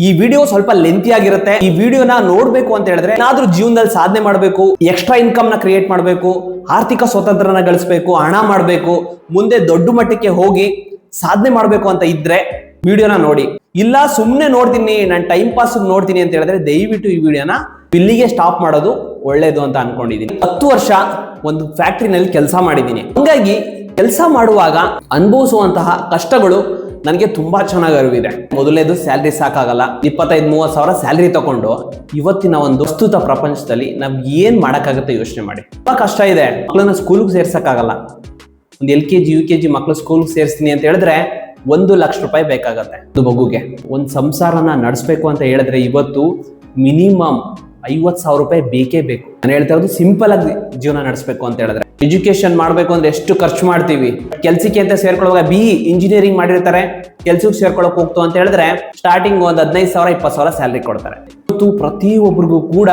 ಈ ವಿಡಿಯೋ ಸ್ವಲ್ಪ ಲೆಂತಿ ಆಗಿರುತ್ತೆ. ಈ ವಿಡಿಯೋನ ನೋಡ್ಬೇಕು ಅಂತ ಹೇಳಿದ್ರೆ ಏನಾದ್ರೂ ಜೀವನದಲ್ಲಿ ಸಾಧನೆ ಮಾಡಬೇಕು, ಎಕ್ಸ್ಟ್ರಾ ಇನ್ಕಮ್ ನ ಕ್ರಿಯೇಟ್ ಮಾಡಬೇಕು, ಆರ್ಥಿಕ ಸ್ವತಂತ್ರನ ಗಳಿಸಬೇಕು, ಹಣ ಮಾಡಬೇಕು, ಮುಂದೆ ದೊಡ್ಡ ಮಟ್ಟಕ್ಕೆ ಹೋಗಿ ಸಾಧನೆ ಮಾಡಬೇಕು ಅಂತ ಇದ್ರೆ ವಿಡಿಯೋನ ನೋಡಿ. ಇಲ್ಲ ಸುಮ್ನೆ ನೋಡ್ತೀನಿ, ನಾನು ಟೈಮ್ ಪಾಸ್ ನೋಡ್ತೀನಿ ಅಂತ ಹೇಳಿದ್ರೆ ದಯವಿಟ್ಟು ಈ ವಿಡಿಯೋನ ಇಲ್ಲಿಗೆ ಸ್ಟಾಪ್ ಮಾಡೋದು ಒಳ್ಳೇದು ಅಂತ ಅನ್ಕೊಂಡಿದೀನಿ. 10 ವರ್ಷ ಒಂದು ಫ್ಯಾಕ್ಟ್ರಿನಲ್ಲಿ ಕೆಲಸ ಮಾಡಿದ್ದೀನಿ. ಹಂಗಾಗಿ ಕೆಲಸ ಮಾಡುವಾಗ ಅನುಭವಿಸುವಂತಹ ಕಷ್ಟಗಳು ನನಗೆ ತುಂಬಾ ಚೆನ್ನಾಗಿ ಅರಿವಿದೆ. ಮೊದಲನೇದು ಸ್ಯಾಲ್ರಿ ಸಾಕಾಗಲ್ಲ. 25-30 ಸಾವಿರ ಸ್ಯಾಲ್ರಿ ತಗೊಂಡು ಇವತ್ತಿನ ಒಂದು ಪ್ರಸ್ತುತ ಪ್ರಪಂಚದಲ್ಲಿ ನಾವ್ ಏನ್ ಮಾಡಕ್ಕಾಗತ್ತೆ ಯೋಚನೆ ಮಾಡಿ. ತುಂಬಾ ಕಷ್ಟ ಇದೆ. ಮಕ್ಕಳನ್ನ ಸ್ಕೂಲ್ಗೆ ಸೇರ್ಸಕ್ಕಾಗಲ್ಲ. ಒಂದು LKG UKG ಮಕ್ಕಳು ಸ್ಕೂಲ್ಗೆ ಸೇರಿಸ್ತೀನಿ ಅಂತ ಹೇಳಿದ್ರೆ 1 ಲಕ್ಷ ರೂಪಾಯಿ ಬೇಕಾಗತ್ತೆ ಒಂದು ಮಗುಗೆ. ಒಂದು ಸಂಸಾರನ ನಡೆಸಬೇಕು ಅಂತ ಹೇಳಿದ್ರೆ ಇವತ್ತು ಮಿನಿಮಮ್ 50,000 ರೂಪಾಯಿ ಬೇಕೇ ಬೇಕು. ನಾನು ಹೇಳ್ತಾ ಇರೋದು ಸಿಂಪಲ್ ಆಗಿ ಜೀವನ ನಡೆಸಬೇಕು ಅಂತ ಹೇಳಿದ್ರೆ. ಎಜುಕೇಶನ್ ಮಾಡ್ಬೇಕು ಅಂದ್ರೆ ಎಷ್ಟು ಖರ್ಚು ಮಾಡ್ತೀವಿ. ಕೆಲ್ಸಕ್ಕೆ ಅಂತ ಸೇರ್ಕೊಳ್ಳುವಾಗ BE ಇಂಜಿನಿಯರಿಂಗ್ ಮಾಡಿರ್ತಾರೆ, ಕೆಲ್ಸಕ್ಕೆ ಸೇರ್ಕೊಳಕ್ ಹೋಗ್ತು ಅಂತ ಹೇಳಿದ್ರೆ ಸ್ಟಾರ್ಟಿಂಗ್ ಒಂದು 15,000 20,000 ಸ್ಯಾಲ್ರಿ ಕೊಡ್ತಾರೆ. ಇವತ್ತು ಪ್ರತಿಯೊಬ್ಬರಿಗೂ ಕೂಡ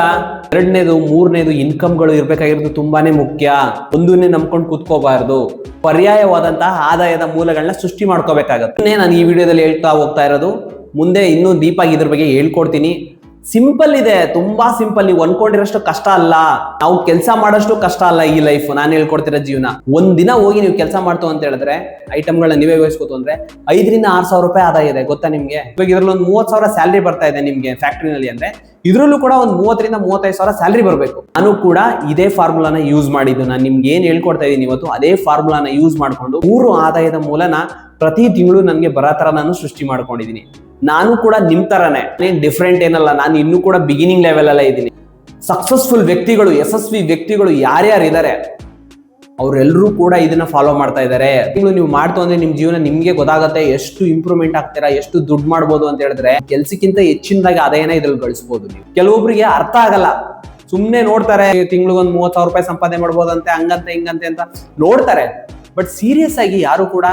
2ನೇದು 3ನೇದು ಇನ್ಕಮ್ಗಳು ಇರ್ಬೇಕಾಗಿರೋದು ತುಂಬಾನೇ ಮುಖ್ಯ. ಒಂದನ್ನೇ ನಂಬ್ಕೊಂಡು ಕೂತ್ಕೋಬಾರ್ದು. ಪರ್ಯಾಯವಾದಂತಹ ಆದಾಯದ ಮೂಲಗಳನ್ನ ಸೃಷ್ಟಿ ಮಾಡ್ಕೋಬೇಕಾಗತ್ತೆ. ನಾನು ಈ ವಿಡಿಯೋದಲ್ಲಿ ಹೇಳ್ತಾ ಹೋಗ್ತಾ ಇರೋದು. ಮುಂದೆ ಇನ್ನೂ ಡೀಪ್ ಆಗಿ ಇದ್ರ ಬಗ್ಗೆ ಹೇಳ್ಕೊಡ್ತೀನಿ. ಸಿಂಪಲ್ ಇದೆ, ತುಂಬಾ ಸಿಂಪಲ್. ನೀವು ಅನ್ಕೊಂಡಿರೋಷ್ಟು ಕಷ್ಟ ಅಲ್ಲ, ನಾವು ಕೆಲಸ ಮಾಡೋಷ್ಟು ಕಷ್ಟ ಅಲ್ಲ ಈ ಲೈಫ್. ನಾನು ಹೇಳ್ಕೊಡ್ತಿರೋ ಜೀವನ. ಒಂದ್ ದಿನ ಹೋಗಿ ನೀವು ಕೆಲಸ ಮಾಡ್ತು ಅಂತ ಹೇಳಿದ್ರೆ ಐಟಮ್ಗಳನ್ನ ನೀವೇ ವಹಿಸ್ಕೋತು ಅಂದ್ರೆ 5,000-6,000 ರೂಪಾಯಿ ಆದಾಯ ಇದೆ ಗೊತ್ತಾ ನಿಮ್ಗೆ. ಇವಾಗ ಇದ್ರಲ್ಲಿ ಒಂದು 30,000 ಸ್ಯಾಲ್ರಿ ಬರ್ತಾ ಇದೆ ನಿಮ್ಗೆ ಫ್ಯಾಕ್ಟ್ರಿನಲ್ಲಿ ಅಂದ್ರೆ ಇದ್ರಲ್ಲೂ ಕೂಡ ಒಂದು 30,000-35,000 ಸ್ಯಾಲ್ರಿ ಬರಬೇಕು. ನಾನು ಕೂಡ ಇದೇ ಫಾರ್ಮುಲಾನ ಯೂಸ್ ಮಾಡಿದ್ದು. ನಾನು ನಿಮ್ಗೆ ಏನ್ ಹೇಳ್ಕೊಡ್ತಾ ಇದ್ದೀನಿ ಇವತ್ತು ಅದೇ ಫಾರ್ಮುಲಾನ ಯೂಸ್ ಮಾಡ್ಕೊಂಡು 3 ಆದಾಯದ ಮೂಲನ ಪ್ರತಿ ತಿಂಗಳು ನನಗೆ ಬರೋ ತರ ನಾನು ಸೃಷ್ಟಿ ಮಾಡ್ಕೊಂಡಿದ್ದೀನಿ. ನಾನು ಕೂಡ ನಿಮ್ ತರನೇ ಡಿಫ್ರೆಂಟ್ ಏನಲ್ಲ. ನಾನು ಇನ್ನೂ ಕೂಡ ಬಿಗಿನಿಂಗ್ ಲೆವೆಲ್ ಅಲ್ಲ ಇದ್ದೀನಿ. ಸಕ್ಸಸ್ಫುಲ್ ವ್ಯಕ್ತಿಗಳು, ಯಶಸ್ವಿ ವ್ಯಕ್ತಿಗಳು ಯಾರ್ಯಾರು ಇದ್ದಾರೆ ಅವರೆಲ್ಲರೂ ಕೂಡ ಇದನ್ನ ಫಾಲೋ ಮಾಡ್ತಾ ಇದ್ದಾರೆ. ನೀವು ಮಾಡ್ತು ಅಂದ್ರೆ ನಿಮ್ ಜೀವನ ನಿಮ್ಗೆ ಗೊತ್ತಾಗತ್ತೆ ಎಷ್ಟು ಇಂಪ್ರೂವ್ಮೆಂಟ್ ಆಗ್ತೀರಾ, ಎಷ್ಟು ದುಡ್ಡು ಮಾಡ್ಬೋದು ಅಂತ ಹೇಳಿದ್ರೆ ಕೆಲ್ಸಕ್ಕಿಂತ ಹೆಚ್ಚಿನದಾಗಿ ಆದಾಯನ ಇದ್ರಲ್ಲಿ ಗಳಿಸಬಹುದು. ನೀವು ಕೆಲವೊಬ್ಬರಿಗೆ ಅರ್ಥ ಆಗಲ್ಲ, ಸುಮ್ನೆ ನೋಡ್ತಾರೆ ತಿಂಗ್ಳಿಗೊಂದು 30,000 ರೂಪಾಯಿ ಸಂಪಾದನೆ ಮಾಡ್ಬೋದಂತೆ, ಹಂಗಂತೆ ಹಿಂಗಂತೆ ಅಂತ ನೋಡ್ತಾರೆ. ಬಟ್ ಸೀರಿಯಸ್ ಆಗಿ ಯಾರು ಕೂಡ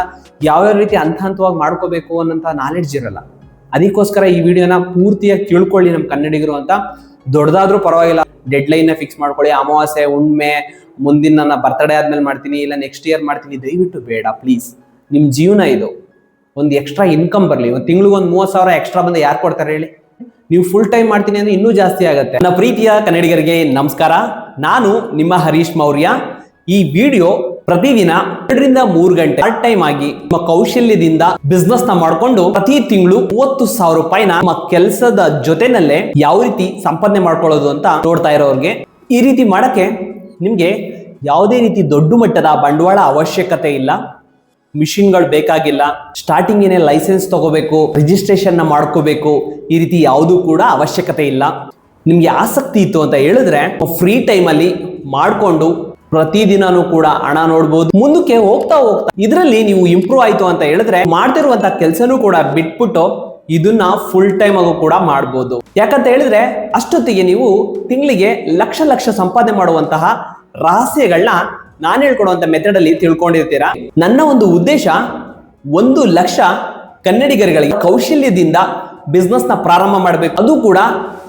ಯಾವ್ಯಾವ ರೀತಿ ಹಂತವಾಗಿ ಮಾಡ್ಕೋಬೇಕು ಅನ್ನೋಂಥ ನಾಲೆಡ್ಜ್ ಇರಲ್ಲ. ಅದಕ್ಕೋಸ್ಕರ ಈ ವಿಡಿಯೋನ ಪೂರ್ತಿಯಾಗಿ ತಿಳ್ಕೊಳ್ಳಿ ನಮ್ಮ ಕನ್ನಡಿಗರು ಅಂತ. ದೊಡ್ಡದಾದ್ರೂ ಪರವಾಗಿಲ್ಲ, ಡೆಡ್ ಲೈನ್ ಫಿಕ್ಸ್ ಮಾಡ್ಕೊಳ್ಳಿ. ಅಮಾವಾಸ್ಯೆ ಹುಣ್ಣಿಮೆ ಮುಂದಿನ ನನ್ನ ಬರ್ತಡೇ ಆದ್ಮೇಲೆ ಮಾಡ್ತೀನಿ, ಇಲ್ಲ ನೆಕ್ಸ್ಟ್ ಇಯರ್ ಮಾಡ್ತೀನಿ, ದಯವಿಟ್ಟು ಬೇಡ ಪ್ಲೀಸ್. ನಿಮ್ ಜೀವನ ಇದು. ಒಂದು ಎಕ್ಸ್ಟ್ರಾ ಇನ್ಕಮ್ ಬರಲಿ. ಒಂದು ತಿಂಗಳಿಗೆ ಒಂದು 30,000 ಎಕ್ಸ್ಟ್ರಾ ಬಂದು ಯಾರು ಕೊಡ್ತಾರೆ ಹೇಳಿ? ನೀವು ಫುಲ್ ಟೈಮ್ ಮಾಡ್ತೀನಿ ಅಂದ್ರೆ ಇನ್ನೂ ಜಾಸ್ತಿ ಆಗುತ್ತೆ. ನನ್ನ ಪ್ರೀತಿಯ ಕನ್ನಡಿಗರಿಗೆ ನಮಸ್ಕಾರ. ನಾನು ನಿಮ್ಮ ಹರೀಶ್ ಮೌರ್ಯ. ಈ ವಿಡಿಯೋ ಪ್ರತಿದಿನ 2-3 ಗಂಟೆ ಪಾರ್ಟ್ ಟೈಮ್ ಆಗಿ ನಿಮ್ಮ ಕೌಶಲ್ಯದಿಂದ ಬಿಸ್ನೆಸ್ ನ ಮಾಡ್ಕೊಂಡು ಪ್ರತಿ ತಿಂಗಳು 30,000 ರೂಪಾಯಿನ ನಿಮ್ಮ ಕೆಲಸದ ಜೊತೆನಲ್ಲೇ ಯಾವ ರೀತಿ ಸಂಪಾದನೆ ಮಾಡ್ಕೊಳ್ಳೋದು ಅಂತ ನೋಡ್ತಾ ಇರೋರಿಗೆ, ಈ ರೀತಿ ಮಾಡಕ್ಕೆ ನಿಮ್ಗೆ ಯಾವುದೇ ರೀತಿ ದೊಡ್ಡ ಮಟ್ಟದ ಬಂಡವಾಳ ಅವಶ್ಯಕತೆ ಇಲ್ಲ. ಮಿಷಿನ್ಗಳು ಬೇಕಾಗಿಲ್ಲ. ಸ್ಟಾರ್ಟಿಂಗ್ ಏನೇ ಲೈಸೆನ್ಸ್ ತಗೋಬೇಕು, ರಿಜಿಸ್ಟ್ರೇಷನ್ ನ ಮಾಡ್ಕೋಬೇಕು, ಈ ರೀತಿ ಯಾವುದೂ ಕೂಡ ಅವಶ್ಯಕತೆ ಇಲ್ಲ. ನಿಮ್ಗೆ ಆಸಕ್ತಿ ಇತ್ತು ಅಂತ ಹೇಳಿದ್ರೆ ಫ್ರೀ ಟೈಮ್ ಅಲ್ಲಿ ಮಾಡ್ಕೊಂಡು ಪ್ರತಿದಿನನೂ ಕೂಡ ಹಣ ನೋಡ್ಬೋದು. ಮುಂದಕ್ಕೆ ಹೋಗ್ತಾ ಇದರಲ್ಲಿ ನೀವು ಇಂಪ್ರೂವ್ ಆಯ್ತು ಅಂತ ಹೇಳಿದ್ರೆ ಮಾಡ್ತಿರುವಂತ ಕೆಲಸನೂ ಕೂಡ ಬಿಟ್ಬಿಟ್ಟು ಇದನ್ನ ಫುಲ್ ಟೈಮ್ ಆಗು ಕೂಡ ಮಾಡ್ಬೋದು. ಯಾಕಂತ ಹೇಳಿದ್ರೆ ಅಷ್ಟೊತ್ತಿಗೆ ನೀವು ತಿಂಗಳಿಗೆ ಲಕ್ಷ ಸಂಪಾದನೆ ಮಾಡುವಂತಹ ರಹಸ್ಯಗಳನ್ನ ನಾನು ಹೇಳ್ಕೊಡುವಂತ ಮೆಥಡ್ ಅಲ್ಲಿ ತಿಳ್ಕೊಂಡಿರ್ತೀರಾ. ನನ್ನ ಒಂದು ಉದ್ದೇಶ 1 ಲಕ್ಷ ಕನ್ನಡಿಗರಿಗೆ ಕೌಶಲ್ಯದಿಂದ ಬಿಸ್ನೆಸ್ ನ ಪ್ರಾರಂಭ ಮಾಡಬೇಕು. ಅದು ಕೂಡ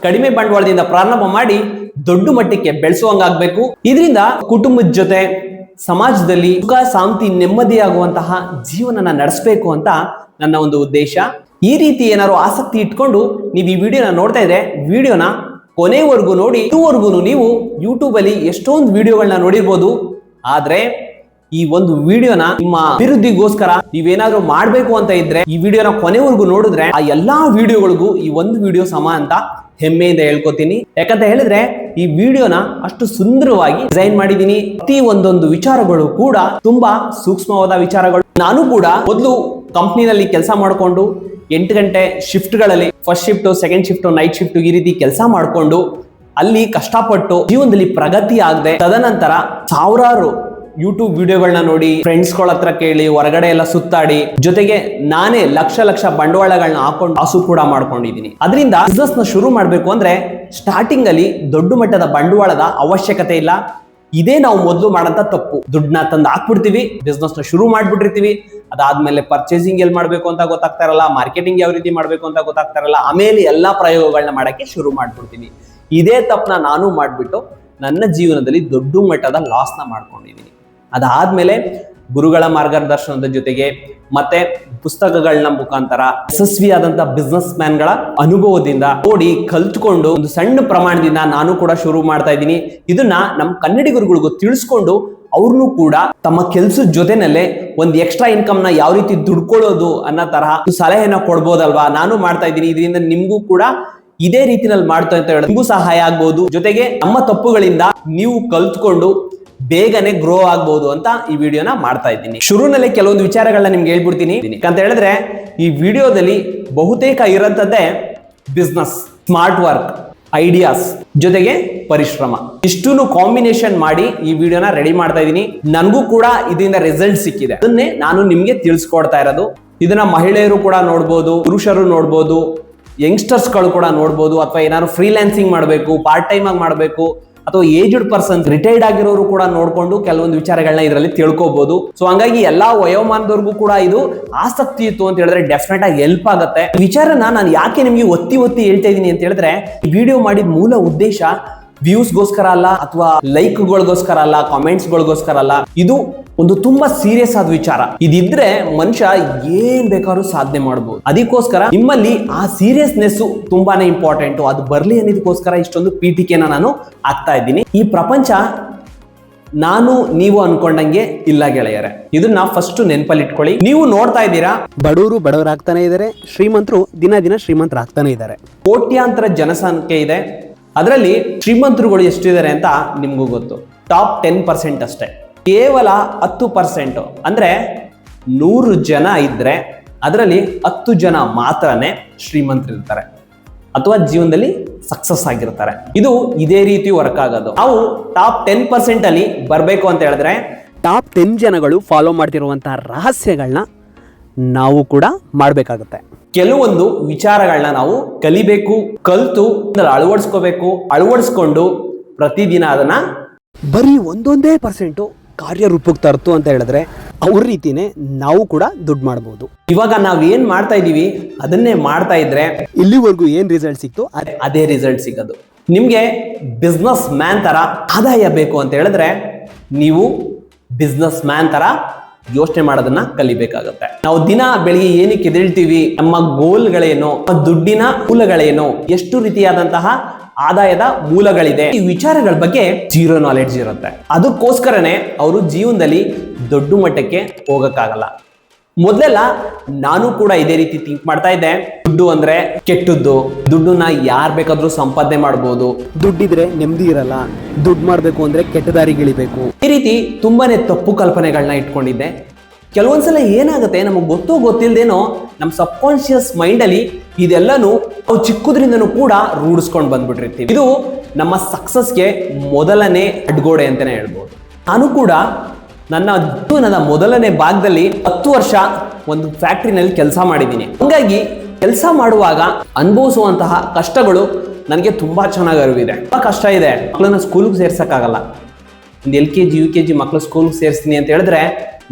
ಕಡಿಮೆ ಬಂಡವಾಳದಿಂದ ಪ್ರಾರಂಭ ಮಾಡಿ ದೊಡ್ಡ ಮಟ್ಟಕ್ಕೆ ಬೆಳೆಸುವಂಗಾಗಬೇಕು. ಇದರಿಂದ ಕುಟುಂಬದ ಜೊತೆ ಸಮಾಜದಲ್ಲಿ ಸುಖ ಶಾಂತಿ ನೆಮ್ಮದಿಯಾಗುವಂತಹ ಜೀವನನ ನಡೆಸಬೇಕು ಅಂತ ನನ್ನ ಒಂದು ಉದ್ದೇಶ. ಈ ರೀತಿ ಏನಾದ್ರು ಆಸಕ್ತಿ ಇಟ್ಕೊಂಡು ನೀವು ಈ ವಿಡಿಯೋನ ನೋಡ್ತಾ ಇದ್ರೆ ವಿಡಿಯೋನ ಕೊನೆವರೆಗೂ ನೋಡಿ. ಇದುವರೆಗೂ ನೀವು ಯೂಟ್ಯೂಬ್ ಅಲ್ಲಿ ಎಷ್ಟೊಂದು ವಿಡಿಯೋಗಳನ್ನ ನೋಡಿರ್ಬೋದು. ಆದ್ರೆ ಈ ಒಂದು ವಿಡಿಯೋನ ನಿಮ್ಮ ಅಭಿವೃದ್ಧಿಗೋಸ್ಕರ ನೀವೇನಾದ್ರೂ ಮಾಡ್ಬೇಕು ಅಂತ ಇದ್ರೆ ಈ ವಿಡಿಯೋನ ಕೊನೆವರೆಗೂ ನೋಡಿದ್ರೆ ಆ ಎಲ್ಲಾ ವಿಡಿಯೋಗಳಿಗೂ ಈ ಒಂದು ವಿಡಿಯೋ ಸಮ ಅಂತ ಹೆಮ್ಮೆಯಿಂದ ಹೇಳ್ಕೊತೀನಿ. ಯಾಕಂತ ಹೇಳಿದ್ರೆ ಈ ವಿಡಿಯೋನ ಅಷ್ಟು ಸುಂದರವಾಗಿ ಡಿಸೈನ್ ಮಾಡಿದೀನಿ. ಪ್ರತಿ ಒಂದೊಂದು ವಿಚಾರಗಳು ಕೂಡ ತುಂಬಾ ಸೂಕ್ಷ್ಮವಾದ ವಿಚಾರಗಳು. ನಾನು ಕೂಡ ಮೊದಲು ಕಂಪ್ನಿನಲ್ಲಿ ಕೆಲಸ ಮಾಡಿಕೊಂಡು 8 ಗಂಟೆ ಶಿಫ್ಟ್ಗಳಲ್ಲಿ first shift, second shift, night shift ಈ ರೀತಿ ಕೆಲಸ ಮಾಡಿಕೊಂಡು ಅಲ್ಲಿ ಕಷ್ಟಪಟ್ಟು ಜೀವನದಲ್ಲಿ ಪ್ರಗತಿ ಆಗದೆ ತದನಂತರ ಸಾವಿರಾರು ಯೂಟ್ಯೂಬ್ ವಿಡಿಯೋಗಳನ್ನ ನೋಡಿ, ಫ್ರೆಂಡ್ಸ್ಗಳ ಹತ್ರ ಕೇಳಿ, ಹೊರಗಡೆ ಎಲ್ಲ ಸುತ್ತಾಡಿ, ಜೊತೆಗೆ ನಾನೇ ಲಕ್ಷ ಬಂಡವಾಳಗಳನ್ನ ಹಾಕೊಂಡು ಆಸು ಕೂಡ ಮಾಡ್ಕೊಂಡಿದ್ದೀನಿ. ಅದರಿಂದ ಬಿಸ್ನೆಸ್ ನ ಶುರು ಮಾಡ್ಬೇಕು ಅಂದ್ರೆ ಸ್ಟಾರ್ಟಿಂಗ್ ಅಲ್ಲಿ ದೊಡ್ಡ ಮಟ್ಟದ ಬಂಡವಾಳದ ಅವಶ್ಯಕತೆ ಇಲ್ಲ. ಇದೇ ನಾವು ಮೊದಲು ಮಾಡಂತ ತಪ್ಪು. ದುಡ್ಡನ್ನ ತಂದು ಹಾಕ್ಬಿಡ್ತೀವಿ, ಬಿಸ್ನೆಸ್ ನ ಶುರು ಮಾಡ್ಬಿಟ್ಟಿರ್ತೀವಿ. ಅದಾದ್ಮೇಲೆ ಪರ್ಚೇಸಿಂಗ್ ಎಲ್ಲಿ ಮಾಡ್ಬೇಕು ಅಂತ ಗೊತ್ತಾಗ್ತಾ ಇರಲ್ಲ, ಮಾರ್ಕೆಟಿಂಗ್ ಯಾವ ರೀತಿ ಮಾಡ್ಬೇಕು ಅಂತ ಗೊತ್ತಾಗ್ತಾ ಇರಲ್ಲ. ಆಮೇಲೆ ಎಲ್ಲಾ ಪ್ರಯೋಗಗಳನ್ನ ಮಾಡಕ್ಕೆ ಶುರು ಮಾಡ್ಬಿಡ್ತೀನಿ. ಇದೇ ತಪ್ಪನ ನಾನು ಮಾಡ್ಬಿಟ್ಟು ನನ್ನ ಜೀವನದಲ್ಲಿ ದೊಡ್ಡ ಮಟ್ಟದ ಲಾಸ್ ನ ಮಾಡ್ಕೊಂಡಿದ್ದೀನಿ. ಅದಾದ್ಮೇಲೆ ಗುರುಗಳ ಮಾರ್ಗದರ್ಶನದ ಜೊತೆಗೆ ಮತ್ತೆ ಪುಸ್ತಕಗಳನ್ನ ಮುಖಾಂತರ ಯಶಸ್ವಿಯಾದಂತ ಬಿಸ್ನೆಸ್ ಮ್ಯಾನ್ ಗಳ ಅನುಭವದಿಂದ ನೋಡಿ ಕಲ್ತ್ಕೊಂಡು ಒಂದು ಸಣ್ಣ ಪ್ರಮಾಣದಿಂದ ನಾನು ಕೂಡ ಶುರು ಮಾಡ್ತಾ ಇದ್ದೀನಿ. ಇದನ್ನ ನಮ್ಮ ಕನ್ನಡಿಗರುಗಳಿಗೂ ತಿಳಿಸ್ಕೊಂಡು ಅವ್ರನ್ನು ಕೂಡ ತಮ್ಮ ಕೆಲ್ಸದ ಜೊತೆನಲ್ಲೇ ಒಂದು ಎಕ್ಸ್ಟ್ರಾ ಇನ್ಕಮ್ ನ ಯಾವ ರೀತಿ ದುಡ್ಕೊಳ್ಳೋದು ಅನ್ನೋ ತರಹ ಸಲಹೆನ ಕೊಡ್ಬೋದಲ್ವಾ. ನಾನು ಮಾಡ್ತಾ ಇದ್ದೀನಿ, ಇದರಿಂದ ನಿಮ್ಗೂ ಕೂಡ ಇದೇ ರೀತಿನಲ್ಲಿ ಮಾಡ್ತಾ ಅಂತ ಹೇಳಿ ನಿಮಗೂ ಸಹಾಯ ಆಗ್ಬಹುದು. ಜೊತೆಗೆ ನಮ್ಮ ತಪ್ಪುಗಳಿಂದ ನೀವು ಕಲ್ತ್ಕೊಂಡು ಬೇಗನೆ ಗ್ರೋ ಆಗ್ಬಹುದು ಅಂತ ಈ ವಿಡಿಯೋನ ಮಾಡ್ತಾ ಇದ್ದೀನಿ. ಶುರುನಲ್ಲಿ ಕೆಲವೊಂದು ವಿಚಾರಗಳನ್ನ ನಿಮ್ಗೆ ಹೇಳ್ಬಿಡ್ತೀನಿ ಅಂತ ಹೇಳಿದ್ರೆ, ಈ ವಿಡಿಯೋದಲ್ಲಿ ಬಹುತೇಕ ಇರೋಂಥದ್ದೇ ಬಿಸ್ನೆಸ್, ಸ್ಮಾರ್ಟ್ ವರ್ಕ್, ಐಡಿಯಾಸ್ ಜೊತೆಗೆ ಪರಿಶ್ರಮ, ಇಷ್ಟನ್ನು ಕಾಂಬಿನೇಷನ್ ಮಾಡಿ ಈ ವಿಡಿಯೋನ ರೆಡಿ ಮಾಡ್ತಾ ಇದ್ದೀನಿ. ನನಗೂ ಕೂಡ ಇದರಿಂದ ರಿಸಲ್ಟ್ ಸಿಕ್ಕಿದೆ, ಅದನ್ನೇ ನಾನು ನಿಮ್ಗೆ ತಿಳಿಸ್ಕೊಡ್ತಾ ಇರೋದು. ಇದನ್ನ ಮಹಿಳೆಯರು ಕೂಡ ನೋಡ್ಬೋದು, ಪುರುಷರು ನೋಡ್ಬೋದು, ಯಂಗ್ಸ್ಟರ್ಸ್ ಗಳು ಕೂಡ ನೋಡ್ಬೋದು, ಅಥವಾ ಏನಾದ್ರು ಫ್ರೀಲ್ಯಾನ್ಸಿಂಗ್ ಮಾಡಬೇಕು, ಪಾರ್ಟ್ ಟೈಮ್ ಆಗಿ ಮಾಡಬೇಕು, ಅಥವಾ ಏಜ್ಡ್ ಪರ್ಸನ್, ರಿಟೈರ್ಡ್ ಆಗಿರೋರು ಕೂಡ ನೋಡ್ಕೊಂಡು ಕೆಲವೊಂದು ವಿಚಾರಗಳನ್ನ ಇದರಲ್ಲಿ ತಿಳ್ಕೊಬಹುದು. ಸೊ ಹಂಗಾಗಿ ಎಲ್ಲಾ ವಯೋಮಾನದವರೆಗೂ ಕೂಡ ಇದು ಆಸಕ್ತಿ ಇತ್ತು ಅಂತ ಹೇಳಿದ್ರೆ ಡೆಫಿನೆಟ್ ಆಗಿ ಹೆಲ್ಪ್ ಆಗುತ್ತೆ. ವಿಚಾರನ ನಾನು ಯಾಕೆ ನಿಮ್ಗೆ ಒತ್ತಿ ಹೇಳ್ತಾ ಇದೀನಿ ಅಂತ ಹೇಳಿದ್ರೆ, ಈ ವಿಡಿಯೋ ಮಾಡಿದ ಮೂಲ ಉದ್ದೇಶ ವ್ಯೂಸ್ಗೋಸ್ಕರ ಅಲ್ಲ, ಅಥವಾ ಲೈಕ್ಗಳಿಗೋಸ್ಕರ ಅಲ್ಲ, ಕಾಮೆಂಟ್ಸ್ಗಳಿಗೋಸ್ಕರ ಅಲ್ಲ. ಇದು ಒಂದು ತುಂಬಾ ಸೀರಿಯಸ್ ಆದ ವಿಚಾರ. ಇದಿದ್ರೆ ಮನುಷ್ಯ ಏನ್ ಬೇಕಾದ್ರೂ ಸಾಧನೆ ಮಾಡಬಹುದು. ಅದಕ್ಕೋಸ್ಕರ ನಿಮ್ಮಲ್ಲಿ ಆ ಸೀರಿಯಸ್ನೆಸ್ ತುಂಬಾನೇ ಇಂಪಾರ್ಟೆಂಟ್. ಅದು ಬರ್ಲಿ ಅನ್ನೋದಕ್ಕೋಸ್ಕರ ಇಷ್ಟೊಂದು ಪೀಠಿಕೆನ ನಾನು ಹಾಕ್ತಾ ಇದ್ದೀನಿ. ಈ ಪ್ರಪಂಚ ನಾನು ನೀವು ಅನ್ಕೊಂಡಂಗೆ ಇಲ್ಲ ಗೆಳೆಯರೆ, ಇದನ್ನ ಫಸ್ಟ್ ನೆನಪಲ್ಲಿ ಇಟ್ಕೊಳ್ಳಿ. ನೀವು ನೋಡ್ತಾ ಇದ್ದೀರಾ, ಬಡವರು ಬಡವರಾಗ್ತಾನೆ ಇದ್ದಾರೆ, ಶ್ರೀಮಂತರು ದಿನ ದಿನ ಶ್ರೀಮಂತರಾಗ್ತಾನೆ ಇದ್ದಾರೆ. ಕೋಟ್ಯಾಂತರ ಜನಸಂಖ್ಯೆ ಇದೆ, ಅದರಲ್ಲಿ ಶ್ರೀಮಂತರುಗಳು ಎಷ್ಟಿದ್ದಾರೆ ಅಂತ ನಿಮ್ಗೂ ಗೊತ್ತು. ಟಾಪ್ 10% ಅಷ್ಟೇ, ಕೇವಲ 10%. ಅಂದ್ರೆ 100 ಜನ ಇದ್ರೆ ಅದರಲ್ಲಿ 10 ಜನ ಮಾತ್ರನೇ ಶ್ರೀಮಂತರಿರ್ತಾರೆ ಅಥವಾ ಜೀವನದಲ್ಲಿ ಸಕ್ಸಸ್ ಆಗಿರ್ತಾರೆ. ಇದು ಇದೇ ರೀತಿ ವರ್ಕ್ ಆಗೋದು. ನಾವು ಟಾಪ್ 10% ಅಲ್ಲಿ ಬರ್ಬೇಕು ಅಂತ ಹೇಳಿದ್ರೆ, ಟಾಪ್ 10 ಜನಗಳು ಫಾಲೋ ಮಾಡ್ತಿರುವಂತಹ ರಹಸ್ಯಗಳನ್ನ ನಾವು ಕೂಡ ಮಾಡಬೇಕಾಗುತ್ತೆ. ಕೆಲವೊಂದು ವಿಚಾರಗಳನ್ನ ನಾವು ಕಲಿಬೇಕು, ಕಲ್ತು ಅಳವಡಿಸ್ಕೊಂಡು ಪ್ರತಿದಿನ ಅದನ್ನ ಬರೀ 1% ಕಾರ್ಯರೂಪಕ್ಕೆ ತರ್ತು ಅಂತ ಹೇಳಿದ್ರೆ ಅವ್ರ ರೀತಿನೇ ನಾವು ಕೂಡ ದುಡ್ಡು ಮಾಡಬಹುದು. ಇವಾಗ ನಾವೇನ್ ಮಾಡ್ತಾ ಇದೀವಿ ಅದನ್ನೇ ಮಾಡ್ತಾ ಇದ್ರೆ ಇಲ್ಲಿವರೆಗೂ ಏನ್ ರಿಸಲ್ಟ್ ಸಿಕ್ತು ಅದೇ ರಿಸಲ್ಟ್ ಸಿಗೋದು. ನಿಮ್ಗೆ ಬಿಸ್ನೆಸ್ ಮ್ಯಾನ್ ತರ ಆದಾಯ ಬೇಕು ಅಂತ ಹೇಳಿದ್ರೆ ನೀವು ಬಿಸ್ನೆಸ್ ಮ್ಯಾನ್ ತರ ಯೋಚನೆ ಮಾಡೋದನ್ನ ಕಲಿಬೇಕಾಗುತ್ತೆ. ನಾವು ದಿನ ಬೆಳಿಗ್ಗೆ ಏನಕ್ಕೆ ಎದ್ದೇಳ್ತೀವಿ, ನಮ್ಮ ಗೋಲ್ಗಳೇನು, ದುಡ್ಡಿನ ಮೂಲಗಳೇನು, ಎಷ್ಟು ರೀತಿಯಾದಂತಹ ಆದಾಯದ ಮೂಲಗಳಿದೆ, ಈ ವಿಚಾರಗಳ ಬಗ್ಗೆ ಜೀರೋ ನಾಲೆಡ್ಜ್ ಇರುತ್ತೆ. ಅದಕ್ಕೋಸ್ಕರನೇ ಅವರು ಜೀವನದಲ್ಲಿ ದೊಡ್ಡ ಮಟ್ಟಕ್ಕೆ ಹೋಗಕ್ಕಾಗಲ್ಲ. ಮೊದಲೆಲ್ಲ ನಾನು ಕೂಡ ಇದೇ ರೀತಿ ಥಿಂಕ್ ಮಾಡ್ತಾ ಇದ್ದೆ. ದುಡ್ಡು ಅಂದ್ರೆ ಕೆಟ್ಟದ್ದು, ದುಡ್ಡನ್ನ ಯಾರು ಬೇಕಾದ್ರೂ ಸಂಪಾದನೆ ಮಾಡ್ಬೋದು, ದುಡ್ಡಿದ್ರೆ ನೆಮ್ಮದಿ ಇರಲ್ಲ, ದುಡ್ಡು ಮಾಡಬೇಕು ಅಂದ್ರೆ ಕೆಟ್ಟ ದಾರಿಗಿಳಿಬೇಕು, ಈ ರೀತಿ ತುಂಬಾನೇ ತಪ್ಪು ಕಲ್ಪನೆಗಳನ್ನ ಇಟ್ಕೊಂಡಿದ್ದೆ. ಕೆಲವೊಂದ್ಸಲ ಏನಾಗುತ್ತೆ, ನಮಗೆ ಗೊತ್ತಿಲ್ಲದೇನೋ ನಮ್ಮ ಸಬ್ ಕಾನ್ಶಿಯಸ್ ಮೈಂಡ್ ಅಲ್ಲಿ ಇದೆಲ್ಲನೂ ನಾವು ಚಿಕ್ಕದ್ರಿಂದನೂ ಕೂಡ ರೂಢಿಸ್ಕೊಂಡು ಬಂದ್ಬಿಟ್ಟಿರ್ತೀವಿ. ಇದು ನಮ್ಮ ಸಕ್ಸಸ್ಗೆ ಮೊದಲನೇ ಅಡ್ಗೋಡೆ ಅಂತಾನೆ ಹೇಳ್ಬೋದು. ನಾನು ಕೂಡ ನನ್ನ ಮೊದಲನೇ ಭಾಗದಲ್ಲಿ 10 ವರ್ಷ ಒಂದು ಫ್ಯಾಕ್ಟ್ರಿನಲ್ಲಿ ಕೆಲಸ ಮಾಡಿದ್ದೀನಿ. ಹಂಗಾಗಿ ಕೆಲಸ ಮಾಡುವಾಗ ಅನುಭವಿಸುವಂತಹ ಕಷ್ಟಗಳು ನನಗೆ ತುಂಬಾ ಚೆನ್ನಾಗಿ ಅರಿವಿದೆ. ತುಂಬಾ ಕಷ್ಟ ಇದೆ. ಮಕ್ಕಳನ್ನ ಸ್ಕೂಲ್ಗೆ ಸೇರ್ಸಕ್ಕಾಗಲ್ಲ. ಒಂದು LKG UKG ಮಕ್ಕಳು ಸ್ಕೂಲ್ಗೆ ಸೇರಿಸ್ತೀನಿ ಅಂತ ಹೇಳಿದ್ರೆ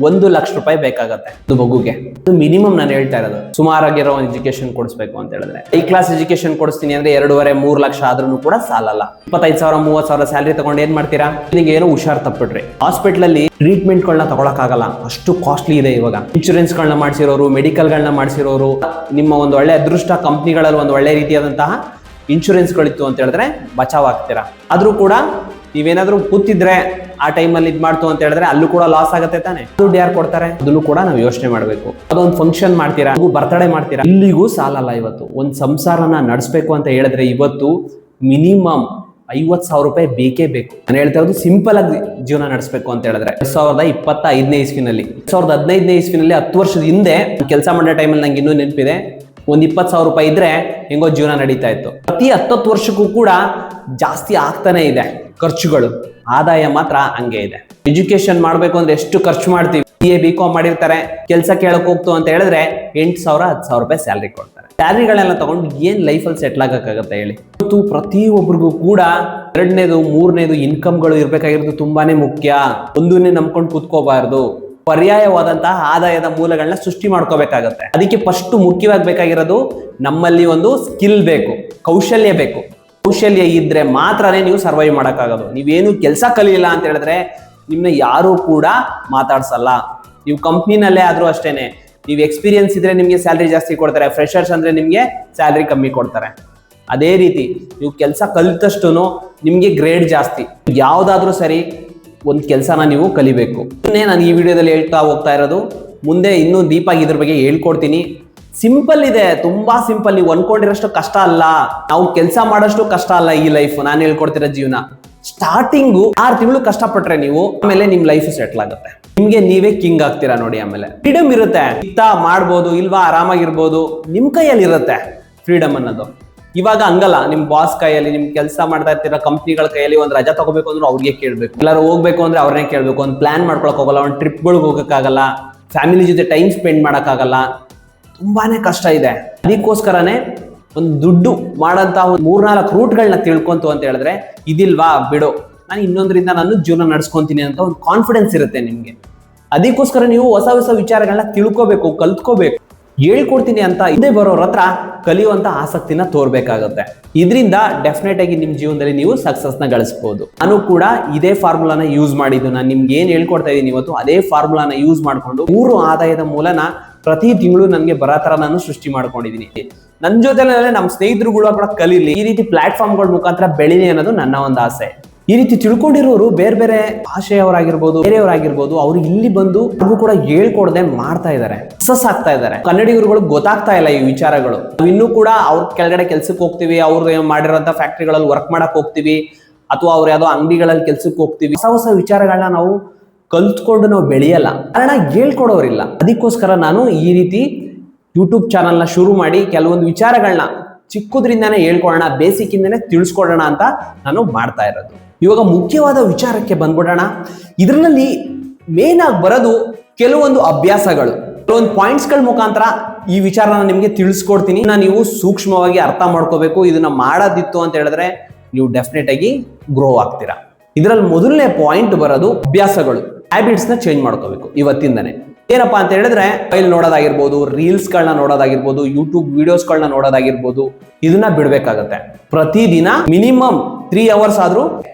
1 ಲಕ್ಷ ರೂಪಾಯಿ ಬೇಕಾಗತ್ತೆ ಒಂದು ಮಗುಗೆ. ಇದು ಮಿನಿಮಮ್ ನಾನು ಹೇಳ್ತಾ ಇರೋದು. ಸುಮಾರಾಗಿರೋ ಒಂದು ಎಜುಕೇಶನ್ ಕೊಡಿಸ್ಬೇಕು ಅಂತ ಹೇಳಿದ್ರೆ, ಹೈ ಕ್ಲಾಸ್ ಎಜುಕೇಶನ್ ಕೊಡಿಸ್ತೀನಿ ಅಂದ್ರೆ 2.5-3 ಲಕ್ಷ ಆದ್ರೂ ಕೂಡ ಸಾಲಲ್ಲ. 25,000-30,000 ಸ್ಯಾಲರಿ ತಗೊಂಡು ಏನ್ ಮಾಡ್ತೀರಾ? ನಿಮಗೆ ಏನೋ ಹುಷಾರ್ ತಪ್ಪಿಟ್ರಿ ಹಾಸ್ಪಿಟಲ್ ಅಲ್ಲಿ ಟ್ರೀಟ್ಮೆಂಟ್ ಗಳನ್ನ ತಗೊಳಕ್ಕಾಗಲ್ಲ, ಅಷ್ಟು ಕಾಸ್ಟ್ಲಿ ಇದೆ ಇವಾಗ. ಇನ್ಶೂರೆನ್ಸ್ ಗಳನ್ನ ಮಾಡಿಸಿರೋರು, ಮೆಡಿಕಲ್ ಗಳನ್ನ ಮಾಡಿಸಿರೋರು, ನಿಮ್ಮ ಒಂದು ಒಳ್ಳೆ ಅದೃಷ್ಟ ಕಂಪ್ನಿಗಳಲ್ಲಿ ಒಂದು ಒಳ್ಳೆ ರೀತಿಯಾದಂತಹ ಇನ್ಶೂರೆನ್ಸ್ ಗಳಿತ್ತು ಅಂತ ಹೇಳಿದ್ರೆ ಬಚಾವ್ ಆಗ್ತೀರಾ. ಆದ್ರೂ ಕೂಡ ನೀವೇನಾದ್ರೂ ಕೂತಿದ್ರೆ ಆ ಟೈಮಲ್ಲಿ ಇದು ಮಾಡ್ತು ಅಂತ ಹೇಳಿದ್ರೆ ಅಲ್ಲೂ ಕೂಡ ಲಾಸ್ ಆಗುತ್ತೆ ತಾನೆ. ದುಡ್ಡು ಯಾರು ಕೊಡ್ತಾರೆ ಅದನ್ನು ಕೂಡ ನಾವು ಯೋಚನೆ ಮಾಡಬೇಕು. ಅದೊಂದು ಫಂಕ್ಷನ್ ಮಾಡ್ತೀರಾ, ಬರ್ತಡೇ ಮಾಡ್ತೀರಾ, ಇಲ್ಲಿಗೂ ಸಾಲಲ್ಲ. ಇವತ್ತು ಒಂದು ಸಂಸಾರನ ನಡೆಸಬೇಕು ಅಂತ ಹೇಳಿದ್ರೆ ಇವತ್ತು ಮಿನಿಮಮ್ 50,000 ರೂಪಾಯಿ ಬೇಕೇ ಬೇಕು. ನಾನು ಹೇಳ್ತಾ ಇರೋದು ಸಿಂಪಲ್ ಆಗಿ ಜೀವನ ನಡೆಸಬೇಕು ಅಂತ ಹೇಳಿದ್ರೆ 2025ನೇ ಇಸ್ವಿನಲ್ಲಿ 2015ನೇ ಇಸ್ವಿನಲ್ಲಿ 10 ವರ್ಷದ ಹಿಂದೆ ಕೆಲಸ ಮಾಡೋ ಟೈಮಲ್ಲಿ ನಂಗೆ ಇನ್ನೂ ನೆನಪಿದೆ. ಒಂದು 20,000 ರೂಪಾಯಿ ಇದ್ರೆ ಹೆಂಗೋ ಜೀವನ ನಡೀತಾ ಇತ್ತು. ಪ್ರತಿ 10 ವರ್ಷಕ್ಕೂ ಕೂಡ ಜಾಸ್ತಿ ಆಗ್ತಾನೆ ಇದೆ ಖರ್ಚುಗಳು, ಆದಾಯ ಮಾತ್ರ ಹಂಗೆ ಇದೆ. ಎಜುಕೇಶನ್ ಮಾಡ್ಬೇಕು ಅಂದ್ರೆ ಎಷ್ಟು ಖರ್ಚು ಮಾಡ್ತೀವಿ. BA BCom ಮಾಡಿರ್ತಾರೆ, ಕೆಲಸ ಕೇಳಕ್ ಹೋಗ್ತು ಅಂತ ಹೇಳಿದ್ರೆ 8,000-10,000 ರೂಪಾಯಿ ಸ್ಯಾಲ್ರಿ ಕೊಡ್ತಾರೆ. ಸ್ಯಾಲ್ರಿಗಳೆಲ್ಲ ತಗೊಂಡು ಏನ್ ಲೈಫಲ್ಲಿ ಸೆಟ್ಲ್ ಆಗಕ್ಕಾಗತ್ತೆ ಹೇಳಿ? ಇವತ್ತು ಪ್ರತಿಯೊಬ್ಬರಿಗೂ ಕೂಡ 2ನೇದು 3ನೇದು ಇನ್ಕಮ್ಗಳು ಇರ್ಬೇಕಾಗಿರೋದು ತುಂಬಾನೇ ಮುಖ್ಯ. ಒಂದನ್ನೇ ನಂಬ್ಕೊಂಡು ಕೂತ್ಕೋಬಾರ್ದು. ಪರ್ಯಾಯವಾದಂತಹ ಆದಾಯದ ಮೂಲಗಳನ್ನ ಸೃಷ್ಟಿ ಮಾಡ್ಕೋಬೇಕಾಗತ್ತೆ. ಅದಕ್ಕೆ ಫಸ್ಟ್ ಮುಖ್ಯವಾಗಿ ಬೇಕಾಗಿರೋದು ನಮ್ಮಲ್ಲಿ ಒಂದು ಸ್ಕಿಲ್ ಬೇಕು, ಕೌಶಲ್ಯ ಬೇಕು. ಕೌಶಲ್ಯ ಇದ್ರೆ ಮಾತ್ರನೇ ನೀವು ಸರ್ವೈವ್ ಮಾಡೋಕ್ಕಾಗೋದು. ನೀವೇನು ಕೆಲಸ ಕಲಿಯಿಲ್ಲ ಅಂತ ಹೇಳಿದ್ರೆ ನಿಮ್ಮನ್ನ ಯಾರು ಕೂಡ ಮಾತಾಡ್ಸಲ್ಲ. ನೀವು ಕಂಪ್ನಿನಲ್ಲೇ ಆದ್ರೂ ಅಷ್ಟೇನೆ, ನೀವು ಎಕ್ಸ್ಪೀರಿಯನ್ಸ್ ಇದ್ರೆ ನಿಮ್ಗೆ ಸ್ಯಾಲ್ರಿ ಜಾಸ್ತಿ ಕೊಡ್ತಾರೆ, ಫ್ರೆಶರ್ಸ್ ಅಂದ್ರೆ ನಿಮ್ಗೆ ಸ್ಯಾಲ್ರಿ ಕಮ್ಮಿ ಕೊಡ್ತಾರೆ. ಅದೇ ರೀತಿ ನೀವು ಕೆಲಸ ಕಲಿತಷ್ಟು ನಿಮ್ಗೆ ಗ್ರೇಡ್ ಜಾಸ್ತಿ. ಯಾವ್ದಾದ್ರೂ ಸರಿ ಒಂದು ಕೆಲಸನ ನೀವು ಕಲಿಬೇಕು. ನಾನು ಈ ವಿಡಿಯೋದಲ್ಲಿ ಹೇಳ್ತಾ ಹೋಗ್ತಾ ಇರೋದು, ಮುಂದೆ ಇನ್ನೂ ಡೀಪಾಗಿ ಇದ್ರ ಬಗ್ಗೆ ಹೇಳ್ಕೊಡ್ತೀನಿ. ಸಿಂಪಲ್ ಇದೆ, ತುಂಬಾ ಸಿಂಪಲ್. ನೀವು ಅನ್ಕೊಂಡಿರೋಷ್ಟು ಕಷ್ಟ ಅಲ್ಲ, ನಾವು ಕೆಲಸ ಮಾಡೋಷ್ಟು ಕಷ್ಟ ಅಲ್ಲ ಈ ಲೈಫ್. ನಾನು ಹೇಳ್ಕೊಡ್ತಿರೋ ಜೀವನ ಸ್ಟಾರ್ಟಿಂಗು 6 ತಿಂಗಳು ಕಷ್ಟಪಟ್ರೆ ನೀವು, ಆಮೇಲೆ ನಿಮ್ ಲೈಫ್ ಸೆಟ್ಲ್ ಆಗುತ್ತೆ. ನಿಮ್ಗೆ ನೀವೇ ಕಿಂಗ್ ಆಗ್ತೀರಾ ನೋಡಿ. ಆಮೇಲೆ ಫ್ರೀಡಮ್ ಇರುತ್ತೆ, ಮಾಡ್ಬೋದು ಇಲ್ವಾ, ಆರಾಮಾಗಿರ್ಬೋದು, ನಿಮ್ ಕೈಯಲ್ಲಿ ಇರುತ್ತೆ ಫ್ರೀಡಮ್ ಅನ್ನೋದು. ಇವಾಗ ಹಂಗಲ್ಲ, ನಿಮ್ ಬಾಸ್ ಕೈಯಲ್ಲಿ, ನಿಮ್ ಕೆಲಸ ಮಾಡ್ತಾ ಇರ್ತೀರ ಕಂಪ್ನಿಗಳ ಕೈಯಲ್ಲಿ ಒಂದು ರಜಾ ತಗೋಬೇಕು ಅಂದ್ರೆ ಅವ್ರಿಗೆ ಕೇಳ್ಬೇಕು, ಎಲ್ಲರೂ ಹೋಗ್ಬೇಕು ಅಂದ್ರೆ ಅವ್ರನ್ನೇ ಕೇಳ್ಬೇಕು, ಒಂದು ಪ್ಲಾನ್ ಮಾಡ್ಕೊಳಕ್ ಹೋಗಲ್ಲ, ಒಂದು ಟ್ರಿಪ್ಗಳಿಗೆ ಹೋಗಕ್ಕಾಗಲ್ಲ, ಫ್ಯಾಮಿಲಿ ಜೊತೆ ಟೈಮ್ ಸ್ಪೆಂಡ್ ಮಾಡಕ್ಕಾಗಲ್ಲ, ತುಂಬಾನೇ ಕಷ್ಟ ಇದೆ. ಅದಕ್ಕೋಸ್ಕರನೇ ಒಂದು ದುಡ್ಡು ಮಾಡಂತ ಒಂದು 3-4 ರೂಟ್ಗಳನ್ನ ತಿಳ್ಕೊಂತು ಅಂತ ಹೇಳಿದ್ರೆ, ಇದಿಲ್ವಾ ಬಿಡು, ನಾನು ಇನ್ನೊಂದರಿಂದ ನಾನು ಜೀವನ ನಡ್ಸ್ಕೊಂತೀನಿ ಅಂತ ಒಂದು ಕಾನ್ಫಿಡೆನ್ಸ್ ಇರುತ್ತೆ ನಿಮ್ಗೆ. ಅದಕ್ಕೋಸ್ಕರ ನೀವು ಹೊಸ ಹೊಸ ವಿಚಾರಗಳನ್ನ ತಿಳ್ಕೋಬೇಕು, ಕಲ್ತ್ಕೋಬೇಕು. ಹೇಳ್ಕೊಡ್ತೀನಿ ಅಂತ ಹಿಂದೆ ಬರೋರ ಹತ್ರ ಕಲಿಯುವಂತ ಆಸಕ್ತಿನ ತೋರ್ಬೇಕಾಗುತ್ತೆ. ಇದರಿಂದ ಡೆಫಿನೆಟ್ ಆಗಿ ನಿಮ್ ಜೀವನದಲ್ಲಿ ನೀವು ಸಕ್ಸಸ್ ನ ಗಳಿಸಬಹುದು. ನಾನು ಕೂಡ ಇದೇ ಫಾರ್ಮುಲಾನ ಯೂಸ್ ಮಾಡಿದ್ದು. ನಾನು ನಿಮ್ಗೆ ಏನ್ ಹೇಳ್ಕೊಡ್ತಾ ಇದ್ದೀನಿ ಇವತ್ತು, ಅದೇ ಫಾರ್ಮುಲಾನ ಯೂಸ್ ಮಾಡ್ಕೊಂಡು 3 ಆದಾಯದ ಮೂಲನ ಪ್ರತಿ ತಿಂಗಳು ನನಗೆ ಬರೋ ತರ ನಾನು ಸೃಷ್ಟಿ ಮಾಡ್ಕೊಂಡಿದ್ದೀನಿ. ನನ್ನ ಜೊತೆಲೆ ನಮ್ಮ ಸ್ನೇಹಿತರುಗಳು ಕೂಡ ಕಲೀಲಿ, ಈ ರೀತಿ ಪ್ಲಾಟ್ಫಾರ್ಮ್ಗಳ ಮುಖಾಂತರ ಬೆಳಿಲಿ ಅನ್ನೋದು ನನ್ನ ಒಂದು ಆಸೆ. ಈ ರೀತಿ ತಿಳ್ಕೊಂಡಿರೋರು ಬೇರೆ ಬೇರೆ ಭಾಷೆಯವರಾಗಿರ್ಬೋದು, ಬೇರೆಯವರಾಗಿರ್ಬೋದು, ಅವ್ರು ಇಲ್ಲಿ ಬಂದು ಅವ್ರಿಗೂ ಕೂಡ ಹೇಳ್ಕೊಡದೆ ಮಾಡ್ತಾ ಇದ್ದಾರೆ, ಸಕ್ಸಸ್ ಆಗ್ತಾ ಇದ್ದಾರೆ. ಕನ್ನಡಿಗರುಗಳು ಗೊತ್ತಾಗ್ತಾ ಇಲ್ಲ ಈ ವಿಚಾರಗಳು. ನಾವು ಇನ್ನೂ ಕೂಡ ಅವ್ರ ಕೆಳಗಡೆ ಕೆಲ್ಸಕ್ಕೆ ಹೋಗ್ತೀವಿ, ಅವ್ರು ಮಾಡಿರೋಂಥ ಫ್ಯಾಕ್ಟ್ರಿಗಳಲ್ಲಿ ವರ್ಕ್ ಮಾಡಕ್ ಹೋಗ್ತೀವಿ, ಅಥವಾ ಅವ್ರ ಯಾವ್ದೋ ಅಂಗಡಿಗಳಲ್ಲಿ ಕೆಲ್ಸಕ್ಕೆ ಹೋಗ್ತೀವಿ. ಹೊಸ ಹೊಸ ವಿಚಾರಗಳನ್ನ ನಾವು ಕಲ್ತ್ಕೊಂಡು ನಾವು ಬೆಳೆಯಲ್ಲ, ಕಾರಣ ಹೇಳ್ಕೊಡೋರಿಲ್ಲ. ಅದಕ್ಕೋಸ್ಕರ ನಾನು ಈ ರೀತಿ ಯೂಟ್ಯೂಬ್ ಚಾನಲ್ನ ಶುರು ಮಾಡಿ ಕೆಲವೊಂದು ವಿಚಾರಗಳನ್ನ ಚಿಕ್ಕದ್ರಿಂದಾನೇ ಹೇಳ್ಕೊಡೋಣ, ಬೇಸಿಕ್ ಇಂದಾನೆ ತಿಳಿಸ್ಕೊಡೋಣ ಅಂತ ನಾನು ಮಾಡ್ತಾ ಇರೋದು. ಇವಾಗ ಮುಖ್ಯವಾದ ವಿಚಾರಕ್ಕೆ ಬಂದ್ಬಿಡೋಣ. ಇದರಲ್ಲಿ ಮೇನ್ ಆಗಿ ಬರೋದು ಕೆಲವೊಂದು ಅಭ್ಯಾಸಗಳು, ಕೆಲವೊಂದು ಪಾಯಿಂಟ್ಸ್ಗಳ ಮುಖಾಂತರ ಈ ವಿಚಾರನ ನಿಮಗೆ ತಿಳಿಸ್ಕೊಡ್ತೀನಿ. ನೀವು ಸೂಕ್ಷ್ಮವಾಗಿ ಅರ್ಥ ಮಾಡ್ಕೋಬೇಕು. ಇದನ್ನ ಮಾಡೋದಿತ್ತು ಅಂತ ಹೇಳಿದ್ರೆ ನೀವು ಡೆಫಿನೆಟ್ ಆಗಿ ಗ್ರೋ ಆಗ್ತೀರಾ. ಇದರಲ್ಲಿ ಮೊದಲನೇ ಪಾಯಿಂಟ್ ಬರೋದು ಅಭ್ಯಾಸಗಳು, ಹ್ಯಾಬಿಟ್ಸ್ ನ ಚೇಂಜ್ ಮಾಡ್ಕೋಬೇಕು ಇವತ್ತಿಂದನೇ. ಏನಪ್ಪಾ ಅಂತ ಹೇಳಿದ್ರೆ, ಮೊಬೈಲ್ ನೋಡೋದಾಗಿರ್ಬೋದು, ರೀಲ್ಸ್ಗಳನ್ನ ನೋಡೋದಾಗಿರ್ಬೋದು, ಯೂಟ್ಯೂಬ್ ವಿಡಿಯೋಸ್ಗಳನ್ನ ನೋಡೋದಾಗಿರ್ಬೋದು, ಇದನ್ನ ಬಿಡ್ಬೇಕಾಗತ್ತೆ. ಪ್ರತಿದಿನ ಮಿನಿಮಮ್ 3 ಅವರ್ಸ್ ಆದ್ರೂ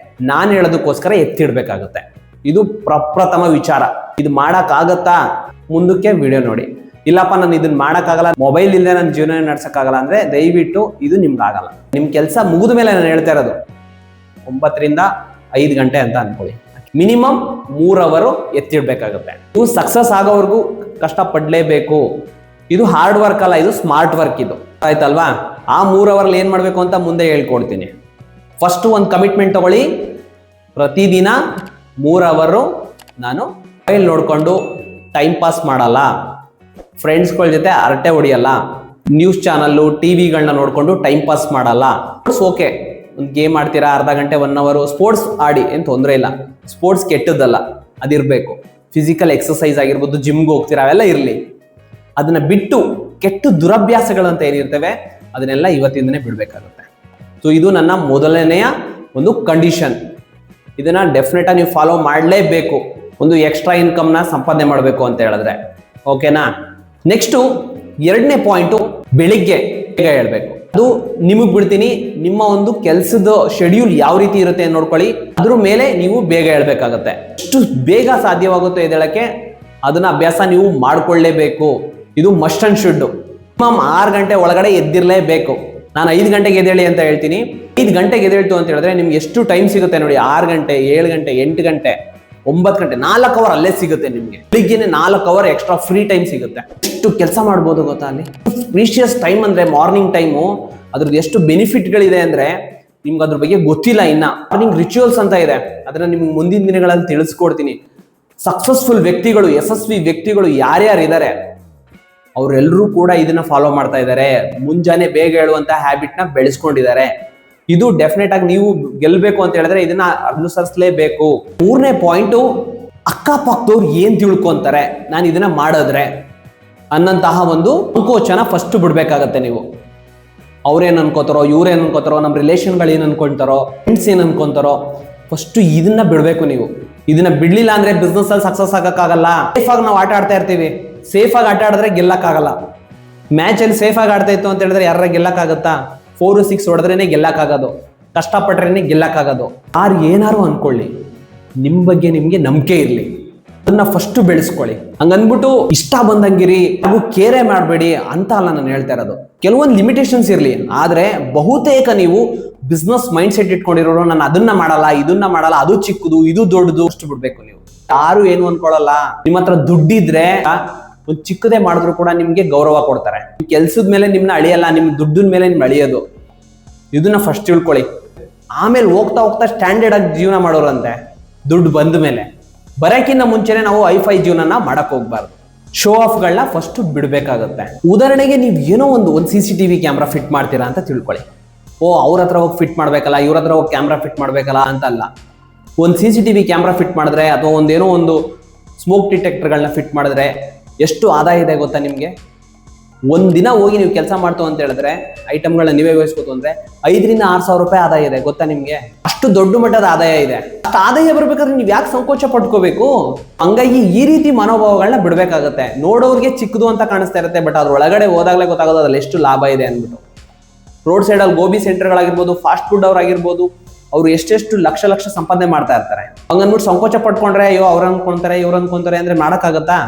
ನಾನು ಹೇಳೋದಕ್ಕೋಸ್ಕರ ಎತ್ತಿಡ್ಬೇಕಾಗತ್ತೆ. ಇದು ಪ್ರಪ್ರಥಮ ವಿಚಾರ. ಇದು ಮಾಡಕ್ ಆಗತ್ತಾ, ಮುಂದಕ್ಕೆ ವಿಡಿಯೋ ನೋಡಿ. ಇಲ್ಲಪ್ಪ ನಾನು ಇದನ್ನ ಮಾಡಕ್ಕಾಗಲ್ಲ, ಮೊಬೈಲ್ ಇಲ್ಲದೆ ನನ್ನ ಜೀವನ ನಡ್ಸಕ್ಕಾಗಲ್ಲ ಅಂದ್ರೆ ದಯವಿಟ್ಟು ಇದು ನಿಮ್ಗೆ ಆಗಲ್ಲ. ನಿಮ್ ಕೆಲಸ ಮುಗಿದ ಮೇಲೆ ನಾನು ಹೇಳ್ತಾ ಇರೋದು 9 ರಿಂದ 5 ಗಂಟೆ ಅಂತ ಅನ್ಕೊಳ್ಳಿ. ಮಿನಿಮಮ್ 3 ಅವರ್ ಎತ್ತಿಡ್ಬೇಕಾಗುತ್ತೆ. ನೀವು ಸಕ್ಸಸ್ ಆಗೋವರೆಗೂ ಕಷ್ಟ ಪಡ್ಲೇಬೇಕು. ಇದು ಹಾರ್ಡ್ ವರ್ಕ್ ಅಲ್ಲ, ಇದು ಸ್ಮಾರ್ಟ್ ವರ್ಕ್. ಇದು ಆಯ್ತಲ್ವಾ? ಆ 3 ಅವರ್ ಏನ್ ಮಾಡ್ಬೇಕು ಅಂತ ಮುಂದೆ ಹೇಳ್ಕೊಡ್ತೀನಿ. ಫಸ್ಟ್ ಒಂದು ಕಮಿಟ್ಮೆಂಟ್ ತಗೊಳ್ಳಿ, ಪ್ರತಿದಿನ 3 ಅವರ್ ನಾನು ಮೊಬೈಲ್ ನೋಡ್ಕೊಂಡು ಟೈಮ್ ಪಾಸ್ ಮಾಡಲ್ಲ, ಫ್ರೆಂಡ್ಸ್ಗಳ ಜೊತೆ ಹರಟೆ ಹೊಡಿಯಲ್ಲ, ನ್ಯೂಸ್ ಚಾನಲ್ಲು ಟಿವಿಗಳನ್ನ ನೋಡ್ಕೊಂಡು ಟೈಮ್ ಪಾಸ್ ಮಾಡಲ್ಲ. ಓಕೆ, ಒಂದು ಗೇಮ್ ಆಡ್ತೀರಾ, ಅರ್ಧ ಗಂಟೆ 1 ಅವರ್ ಸ್ಪೋರ್ಟ್ಸ್ ಆಡಿ, ಏನು ತೊಂದರೆ ಇಲ್ಲ. ಸ್ಪೋರ್ಟ್ಸ್ ಕೆಟ್ಟದ್ದಲ್ಲ, ಅದಿರಬೇಕು. ಫಿಸಿಕಲ್ ಎಕ್ಸಸೈಸ್ ಆಗಿರ್ಬೋದು, ಜಿಮ್ಗೆ ಹೋಗ್ತೀರಾ, ಅವೆಲ್ಲ ಇರಲಿ. ಅದನ್ನ ಬಿಟ್ಟು ಕೆಟ್ಟ ದುರಭ್ಯಾಸಗಳಂತ ಏನಿರ್ತವೆ ಅದನ್ನೆಲ್ಲ ಇವತ್ತಿಂದನೇ ಬಿಡಬೇಕಾಗುತ್ತೆ. ಸೊ ಇದು ನನ್ನ ಮೊದಲನೆಯ ಒಂದು ಕಂಡೀಷನ್. ಇದನ್ನ ಡೆಫಿನೆಟ್ ಆಗಿ ನೀವು ಫಾಲೋ ಮಾಡಲೇಬೇಕು, ಒಂದು ಎಕ್ಸ್ಟ್ರಾ ಇನ್ಕಮ್ನ ಸಂಪಾದನೆ ಮಾಡಬೇಕು ಅಂತ ಹೇಳಿದ್ರೆ. ಓಕೆನಾ? ನೆಕ್ಸ್ಟು 2ನೇ ಪಾಯಿಂಟು, ಬೆಳಿಗ್ಗೆ ಬೇಗ ಹೇಳ್ಬೇಕು. ಅದು ನಿಮಗೆ ಬಿಡ್ತೀನಿ. ನಿಮ್ಮ ಒಂದು ಕೆಲಸದ ಶೆಡ್ಯೂಲ್ ಯಾವ ರೀತಿ ಇರುತ್ತೆ ನೋಡ್ಕೊಳ್ಳಿ, ಅದ್ರ ಮೇಲೆ ನೀವು ಬೇಗ ಹೇಳ್ಬೇಕಾಗತ್ತೆ. ಎಷ್ಟು ಬೇಗ ಸಾಧ್ಯವಾಗುತ್ತೋ ಎದ್ದೇಳಕ್ಕೆ ಅದನ್ನ ಅಭ್ಯಾಸ ನೀವು ಮಾಡ್ಕೊಳ್ಳೇಬೇಕು. ಇದು ಮಸ್ಟ್ ಅಂಡ್ ಶುಡ್. ಮಿನಿಮಮ್ 6 ಗಂಟೆ ಒಳಗಡೆ ಎದ್ದಿರಲೇಬೇಕು. ನಾನು 5 ಗಂಟೆಗೆ ಎದ್ದೇಳಿ ಅಂತ ಹೇಳ್ತೀನಿ. 5 ಗಂಟೆಗೆ ಎದ್ದೇಳ್ತು ಅಂತ ಹೇಳಿದ್ರೆ ನಿಮ್ಗೆ ಎಷ್ಟು ಟೈಮ್ ಸಿಗುತ್ತೆ ನೋಡಿ. 6 ಗಂಟೆ, 7 ಗಂಟೆ, 8 ಗಂಟೆ, 9 ಗಂಟೆ, 4 ಅವರ್ ಅಲ್ಲೇ ಸಿಗುತ್ತೆ ನಿಮ್ಗೆ. ಬೆಳಿಗ್ಗೆನೆ 4 ಅವರ್ ಎಕ್ಸ್ಟ್ರಾ ಫ್ರೀ ಟೈಮ್ ಸಿಗುತ್ತೆ. ಎಷ್ಟು ಕೆಲಸ ಮಾಡ್ಬೋದು ಗೊತ್ತಾ ಅಲ್ಲಿ. ಪ್ರೀಶಿಯಸ್ ಟೈಮ್ ಅಂದ್ರೆ ಮಾರ್ನಿಂಗ್ ಟೈಮು, ಅದ್ರದ್ದು ಎಷ್ಟು ಬೆನಿಫಿಟ್ಗಳಿದೆ ಅಂದ್ರೆ ನಿಮ್ಗೆ ಅದ್ರ ಬಗ್ಗೆ ಗೊತ್ತಿಲ್ಲ. ಇನ್ನ ಮಾರ್ನಿಂಗ್ ರಿಚುವಲ್ಸ್ ಅಂತ ಇದೆ, ಅದನ್ನ ನಿಮ್ಗೆ ಮುಂದಿನ ದಿನಗಳಲ್ಲಿ ತಿಳಿಸ್ಕೊಡ್ತೀನಿ. ಸಕ್ಸಸ್ಫುಲ್ ವ್ಯಕ್ತಿಗಳು, ಯಶಸ್ವಿ ವ್ಯಕ್ತಿಗಳು ಯಾರ್ಯಾರು ಇದ್ದಾರೆ ಅವರೆಲ್ಲರೂ ಕೂಡ ಇದನ್ನ ಫಾಲೋ ಮಾಡ್ತಾ ಇದ್ದಾರೆ. ಮುಂಜಾನೆ ಬೇಗ ಹೇಳುವಂತ ಹ್ಯಾಬಿಟ್ ನ ಬೆಳೆಸ್ಕೊಂಡಿದ್ದಾರೆ. ಇದು ಡೆಫಿನೆಟ್ ಆಗಿ ನೀವು ಗೆಲ್ಬೇಕು ಅಂತ ಹೇಳಿದ್ರೆ ಇದನ್ನ ಅನುಸರಿಸಲೇಬೇಕು. 3ನೇ ಪಾಯಿಂಟು, ಅಕ್ಕಪಕ್ಕದವ್ರು ಏನ್ ತಿಳ್ಕೊಂತಾರೆ ನಾನು ಇದನ್ನ ಮಾಡಿದ್ರೆ ಅನ್ನಂತಹ ಒಂದು ಸಂಕೋಚನ ಫಸ್ಟ್ ಬಿಡ್ಬೇಕಾಗತ್ತೆ ನೀವು. ಅವ್ರೇನ್ ಅನ್ಕೋತಾರೋ, ಇವ್ರೇನ್ ಅನ್ಕೋತಾರೋ, ನಮ್ಮ ರಿಲೇಷನ್ಗಳು ಏನ್ ಅನ್ಕೊಂತಾರೋ, ಫ್ರೆಂಡ್ಸ್ ಏನ್ ಅನ್ಕೊಂತಾರೋ, ಫಸ್ಟ್ ಇದನ್ನ ಬಿಡ್ಬೇಕು ನೀವು. ಇದನ್ನ ಬಿಡ್ಲಿಲ್ಲ ಅಂದ್ರೆ ಬಿಸ್ನೆಸ್ ಅಲ್ಲಿ ಸಕ್ಸಸ್ ಆಗಕ್ಕಾಗಲ್ಲ. ಸೇಫ್ ಆಗಿ ನಾವು ಆಟ ಆಡ್ತಾ ಇರ್ತೀವಿ, ಸೇಫ್ ಆಗಿ ಆಟ ಆಡಿದ್ರೆ ಗೆಲ್ಲಕ್ಕಾಗಲ್ಲ. ಮ್ಯಾಚ್ ಅಲ್ಲಿ ಸೇಫ್ ಆಗಿ ಆಡ್ತಾ ಇತ್ತು ಅಂತ ಹೇಳಿದ್ರೆ ಯಾರ ಗೆಲ್ಲಕ್ಕಾಗತ್ತಾ? 4-6 ಹೊಡೆದ್ರೇನೆ ಗೆಲ್ಲಕ್ಕಾಗೋದು, ಕಷ್ಟಪಟ್ರೇನೆ ಗೆಲ್ಲಕ್ಕಾಗೋದು. ಯಾರು ಏನಾರು ಅನ್ಕೊಳ್ಳಿ, ನಿಮ್ ಬಗ್ಗೆ ನಿಮ್ಗೆ ನಂಬಿಕೆ ಇರಲಿ. ಅದನ್ನ ಫಸ್ಟ್ ಬೆಳೆಸ್ಕೊಳ್ಳಿ. ಹಂಗನ್ಬಿಟ್ಟು ಇಷ್ಟ ಬಂದಂಗಿರಿ ಹಾಗೂ ಕೇರೆ ಮಾಡಬೇಡಿ ಅಂತ ಅಲ್ಲ ನಾನು ಹೇಳ್ತಾ ಇರೋದು. ಕೆಲವೊಂದು ಲಿಮಿಟೇಷನ್ಸ್ ಇರಲಿ, ಆದ್ರೆ ಬಹುತೇಕ ನೀವು ಬಿಸ್ನೆಸ್ ಮೈಂಡ್ ಸೆಟ್ ಇಟ್ಕೊಂಡಿರೋರು ನಾನು ಅದನ್ನ ಮಾಡಲ್ಲ, ಇದನ್ನ ಮಾಡಲ್ಲ, ಅದು ಚಿಕ್ಕದು ಇದು ದೊಡ್ಡದು ಅಷ್ಟು ಬಿಡ್ಬೇಕು. ನೀವು ಯಾರು ಏನು ಅನ್ಕೊಳ್ಳಲ್ಲ. ನಿಮ್ಮ ಹತ್ರ ದುಡ್ಡಿದ್ರೆ ಒಂದು ಚಿಕ್ಕದೇ ಮಾಡಿದ್ರು ಕೂಡ ನಿಮ್ಗೆ ಗೌರವ ಕೊಡ್ತಾರೆ. ಕೆಲ್ಸದ ಮೇಲೆ ನಿಮ್ನ ಅಳಿಯಲ್ಲ, ನಿಮ್ ದುಡ್ಡಿನ ಮೇಲೆ ನಿಮ್ ಅಳಿಯೋದು. ಇದನ್ನ ಫಸ್ಟ್ ತಿಳ್ಕೊಳ್ಳಿ. ಆಮೇಲೆ ಹೋಗ್ತಾ ಹೋಗ್ತಾ ಸ್ಟ್ಯಾಂಡರ್ಡ್ ಆಗಿ ಜೀವನ ಮಾಡೋರಂತೆ ದುಡ್ಡು ಬಂದ ಮೇಲೆ. ಬರಕ್ಕಿಂತ ಮುಂಚೆನೆ ನಾವು ಐಫೈ ಜೀವನನ ಮಾಡಕ್ ಹೋಗ್ಬಾರ್ದು. ಶೋ ಆಫ್ಗಳನ್ನ ಫಸ್ಟ್ ಬಿಡ್ಬೇಕಾಗತ್ತೆ. ಉದಾಹರಣೆಗೆ ನೀವು ಏನೋ ಒಂದು CCTV ಕ್ಯಾಮ್ರಾ ಫಿಟ್ ಮಾಡ್ತೀರಾ ಅಂತ ತಿಳ್ಕೊಳ್ಳಿ. ಅವ್ರ ಹತ್ರ ಹೋಗಿ ಫಿಟ್ ಮಾಡ್ಬೇಕಲ್ಲ, ಇವ್ರ ಹತ್ರ ಹೋಗಿ ಕ್ಯಾಮ್ರಾ ಫಿಟ್ ಮಾಡ್ಬೇಕಲ್ಲ ಅಂತಲ್ಲ. ಒಂದು CCTV ಕ್ಯಾಮ್ರಾ ಫಿಟ್ ಮಾಡಿದ್ರೆ ಅಥವಾ ಒಂದೇನೋ ಒಂದು ಸ್ಮೋಕ್ ಡಿಟೆಕ್ಟರ್ಗಳನ್ನ ಫಿಟ್ ಮಾಡಿದ್ರೆ ಎಷ್ಟು ಆದಾಯ ಇದೆ ಗೊತ್ತಾ ನಿಮ್ಗೆ? ಒಂದಿನ ಹೋಗಿ ನೀವು ಕೆಲಸ ಮಾಡ್ತು ಅಂತ ಹೇಳಿದ್ರೆ ಐಟಮ್ಗಳನ್ನ ನೀವೇ ವಹಿಸ್ಕೋತು ಅಂದ್ರೆ 5,000 to 6,000 ರೂಪಾಯಿ ಆದಾಯ ಇದೆ ಗೊತ್ತಾ ನಿಮ್ಗೆ? ಅಷ್ಟು ದೊಡ್ಡ ಮಟ್ಟದ ಆದಾಯ ಇದೆ. ಅಷ್ಟು ಆದಾಯ ಬರ್ಬೇಕಾದ್ರೆ ನೀವು ಯಾಕೆ ಸಂಕೋಚ ಪಡ್ಕೋಬೇಕು? ಹಂಗಾಗಿ ಈ ರೀತಿ ಮನೋಭಾವಗಳನ್ನ ಬಿಡ್ಬೇಕಾಗತ್ತೆ. ನೋಡೋರ್ಗೆ ಚಿಕ್ಕದು ಅಂತ ಕಾಣಿಸ್ತಾ ಇರುತ್ತೆ, ಬಟ್ ಅದ್ರ ಒಳಗಡೆ ಹೋದಾಗಲೇ ಗೊತ್ತಾಗೋದು ಅದ್ರಲ್ಲಿ ಎಷ್ಟು ಲಾಭ ಇದೆ ಅಂದ್ಬಿಟ್ಟು. ರೋಡ್ ಸೈಡ್ ಅಲ್ಲಿ ಗೋಬಿ ಸೆಂಟರ್ಗಳಾಗಿರ್ಬೋದು, ಫಾಸ್ಟ್ ಫುಡ್ ಅವ್ರಾಗಿರ್ಬೋದು, ಅವ್ರು ಎಷ್ಟೆಷ್ಟು ಲಕ್ಷ ಸಂಪಾದನೆ ಮಾಡ್ತಾ ಇರ್ತಾರೆ. ಹಂಗನ್ಬಿಟ್ಟು ಸಂಕೋಚ ಪಡ್ಕೊಂಡ್ರೆ ಅಯ್ಯೋ ಅವ್ರು ಅನ್ಕೊಂತಾರೆ ಇವ್ರು ಅನ್ಕೊಂತಾರೆ ಅಂದ್ರೆ ಮಾಡಕ್ಕಾಗತ್ತಾ?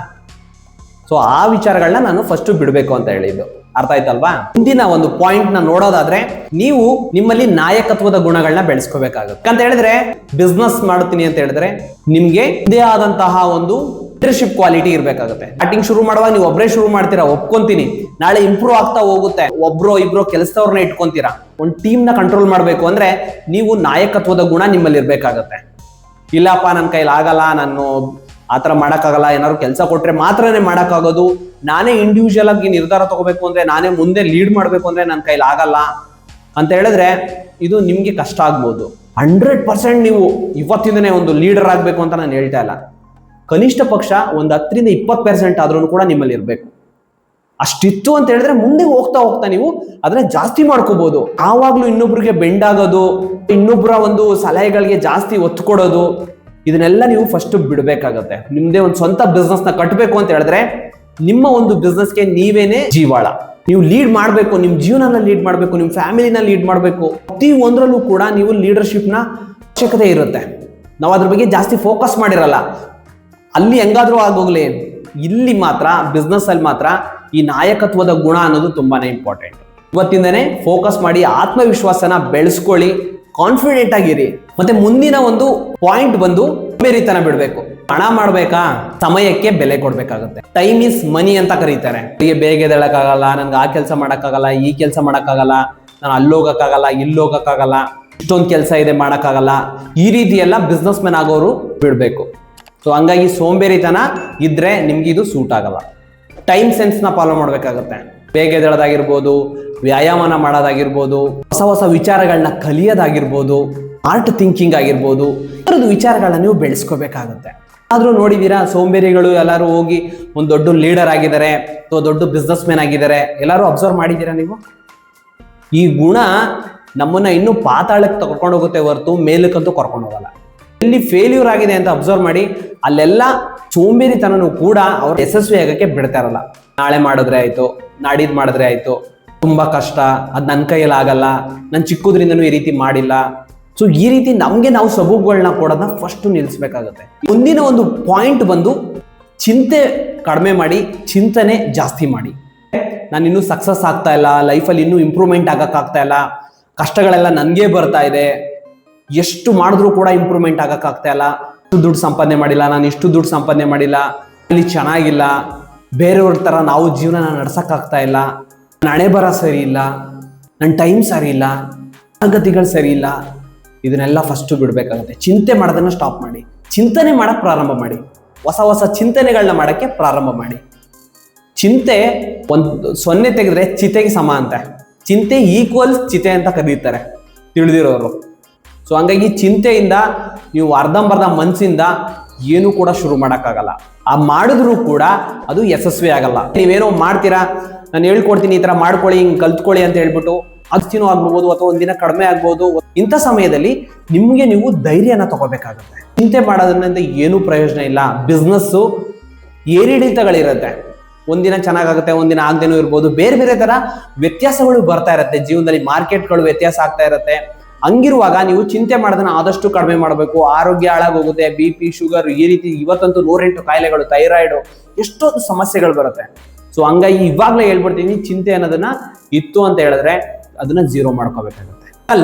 ಸೊ ಆ ವಿಚಾರಗಳನ್ನ ನಾನು ಫಸ್ಟ್ ಬಿಡ್ಬೇಕು ಅಂತ ಹೇಳಿದ್ದು. ಅರ್ಥ ಆಯ್ತಲ್ವಾ? ಮುಂದಿನ ಒಂದು ಪಾಯಿಂಟ್ ನ ನೋಡೋದಾದ್ರೆ, ನೀವು ನಿಮ್ಮಲ್ಲಿ ನಾಯಕತ್ವದ ಗುಣಗಳನ್ನ ಬೆಳೆಸ್ಕೋಬೇಕಾಗುತ್ತೆ. ಅಂತ ಹೇಳಿದ್ರೆ ಬಿಸ್ನೆಸ್ ಮಾಡ್ತೀನಿ ಅಂತ ಹೇಳಿದ್ರೆ ನಿಮ್ಗೆ ಇದೇ ಆದಂತಹ ಒಂದು ಲೀಡರ್ಶಿಪ್ ಕ್ವಾಲಿಟಿ ಇರ್ಬೇಕಾಗುತ್ತೆ. ಸ್ಟಾರ್ಟಿಂಗ್ ಶುರು ಮಾಡುವಾಗ ನೀವು ಒಬ್ಬರೇ ಶುರು ಮಾಡ್ತೀರಾ, ಒಪ್ಕೊಂತೀನಿ. ನಾಳೆ ಇಂಪ್ರೂವ್ ಆಗ್ತಾ ಹೋಗುತ್ತೆ, ಒಬ್ರೋ ಇಬ್ರೋ ಕೆಲಸದವ್ರನ್ನ ಇಟ್ಕೊಂತೀರಾ. ಒಂದು ಟೀಮ್ ನ ಕಂಟ್ರೋಲ್ ಮಾಡ್ಬೇಕು ಅಂದ್ರೆ ನೀವು ನಾಯಕತ್ವದ ಗುಣ ನಿಮ್ಮಲ್ಲಿ ಇರ್ಬೇಕಾಗತ್ತೆ. ಇಲ್ಲಪ್ಪ ನನ್ನ ಕೈಲಿ ಆಗಲ್ಲ, ನಾನು ಆತರ ಮಾಡಕ್ಕಾಗಲ್ಲ, ಏನಾದ್ರು ಕೆಲಸ ಕೊಟ್ರೆ ಮಾತ್ರನೇ ಮಾಡಕ್ಕಾಗೋದು, ನಾನೇ ಇಂಡಿವಿಜುವಲ್ ಆಗಿ ನಿರ್ಧಾರ ತಗೋಬೇಕು ಅಂದ್ರೆ, ನಾನೇ ಮುಂದೆ ಲೀಡ್ ಮಾಡ್ಬೇಕು ಅಂದ್ರೆ ನನ್ನ ಕೈಲಿ ಆಗಲ್ಲ ಅಂತ ಹೇಳಿದ್ರೆ ಇದು ನಿಮ್ಗೆ ಕಷ್ಟ ಆಗ್ಬೋದು. 100% ನೀವು ಇವತ್ತಿಂದನೇ ಒಂದು ಲೀಡರ್ ಆಗ್ಬೇಕು ಅಂತ ನಾನು ಹೇಳ್ತಾ ಇಲ್ಲ. ಕನಿಷ್ಠ ಪಕ್ಷ ಒಂದು 10 to 20% ಆದ್ರೂ ಕೂಡ ನಿಮ್ಮಲ್ಲಿ ಇರ್ಬೇಕು. ಅಷ್ಟಿತ್ತು ಅಂತ ಹೇಳಿದ್ರೆ ಮುಂದೆ ಹೋಗ್ತಾ ಹೋಗ್ತಾ ನೀವು ಅದನ್ನ ಜಾಸ್ತಿ ಮಾಡ್ಕೋಬಹುದು. ಆವಾಗ್ಲೂ ಇನ್ನೊಬ್ರಿಗೆ ಬೆಂಡ್ ಆಗೋದು, ಇನ್ನೊಬ್ಬರ ಒಂದು ಸಲಹೆಗಳಿಗೆ ಜಾಸ್ತಿ ಒತ್ತು ಕೊಡೋದು, ಇದನ್ನೆಲ್ಲ ನೀವು ಫಸ್ಟ್ ಬಿಡ್ಬೇಕಾಗತ್ತೆ. ನಿಮ್ದೇ ಒಂದು ಸ್ವಂತ ಬಿಸ್ನೆಸ್ ನ ಕಟ್ಟಬೇಕು ಅಂತ ಹೇಳಿದ್ರೆ ನಿಮ್ಮ ಒಂದು ಬಿಸ್ನೆಸ್ಗೆ ನೀವೇನೆ ಜೀವಾಳ. ನೀವು ಲೀಡ್ ಮಾಡಬೇಕು, ನಿಮ್ ಜೀವನನ ಲೀಡ್ ಮಾಡಬೇಕು, ನಿಮ್ ಫ್ಯಾಮಿಲಿನ ಲೀಡ್ ಮಾಡಬೇಕು. ಪ್ರತಿ ಒಂದರಲ್ಲೂ ಕೂಡ ನೀವು ಲೀಡರ್ಶಿಪ್ ನ ಅವಶ್ಯಕತೆ ಇರುತ್ತೆ. ನಾವು ಅದ್ರ ಬಗ್ಗೆ ಜಾಸ್ತಿ ಫೋಕಸ್ ಮಾಡಿರಲ್ಲ. ಅಲ್ಲಿ ಹೆಂಗಾದ್ರೂ ಆಗೋಗ್ಲಿ, ಇಲ್ಲಿ ಮಾತ್ರ ಬಿಸ್ನೆಸ್ ಅಲ್ಲಿ ಮಾತ್ರ ಈ ನಾಯಕತ್ವದ ಗುಣ ಅನ್ನೋದು ತುಂಬಾನೇ ಇಂಪಾರ್ಟೆಂಟ್. ಇವತ್ತಿಂದನೇ ಫೋಕಸ್ ಮಾಡಿ ಆತ್ಮವಿಶ್ವಾಸನ ಬೆಳೆಸ್ಕೊಳ್ಳಿ, ಕಾನ್ಫಿಡೆಂಟ್ ಆಗಿರಿ. ಮತ್ತೆ ಮುಂದಿನ ಒಂದು ಪಾಯಿಂಟ್ ಬಂದು ಬೇರಿತನ ಬಿಡ್ಬೇಕು. ಹಣ ಮಾಡ್ಬೇಕಾ, ಸಮಯಕ್ಕೆ ಬೆಲೆ ಕೊಡ್ಬೇಕಾಗುತ್ತೆ. ಟೈಮ್ ಇಸ್ ಮನಿ ಅಂತ ಕರೀತಾರೆ. ಬೇಗ ಎದ್ದೇಳಕ್ಕಾಗಲ್ಲ, ನನ್ಗೆ ಆ ಕೆಲಸ ಮಾಡಕ್ಕಾಗಲ್ಲ, ಈ ಕೆಲಸ ಮಾಡಕ್ಕಾಗಲ್ಲ, ನಾನು ಅಲ್ಲಿ ಹೋಗಕ್ಕಾಗಲ್ಲ, ಇಲ್ಲಿ ಹೋಗಕ್ಕಾಗಲ್ಲ, ಇಷ್ಟೊಂದು ಕೆಲಸ ಇದೆ ಮಾಡಕ್ಕಾಗಲ್ಲ, ಈ ರೀತಿ ಎಲ್ಲ ಬಿಸ್ನೆಸ್ ಮೆನ್ ಆಗೋರು ಬಿಡ್ಬೇಕು. ಸೊ ಹಂಗಾಗಿ ಸೋಂಬೇರಿತನ ಇದ್ರೆ ನಿಮ್ಗೆ ಇದು ಸೂಟ್ ಆಗಲ್ಲ. ಟೈಮ್ ಸೆನ್ಸ್ ನ ಫಾಲೋ ಮಾಡ್ಬೇಕಾಗತ್ತೆ. ಬೇಗ ಎದ್ದೇಳೋದಾಗಿರ್ಬೋದು, ವ್ಯಾಯಾಮನ ಮಾಡೋದಾಗಿರ್ಬೋದು, ಹೊಸ ವಿಚಾರಗಳನ್ನ ಕಲಿಯೋದಾಗಿರ್ಬೋದು, ಆರ್ಟ್ ಥಿಂಕಿಂಗ್ ಆಗಿರ್ಬೋದು, ಥರದ ವಿಚಾರಗಳನ್ನ ನೀವು ಬೆಳೆಸ್ಕೋಬೇಕಾಗುತ್ತೆ. ಆದ್ರೂ ನೋಡಿದೀರಾ, ಸೋಂಬೇರಿಗಳು ಎಲ್ಲರೂ ಹೋಗಿ ಒಂದು ದೊಡ್ಡ ಲೀಡರ್ ಆಗಿದ್ದಾರೆ ಅಥವಾ ದೊಡ್ಡ ಬಿಸ್ನೆಸ್ ಮ್ಯಾನ್ ಆಗಿದ್ದಾರೆ. ಎಲ್ಲರೂ ಅಬ್ಸರ್ವ್ ಮಾಡಿದ್ದೀರಾ ನೀವು? ಈ ಗುಣ ನಮ್ಮನ್ನ ಇನ್ನೂ ಪಾತಾಳಕ್ಕೆ ಕರ್ಕೊಂಡು ಹೋಗುತ್ತೆ ಹೊರತು ಮೇಲಕ್ಕಂತೂ ಕರ್ಕೊಂಡು ಹೋಗಲ್ಲ. ಎಲ್ಲಿ ಫೇಲ್ಯೂರ್ ಆಗಿದೆ ಅಂತ ಅಬ್ಸರ್ವ್ ಮಾಡಿ, ಅಲ್ಲೆಲ್ಲ ಸೋಂಬೇರಿತನೂ ಕೂಡ ಅವ್ರು ಯಶಸ್ವಿ ಆಗಕ್ಕೆ ಬಿಡ್ತಾ ಇರಲ್ಲ. ನಾಳೆ ಮಾಡಿದ್ರೆ ಆಯ್ತು, ನಾಡಿದ್ ಮಾಡಿದ್ರೆ ಆಯ್ತು, ತುಂಬಾ ಕಷ್ಟ, ಅದ್ ನನ್ನ ಕೈಯಲ್ಲಿ ಆಗಲ್ಲ, ನಾನು ಚಿಕ್ಕದ್ರಿಂದನೂ ಈ ರೀತಿ ಮಾಡಿಲ್ಲ. ಸೊ ಈ ರೀತಿ ನಮ್ಗೆ ನಾವು ಸಬೂಬುಗಳನ್ನ ಕೊಡೋದನ್ನ ಫಸ್ಟ್ ನಿಲ್ಲಿಸ್ಬೇಕಾಗುತ್ತೆ. ಮುಂದಿನ ಒಂದು ಪಾಯಿಂಟ್ ಬಂದು ಚಿಂತೆ ಕಡಿಮೆ ಮಾಡಿ, ಚಿಂತನೆ ಜಾಸ್ತಿ ಮಾಡಿ. ನಾನು ಇನ್ನೂ ಸಕ್ಸಸ್ ಆಗ್ತಾ ಇಲ್ಲ, ಲೈಫಲ್ಲಿ ಇನ್ನೂ ಇಂಪ್ರೂವ್ಮೆಂಟ್ ಆಗಕ್ಕಾಗ್ತಾ ಇಲ್ಲ, ಕಷ್ಟಗಳೆಲ್ಲ ನನಗೆ ಬರ್ತಾ ಇದೆ, ಎಷ್ಟು ಮಾಡಿದ್ರು ಕೂಡ ಇಂಪ್ರೂವ್ಮೆಂಟ್ ಆಗಕ್ಕಾಗ್ತಾ ಇಲ್ಲ, ಇಷ್ಟು ದುಡ್ಡು ಸಂಪಾದನೆ ಮಾಡಿಲ್ಲ, ನಾನು ಇಷ್ಟು ದುಡ್ಡು ಸಂಪಾದನೆ ಮಾಡಿಲ್ಲ, ಇಲ್ಲಿ ಚೆನ್ನಾಗಿಲ್ಲ, ಬೇರೆಯವ್ರ ಥರ ನಾವು ಜೀವನ ನಡ್ಸಕ್ಕಾಗ್ತಾ ಇಲ್ಲ, ನನ್ನ ಹಣೆ ಬರ ಸರಿ ಇಲ್ಲ, ನನ್ನ ಟೈಮ್ ಸರಿ ಇಲ್ಲ, ಸಂಗತಿಗಳು ಸರಿ ಇಲ್ಲ. ಇದನ್ನೆಲ್ಲ ಫಸ್ಟ್ ಬಿಡ್ಬೇಕಾಗುತ್ತೆ. ಚಿಂತೆ ಮಾಡೋದನ್ನ ಸ್ಟಾಪ್ ಮಾಡಿ, ಚಿಂತನೆ ಮಾಡಕ್ ಪ್ರಾರಂಭ ಮಾಡಿ, ಹೊಸ ಚಿಂತನೆಗಳನ್ನ ಮಾಡಕ್ಕೆ ಪ್ರಾರಂಭ ಮಾಡಿ. ಚಿಂತೆ ಒಂದು 0 ತೆಗೆದ್ರೆ ಚಿತೆಗೆ ಸಮ ಅಂತ. ಚಿಂತೆ ಈಕ್ವಲ್ಸ್ ಚಿತೆ ಅಂತ ಕರೀತಾರೆ ತಿಳಿದಿರೋರು. ಸೊ ಹಂಗಾಗಿ ಚಿಂತೆಯಿಂದ ನೀವು ಅರ್ಧಂಬರ್ಧ ಮನಸ್ಸಿಂದ ಏನು ಕೂಡ ಶುರು ಮಾಡೋಕ್ಕಾಗಲ್ಲ. ಆ ಮಾಡಿದ್ರು ಕೂಡ ಅದು ಯಶಸ್ವಿ ಆಗಲ್ಲ. ನೀವೇನೋ ಮಾಡ್ತೀರಾ, ನಾನು ಹೇಳ್ಕೊಡ್ತೀನಿ ಈ ತರ ಮಾಡ್ಕೊಳ್ಳಿ, ಹಿಂಗ್ ಕಲ್ತ್ಕೊಳ್ಳಿ ಅಂತ ಹೇಳ್ಬಿಟ್ಟು ಅದ್ಕಿನೂ ಆಗ್ಬೋದು ಅಥವಾ ಒಂದಿನ ಕಡಿಮೆ ಆಗ್ಬೋದು. ಇಂಥ ಸಮಯದಲ್ಲಿ ನಿಮ್ಗೆ ನೀವು ಧೈರ್ಯನ ತಗೋಬೇಕಾಗುತ್ತೆ. ಚಿಂತೆ ಮಾಡೋದ್ರಿಂದ ಏನು ಪ್ರಯೋಜನ ಇಲ್ಲ. ಬಿಸ್ನೆಸ್ಸು ಏರಿಳಿತಗಳಿರುತ್ತೆ. ಒಂದಿನ ಚೆನ್ನಾಗಾಗುತ್ತೆ, ಒಂದಿನ ಆಗದೇನೂ ಇರ್ಬೋದು. ಬೇರೆ ಬೇರೆ ತರ ವ್ಯತ್ಯಾಸಗಳು ಬರ್ತಾ ಇರುತ್ತೆ ಜೀವನದಲ್ಲಿ. ಮಾರ್ಕೆಟ್ಗಳು ವ್ಯತ್ಯಾಸ ಆಗ್ತಾ ಇರುತ್ತೆ, ಹಂಗಿರುವಾಗ ನೀವು ಚಿಂತೆ ಮಾಡೋದನ್ನ ಆದಷ್ಟು ಕಡಿಮೆ ಮಾಡಬೇಕು. ಆರೋಗ್ಯ ಹಾಳಾಗೋಗುತ್ತೆ, BP, ಶುಗರ್, ಈ ರೀತಿ ಇವತ್ತಂತೂ 108 ಕಾಯಿಲೆಗಳು, ಥೈರಾಯ್ಡ್, ಎಷ್ಟೊಂದು ಸಮಸ್ಯೆಗಳು ಬರುತ್ತೆ. ಸೊ ಹಂಗಾಗಿ ಇವಾಗ್ಲೇ ಹೇಳ್ಬಿಡ್ತೀನಿ, ಚಿಂತೆ ಅನ್ನೋದನ್ನ ಇತ್ತು ಅಂತ ಹೇಳಿದ್ರೆ ಅದನ್ನ ಝೀರೋ ಮಾಡ್ಕೋಬೇಕಾಗುತ್ತೆ.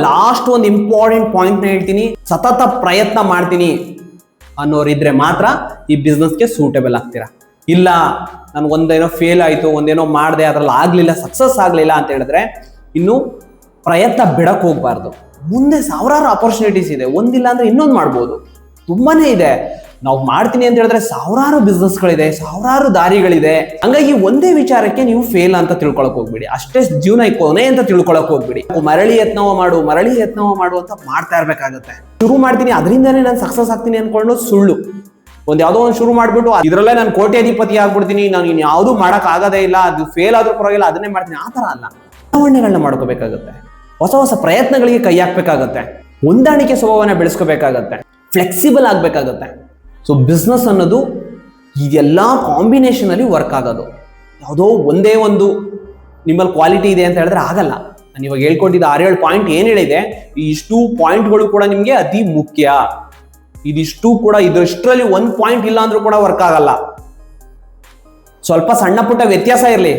ಲಾಸ್ಟ್ ಒಂದು ಇಂಪಾರ್ಟೆಂಟ್ ಪಾಯಿಂಟ್ ನ ಹೇಳ್ತೀನಿ, ಸತತ ಪ್ರಯತ್ನ ಮಾಡ್ತೀನಿ ಅನ್ನೋರಿದ್ರೆ ಮಾತ್ರ ಈ ಬಿಸ್ನೆಸ್ಗೆ ಸೂಟೇಬಲ್ ಆಗ್ತೀರಾ. ಇಲ್ಲ ನನ್ಗೆ ಒಂದೇನೋ ಫೇಲ್ ಆಯ್ತು, ಒಂದೇನೋ ಮಾಡಿದೆ, ಅದ್ರಲ್ಲಿ ಆಗ್ಲಿಲ್ಲ, ಸಕ್ಸಸ್ ಆಗ್ಲಿಲ್ಲ ಅಂತ ಹೇಳಿದ್ರೆ ಇನ್ನು ಪ್ರಯತ್ನ ಬಿಡಕ್ ಹೋಗ್ಬಾರ್ದು. ಮುಂದೆ ಸಾವಿರಾರು ಅಪರ್ಚುನಿಟೀಸ್ ಇದೆ, ಒಂದಿಲ್ಲ ಅಂದ್ರೆ ಇನ್ನೊಂದು ಮಾಡ್ಬೋದು, ತುಂಬಾನೇ ಇದೆ. ನಾವು ಮಾಡ್ತೀನಿ ಅಂತ ಹೇಳಿದ್ರೆ ಸಾವಿರಾರು ಬಿಸ್ನೆಸ್ಗಳಿದೆ, ಸಾವಿರಾರು ದಾರಿಗಳಿದೆ. ಹಂಗಾಗಿ ಒಂದೇ ವಿಚಾರಕ್ಕೆ ನೀವು ಫೇಲ್ ಅಂತ ತಿಳ್ಕೊಳಕ್ ಹೋಗ್ಬಿಡಿ, ಅಷ್ಟೇ ಜೀವನ ಕೊನೆ ಅಂತ ತಿಳ್ಕೊಳಕ್ ಹೋಗ್ಬಿಡಿ. ಮರಳಿ ಯತ್ನವ ಮಾಡು ಅಂತ ಮಾಡ್ತಾ ಇರ್ಬೇಕಾಗತ್ತೆ. ಶುರು ಮಾಡ್ತೀನಿ ಅದರಿಂದಾನೇ ನಾನು ಸಕ್ಸಸ್ ಆಗ್ತೀನಿ ಅನ್ಕೊಂಡು ಸುಳ್ಳು. ಯಾವ್ದೋ ಒಂದು ಶುರು ಮಾಡ್ಬಿಟ್ಟು ಇದ್ರಲ್ಲೇ ನಾನು ಕೋಟ್ಯಾಧಿಪತಿ ಆಗ್ಬಿಡ್ತೀನಿ, ನಾನು ಇನ್ ಯಾವ್ದು ಮಾಡಕ್ ಆಗದೇ ಇಲ್ಲ, ಅದು ಫೇಲ್ ಆದ್ರೂ ಪರವಾಗಿಲ್ಲ, ಅದನ್ನೇ ಮಾಡ್ತೀನಿ, ಆ ತರ ಅಲ್ಲ. ಬದಲಾವಣೆಗಳನ್ನ ಮಾಡ್ಕೋಬೇಕಾಗತ್ತೆ, ಹೊಸ ಪ್ರಯತ್ನಗಳಿಗೆ ಕೈ ಹಾಕ್ಬೇಕಾಗತ್ತೆ, ಹೊಂದಾಣಿಕೆ ಸ್ವಭಾವನ ಬೆಳೆಸ್ಕೋಬೇಕಾಗತ್ತೆ, ಫ್ಲೆಕ್ಸಿಬಲ್ ಆಗ್ಬೇಕಾಗತ್ತೆ. ಸೊ ಬಿಸ್ನೆಸ್ ಅನ್ನೋದು ಇದೆಲ್ಲ ಕಾಂಬಿನೇಷನ್ ಅಲ್ಲಿ ವರ್ಕ್ ಆಗೋದು. ಯಾವುದೋ ಒಂದೇ ಒಂದು ನಿಮ್ಮಲ್ಲಿ ಕ್ವಾಲಿಟಿ ಇದೆ ಅಂತ ಹೇಳಿದ್ರೆ ಆಗಲ್ಲ. ನಾನು ಇವಾಗ ಹೇಳ್ಕೊಟ್ಟಿದ್ದ 6-7 ಪಾಯಿಂಟ್ ಏನ್ ಹೇಳಿದೆ, ಈ ಇಷ್ಟು ಪಾಯಿಂಟ್ಗಳು ಕೂಡ ನಿಮ್ಗೆ ಅತಿ ಮುಖ್ಯ. ಇದಿಷ್ಟು ಕೂಡ ಇದಷ್ಟರಲ್ಲಿ ಒಂದು ಪಾಯಿಂಟ್ ಇಲ್ಲ ಅಂದ್ರೂ ಕೂಡ ವರ್ಕ್ ಆಗಲ್ಲ. ಸ್ವಲ್ಪ ಸಣ್ಣ ಪುಟ್ಟ ವ್ಯತ್ಯಾಸ ಇರಲಿ,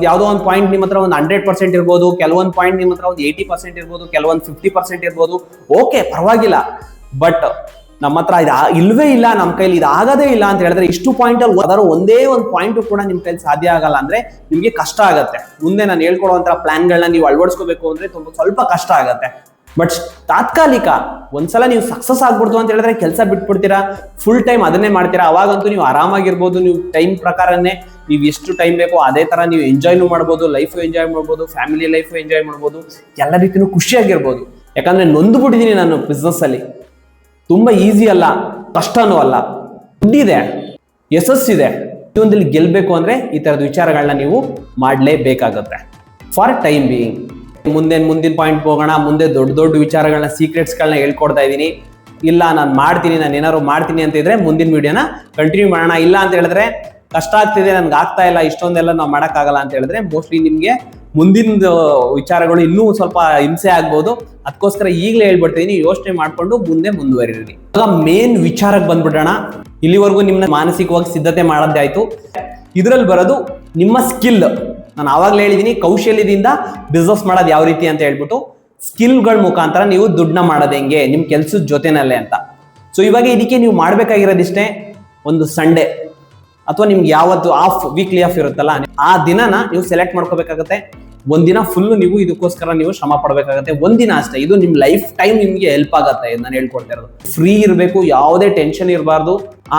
ಯಾವುದೋ ಒಂದು ಪಾಯಿಂಟ್ ನಿಮ್ಮ ಹತ್ರ ಒಂದು 100% ಇರ್ಬೋದು, ಕೆಲವೊಂದು ಪಾಯಿಂಟ್ ನಿಮ್ಮ ಹತ್ರ ಒಂದು 80% ಇರ್ಬೋದು, ಕೆಲವೊಂದು 50% ಇರ್ಬೋದು, ಓಕೆ ಪರವಾಗಿಲ್ಲ. ಬಟ್ ನಮ್ಮ ಹತ್ರ ಇಲ್ವೇ ಇಲ್ಲ, ನಮ್ಮ ಕೈಲಿ ಇದಾಗದೇ ಇಲ್ಲ ಅಂತ ಹೇಳಿದ್ರೆ ಇಷ್ಟು ಪಾಯಿಂಟ್ ಅಲ್ಲಿ ಅದರ ಒಂದೇ ಒಂದು ಪಾಯಿಂಟ್ ಕೂಡ ನಿಮ್ ಕೈಲಿ ಸಾಧ್ಯ ಆಗಲ್ಲ ಅಂದ್ರೆ ನಿಮ್ಗೆ ಕಷ್ಟ ಆಗತ್ತೆ. ಮುಂದೆ ನಾನು ಹೇಳ್ಕೊಡುವಂತಹ ಪ್ಲಾನ್ಗಳನ್ನ ನೀವು ಅಳವಡಿಸ್ಕೋಬೇಕು ಅಂದ್ರೆ ಸ್ವಲ್ಪ ಕಷ್ಟ ಆಗತ್ತೆ. ಬಟ್ ತಾತ್ಕಾಲಿಕ ಒಂದ್ಸಲ ನೀವು ಸಕ್ಸಸ್ ಆಗ್ಬಿಡ್ತು ಅಂತ ಹೇಳಿದ್ರೆ ಕೆಲಸ ಬಿಟ್ಬಿಡ್ತೀರಾ, ಫುಲ್ ಟೈಮ್ ಅದನ್ನೇ ಮಾಡ್ತೀರಾ. ಅವಾಗಂತೂ ನೀವು ಆರಾಮಾಗಿರ್ಬೋದು, ನೀವು ಟೈಮ್ ಪ್ರಕಾರನೇ ನೀವು ಎಷ್ಟು ಟೈಮ್ ಬೇಕೋ ಅದೇ ತರ ನೀವು ಎಂಜಾಯ್ನು ಮಾಡ್ಬೋದು, ಲೈಫ್ ಎಂಜಾಯ್ ಮಾಡ್ಬೋದು, ಫ್ಯಾಮಿಲಿ ಲೈಫ್ ಎಂಜಾಯ್ ಮಾಡ್ಬೋದು, ಎಲ್ಲ ರೀತಿನೂ ಖುಷಿಯಾಗಿರ್ಬೋದು. ಯಾಕಂದ್ರೆ ನೊಂದು ಬಿಟ್ಟಿದ್ದೀನಿ ನಾನು ಬಿಸ್ನೆಸ್ ಅಲ್ಲಿ. ತುಂಬಾ ಈಸಿ ಅಲ್ಲ, ಕಷ್ಟನೂ ಅಲ್ಲ, ದುಡ್ಡಿದೆ, ಯಶಸ್ಸಿದೆ. ಜೀವನದಲ್ಲಿ ಗೆಲ್ಬೇಕು ಅಂದ್ರೆ ಈ ತರದ ವಿಚಾರಗಳನ್ನ ನೀವು ಮಾಡಲೇಬೇಕಾಗತ್ತೆ ಫಾರ್ ಟೈಮ್ ಬೀಯಿಂಗ್. ಮುಂದಿನ ಪಾಯಿಂಟ್ ಹೋಗೋಣ. ಮುಂದೆ ದೊಡ್ಡ ವಿಚಾರಗಳನ್ನ, ಸೀಕ್ರೆಟ್ಸ್ಗಳನ್ನ ಹೇಳ್ಕೊಡ್ತಾ ಇದ್ದೀನಿ. ಇಲ್ಲ ನಾನು ಮಾಡ್ತೀನಿ, ನಾನು ಏನಾದ್ರು ಮಾಡ್ತೀನಿ ಅಂತ ಇದ್ರೆ ಮುಂದಿನ ವಿಡಿಯೋನ ಕಂಟಿನ್ಯೂ ಮಾಡೋಣ. ಇಲ್ಲ ಅಂತ ಹೇಳಿದ್ರೆ ಕಷ್ಟ ಆಗ್ತಿದೆ, ನನ್ಗೆ ಆಗ್ತಾ ಇಲ್ಲ, ಇಷ್ಟೊಂದೆಲ್ಲ ನಾವು ಮಾಡೋಕ್ಕಾಗಲ್ಲ ಅಂತ ಹೇಳಿದ್ರೆ ಮೋಸ್ಟ್ಲಿ ನಿಮ್ಗೆ ಮುಂದಿನ ವಿಚಾರಗಳು ಇನ್ನೂ ಸ್ವಲ್ಪ ಹಿಂಸೆ ಆಗ್ಬೋದು. ಅದಕ್ಕೋಸ್ಕರ ಈಗಲೇ ಹೇಳ್ಬಿಡ್ತೀನಿ, ಯೋಚನೆ ಮಾಡ್ಕೊಂಡು ಮುಂದೆ ಮುಂದುವರಿರಿ. ಇವಾಗ ಮೇನ್ ವಿಚಾರಕ್ಕೆ ಬಂದ್ಬಿಡೋಣ. ಇಲ್ಲಿವರೆಗೂ ನಿಮ್ಮನ್ನ ಮಾನಸಿಕವಾಗಿ ಸಿದ್ಧತೆ ಮಾಡೋದೇ ಆಯ್ತು. ಇದರಲ್ಲಿ ಬರೋದು ನಿಮ್ಮ ಸ್ಕಿಲ್. ನಾನು ಆವಾಗಲೇ ಹೇಳಿದ್ದೀನಿ, ಕೌಶಲ್ಯದಿಂದ ಬಿಸ್ನೆಸ್ ಮಾಡೋದು ಯಾವ ರೀತಿ ಅಂತ ಹೇಳ್ಬಿಟ್ಟು, ಸ್ಕಿಲ್ಗಳ ಮುಖಾಂತರ ನೀವು ದುಡ್ಡನ್ನ ಮಾಡೋದು ಹೆಂಗೆ ನಿಮ್ಮ ಕೆಲಸದ ಜೊತೆನಲ್ಲೇ ಅಂತ. ಸೊ ಇವಾಗ ಇದಕ್ಕೆ ನೀವು ಮಾಡ್ಬೇಕಾಗಿರೋದಿಷ್ಟೇ, ಒಂದು ಸಂಡೇ ಅಥವಾ ನಿಮ್ಗೆ ಯಾವತ್ತು ವೀಕ್ಲಿ ಆಫ್ ಇರುತ್ತಲ್ಲ ಆ ದಿನನ ನೀವು ಸೆಲೆಕ್ಟ್ ಮಾಡ್ಕೋಬೇಕಾಗತ್ತೆ. ಒಂದಿನ ಫುಲ್ ನೀವು ಇದಕ್ಕೋಸ್ಕರ ನೀವು ಶ್ರಮ ಪಡಬೇಕಾಗತ್ತೆ. ಒಂದಿನ ಅಷ್ಟೇ, ಇದು ನಿಮ್ ಲೈಫ್ ಟೈಮ್ ನಿಮ್ಗೆ ಹೆಲ್ಪ್ ಆಗತ್ತೆ. ನಾನು ಹೇಳ್ಕೊಡ್ತಾ ಇರೋದು ಫ್ರೀ ಇರಬೇಕು, ಯಾವುದೇ ಟೆನ್ಷನ್ ಇರಬಾರ್ದು.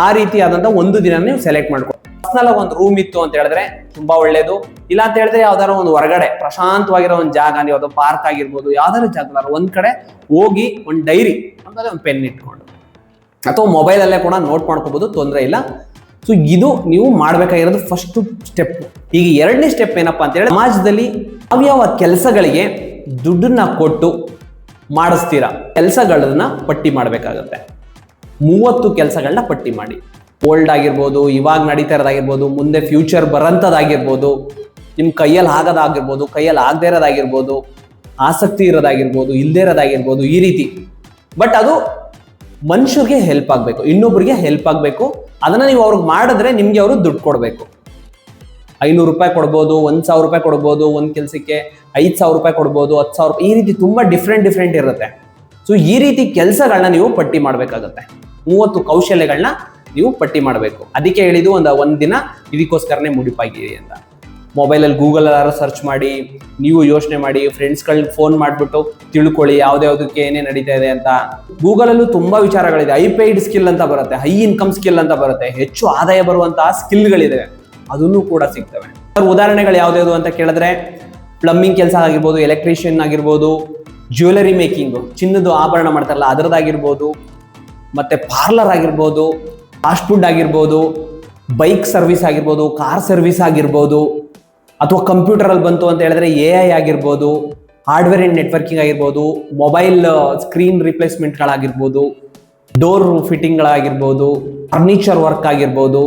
ಆ ರೀತಿ ಆದಂತ ಒಂದು ದಿನ ನೀವು ಸೆಲೆಕ್ಟ್ ಮಾಡ್ಕೊ. ಪರ್ಸನಲ್ ಒಂದು ರೂಮ್ ಇತ್ತು ಅಂತ ಹೇಳಿದ್ರೆ ತುಂಬಾ ಒಳ್ಳೇದು. ಇಲ್ಲ ಅಂತ ಹೇಳಿದ್ರೆ ಯಾವ್ದಾರ ಒಂದು ಹೊರಗಡೆ ಪ್ರಶಾಂತವಾಗಿರೋ ಒಂದು ಜಾಗ, ಯಾವ್ದೋ ಪಾರ್ಕ್ ಆಗಿರ್ಬೋದು, ಯಾವ್ದಾರ ಜಾಗ ಒಂದ್ ಕಡೆ ಹೋಗಿ ಒಂದು ಡೈರಿ ಅಂದ್ರೆ ಒಂದು ಪೆನ್ ಇಟ್ಕೊಂಡು ಅಥವಾ ಮೊಬೈಲ್ ಅಲ್ಲೇ ಕೂಡ ನೋಟ್ ಮಾಡ್ಕೋಬಹುದು, ತೊಂದರೆ ಇಲ್ಲ. ಸೊ ಇದು ನೀವು ಮಾಡ್ಬೇಕಾಗಿರೋದು ಫಸ್ಟ್ ಸ್ಟೆಪ್. ಈಗ ಎರಡನೇ ಸ್ಟೆಪ್ ಏನಪ್ಪಾ ಅಂತ ಹೇಳಿದ್ರೆ, ಸಮಾಜದಲ್ಲಿ ಯಾವ್ಯಾವ ಕೆಲಸಗಳಿಗೆ ದುಡ್ಡನ್ನ ಕೊಟ್ಟು ಮಾಡಿಸ್ತೀರಾ ಕೆಲಸಗಳನ್ನ ಪಟ್ಟಿ ಮಾಡ್ಬೇಕಾಗತ್ತೆ. 30 ಕೆಲಸಗಳನ್ನ ಪಟ್ಟಿ ಮಾಡಿ. ಓಲ್ಡ್ ಆಗಿರ್ಬೋದು, ಇವಾಗ ನಡೀತಾ ಇರೋದಾಗಿರ್ಬೋದು, ಮುಂದೆ ಫ್ಯೂಚರ್ ಬರೋಂಥದ್ದಾಗಿರ್ಬೋದು, ನಿಮ್ ಕೈಯಲ್ಲಿ ಆಗೋದಾಗಿರ್ಬೋದು, ಕೈಯಲ್ಲಿ ಆಗದೆ ಇರೋದಾಗಿರ್ಬೋದು, ಆಸಕ್ತಿ ಇರೋದಾಗಿರ್ಬೋದು, ಇಲ್ಲದೆ ಇರೋದಾಗಿರ್ಬೋದು, ಈ ರೀತಿ. ಬಟ್ ಅದು ಮನುಷ್ಯರಿಗೆ ಹೆಲ್ಪ್ ಆಗಬೇಕು, ಇನ್ನೊಬ್ಬರಿಗೆ ಹೆಲ್ಪ್ ಆಗಬೇಕು. ಅದನ್ನ ನೀವು ಅವ್ರಿಗೆ ಮಾಡಿದ್ರೆ ನಿಮ್ಗೆ ಅವರು ದುಡ್ಡು ಕೊಡಬೇಕು. 500 ರೂಪಾಯಿ ಕೊಡ್ಬೋದು, 1000 ರೂಪಾಯಿ ಕೊಡ್ಬೋದು, ಒಂದು ಕೆಲಸಕ್ಕೆ 5000 ರೂಪಾಯಿ ಕೊಡ್ಬೋದು, 10,000 ರೂಪಾಯಿ, ಈ ರೀತಿ ತುಂಬಾ ಡಿಫ್ರೆಂಟ್ ಇರುತ್ತೆ. ಸೊ ಈ ರೀತಿ ಕೆಲಸಗಳನ್ನ ನೀವು ಪಟ್ಟಿ ಮಾಡ್ಬೇಕಾಗತ್ತೆ. 30 ಕೌಶಲ್ಯಗಳನ್ನ ನೀವು ಪಟ್ಟಿ ಮಾಡಬೇಕು. ಅದಕ್ಕೆ ಹೇಳಿದ್ದು ಒಂದ್ ದಿನ ಇದಕ್ಕೋಸ್ಕರನೇ ಮುಡಿಪಾಗಿದೆ ಅಂತ. ಮೊಬೈಲಲ್ಲಿ ಗೂಗಲ್ ಸರ್ಚ್ ಮಾಡಿ, ನೀವು ಯೋಚನೆ ಮಾಡಿ, ಫ್ರೆಂಡ್ಸ್ಗಳಿಗೆ ಫೋನ್ ಮಾಡಿಬಿಟ್ಟು ತಿಳ್ಕೊಳ್ಳಿ ಯಾವ್ದಾವ್ದಕ್ಕೆ ಏನೇ ನಡೀತಾ ಇದೆ ಅಂತ. ಗೂಗಲಲ್ಲೂ ತುಂಬಾ ವಿಚಾರಗಳಿದೆ. ಹೈ-ಪೇಯ್ಡ್ ಸ್ಕಿಲ್ ಅಂತ ಬರುತ್ತೆ, ಹೈ ಇನ್ಕಮ್ ಸ್ಕಿಲ್ ಅಂತ ಬರುತ್ತೆ, ಹೆಚ್ಚು ಆದಾಯ ಬರುವಂತಹ ಸ್ಕಿಲ್ಗಳಿದೆ, ಅದನ್ನು ಕೂಡ ಸಿಗ್ತವೆ. ಉದಾಹರಣೆಗಳು ಯಾವ್ದಾವ್ದು ಅಂತ ಕೇಳಿದ್ರೆ, ಪ್ಲಂಬಿಂಗ್ ಕೆಲಸ ಆಗಿರ್ಬೋದು, ಎಲೆಕ್ಟ್ರಿಷಿಯನ್ ಆಗಿರ್ಬೋದು, ಜ್ಯುವೆಲರಿ ಮೇಕಿಂಗ್, ಚಿನ್ನದ ಆಭರಣ ಮಾಡ್ತಾರಲ್ಲ ಅದರದ್ದಾಗಿರ್ಬೋದು, ಮತ್ತೆ ಪಾರ್ಲರ್ ಆಗಿರ್ಬೋದು, ಫಾಸ್ಟ್ ಫುಡ್ ಆಗಿರ್ಬೋದು, ಬೈಕ್ ಸರ್ವಿಸ್ ಆಗಿರ್ಬೋದು, ಕಾರ್ ಸರ್ವಿಸ್ ಆಗಿರ್ಬೋದು, ಅಥವಾ ಕಂಪ್ಯೂಟರ್ ಅಲ್ಲಿ ಬಂತು ಅಂತ ಹೇಳಿದ್ರೆ AI ಆಗಿರ್ಬೋದು, ಹಾರ್ಡ್ವೇರ್ ಅಂಡ್ ನೆಟ್ವರ್ಕಿಂಗ್ ಆಗಿರ್ಬೋದು, ಮೊಬೈಲ್ ಸ್ಕ್ರೀನ್ ರಿಪ್ಲೇಸ್ಮೆಂಟ್ಗಳಾಗಿರ್ಬೋದು, ಡೋರ್ ಫಿಟ್ಟಿಂಗ್ಗಳಾಗಿರ್ಬೋದು, ಫರ್ನಿಚರ್ ವರ್ಕ್ ಆಗಿರ್ಬೋದು,